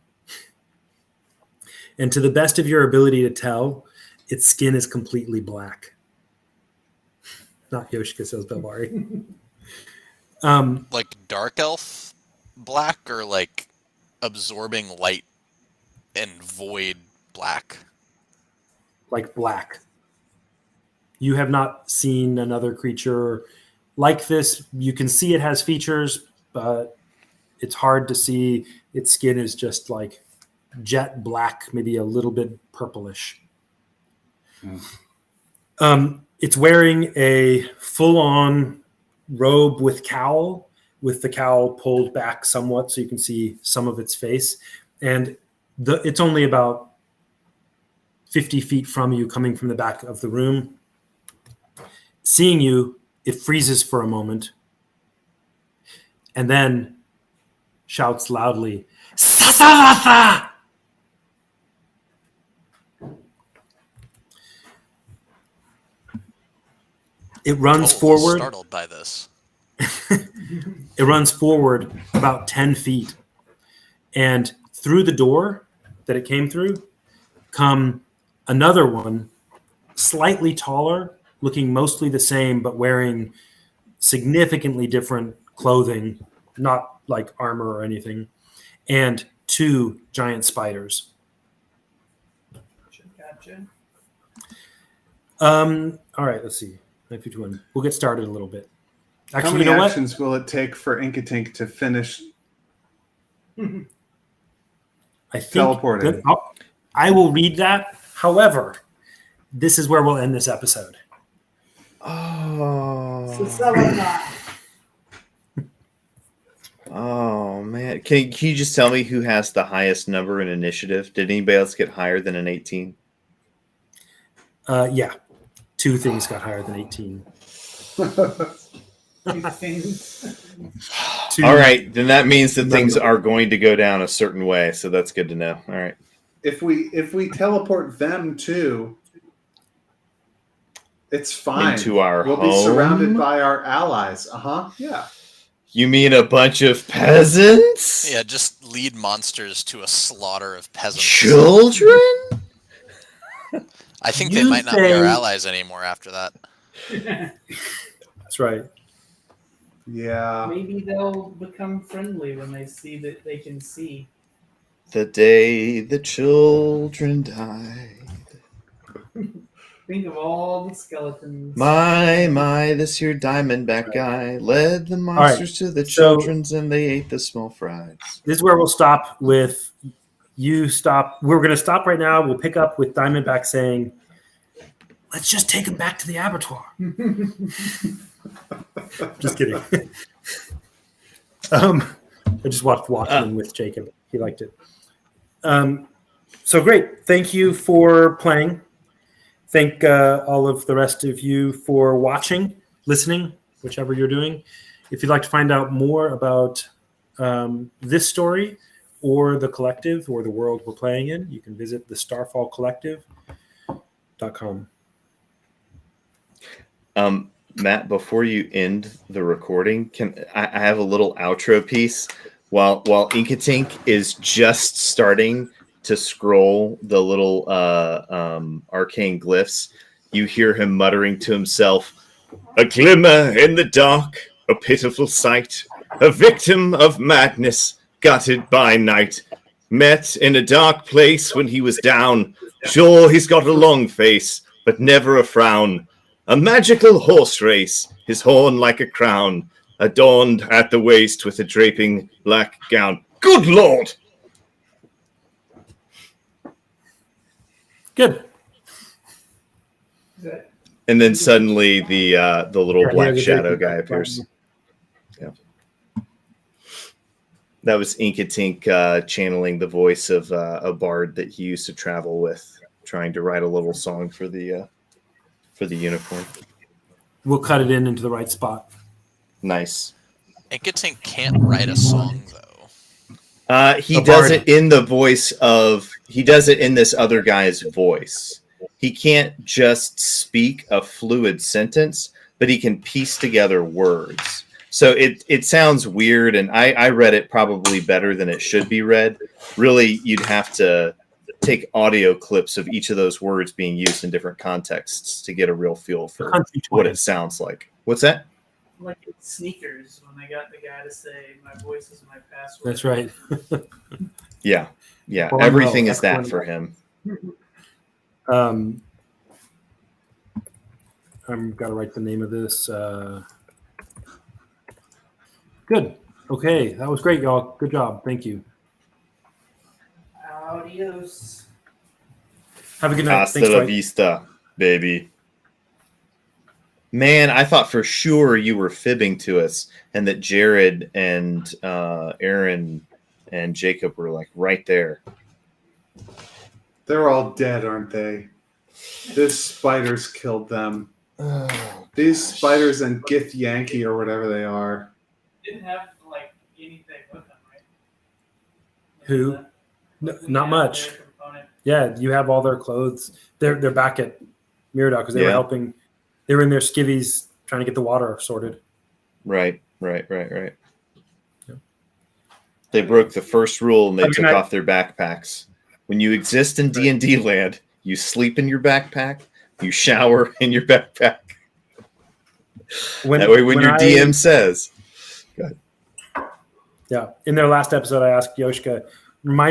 Speaker 2: And to the best of your ability to tell, its skin is completely black. Not Yoshika, says Belbari.
Speaker 4: Like dark elf black or like absorbing light and void black?
Speaker 2: Like black. You have not seen another creature like this. You can see it has features, but it's hard to see. Its skin is just like jet black, maybe a little bit purplish. It's wearing a full-on robe with cowl, with the cowl pulled back somewhat so you can see some of its face. And it's only about 50 feet from you, coming from the back of the room. Seeing you, it freezes for a moment and then shouts loudly, "Sasavatha!" It runs forward.
Speaker 4: Startled by this.
Speaker 2: It runs forward about 10 feet. And through the door that it came through come another one, slightly taller, looking mostly the same, but wearing significantly different clothing, not like armor or anything, and 2 giant spiders.
Speaker 5: Gotcha.
Speaker 2: All right, let's see. We'll get started a little bit.
Speaker 3: How
Speaker 2: Actually,
Speaker 3: many
Speaker 2: you know
Speaker 3: actions will it take for Inkatink to finish
Speaker 2: what? I think
Speaker 3: teleporting?
Speaker 2: I will read that. However, this is where we'll end this episode.
Speaker 6: Oh.
Speaker 5: So Savatha.
Speaker 6: Oh man, can you just tell me who has the highest number in initiative? Did anybody else get higher than an 18?
Speaker 2: Yeah, 2 things got higher than 18.
Speaker 5: Two things.
Speaker 2: Two-
Speaker 6: All right, then that means that things
Speaker 2: Number.
Speaker 6: are going to go down a certain way, so that's good to know. All right.
Speaker 3: If we teleport them too, it's fine.
Speaker 6: Into our
Speaker 3: we'll be surrounded
Speaker 6: home?
Speaker 3: by our allies. Yeah.
Speaker 6: You mean a bunch of peasants?
Speaker 4: Yeah, just lead monsters to a slaughter of peasants.
Speaker 6: Children?
Speaker 4: I think
Speaker 2: You
Speaker 4: they might not be our
Speaker 2: say-
Speaker 4: allies anymore after that.
Speaker 2: That's right.
Speaker 3: Yeah.
Speaker 5: Maybe they'll become friendly when they see that they can see.
Speaker 6: The day the children died.
Speaker 5: Think of all the skeletons.
Speaker 6: My, this here Diamondback guy led the monsters to the
Speaker 2: so-
Speaker 6: children's and they ate the small fries.
Speaker 2: This is where we'll stop with you stop. We're going to stop right now. We'll pick up with Diamondback saying, let's just take him back to the abattoir. Just kidding. I just watched Watchmen with Jacob. He liked it. So great. Thank you for playing. Thank all of the rest of you for watching, listening, whichever you're doing. If you'd like to find out more about this story or the collective or the world we're playing in, you can visit the starfallcollective.com.
Speaker 6: Matt, before you end the recording, I have a little outro piece while Inkatink is just starting to scroll the little arcane glyphs. You hear him muttering to himself, "A glimmer in the dark, a pitiful sight, a victim of madness, gutted by night, met in a dark place when he was down. Sure, he's got a long face, but never a frown. A magical horse race, his horn like a crown, adorned at the waist with a draping black gown." Good Lord!
Speaker 2: Good.
Speaker 5: Is that-
Speaker 6: And then suddenly the little
Speaker 2: Yeah,
Speaker 6: black
Speaker 2: the
Speaker 6: shadow
Speaker 2: draping
Speaker 6: guy
Speaker 2: black
Speaker 6: appears. Yeah. That was Inkatink channeling the voice of a bard that he used to travel with, trying to write a little song for the unicorn.
Speaker 2: We'll cut it into the right spot.
Speaker 6: Nice.
Speaker 4: Inkatink can't write a song though.
Speaker 6: He
Speaker 2: A
Speaker 6: does
Speaker 2: bard.
Speaker 6: it in the voice of. He does it in this other guy's voice. He can't just speak a fluid sentence, but he can piece together words. So it sounds weird, and I read it probably better than it should be read. Really, you'd have to take audio clips of each of those words being used in different contexts to get a real feel for
Speaker 2: Country
Speaker 6: what
Speaker 2: twang.
Speaker 6: it sounds like. What's that?
Speaker 5: Like in Sneakers when they got the guy to say, "My voice is my password."
Speaker 2: That's right.
Speaker 6: Yeah.
Speaker 2: Well,
Speaker 6: Everything
Speaker 2: no,
Speaker 6: is that
Speaker 2: that's
Speaker 6: for him.
Speaker 2: I've got to write the name of this. Good. Okay. That was great, y'all. Good job. Thank you.
Speaker 5: Adios.
Speaker 2: Have a good night.
Speaker 6: Hasta
Speaker 2: Thanks,
Speaker 6: la
Speaker 2: Dwight.
Speaker 6: vista, baby. Man, I thought for sure you were fibbing to us and that Jared and Aaron and Jacob were like right there.
Speaker 3: They're all dead, aren't they? These spiders killed them. These spiders and Gith Yankee or whatever they are.
Speaker 5: Didn't have like anything with them, right?
Speaker 2: Who? Not much.
Speaker 5: Their component.
Speaker 2: Yeah, you have all their clothes. They're back at Mirador because they were
Speaker 6: Yeah.
Speaker 2: helping. They were in their skivvies trying to get the water sorted.
Speaker 6: Right.
Speaker 2: Yeah.
Speaker 6: They broke the first rule and they
Speaker 2: Have a good
Speaker 6: took
Speaker 2: night.
Speaker 6: off their backpacks. When you exist in D&D land, you sleep in your backpack, you shower in your backpack. That way when your DM says,
Speaker 2: Yeah, in their last episode, I asked Yoshka, remind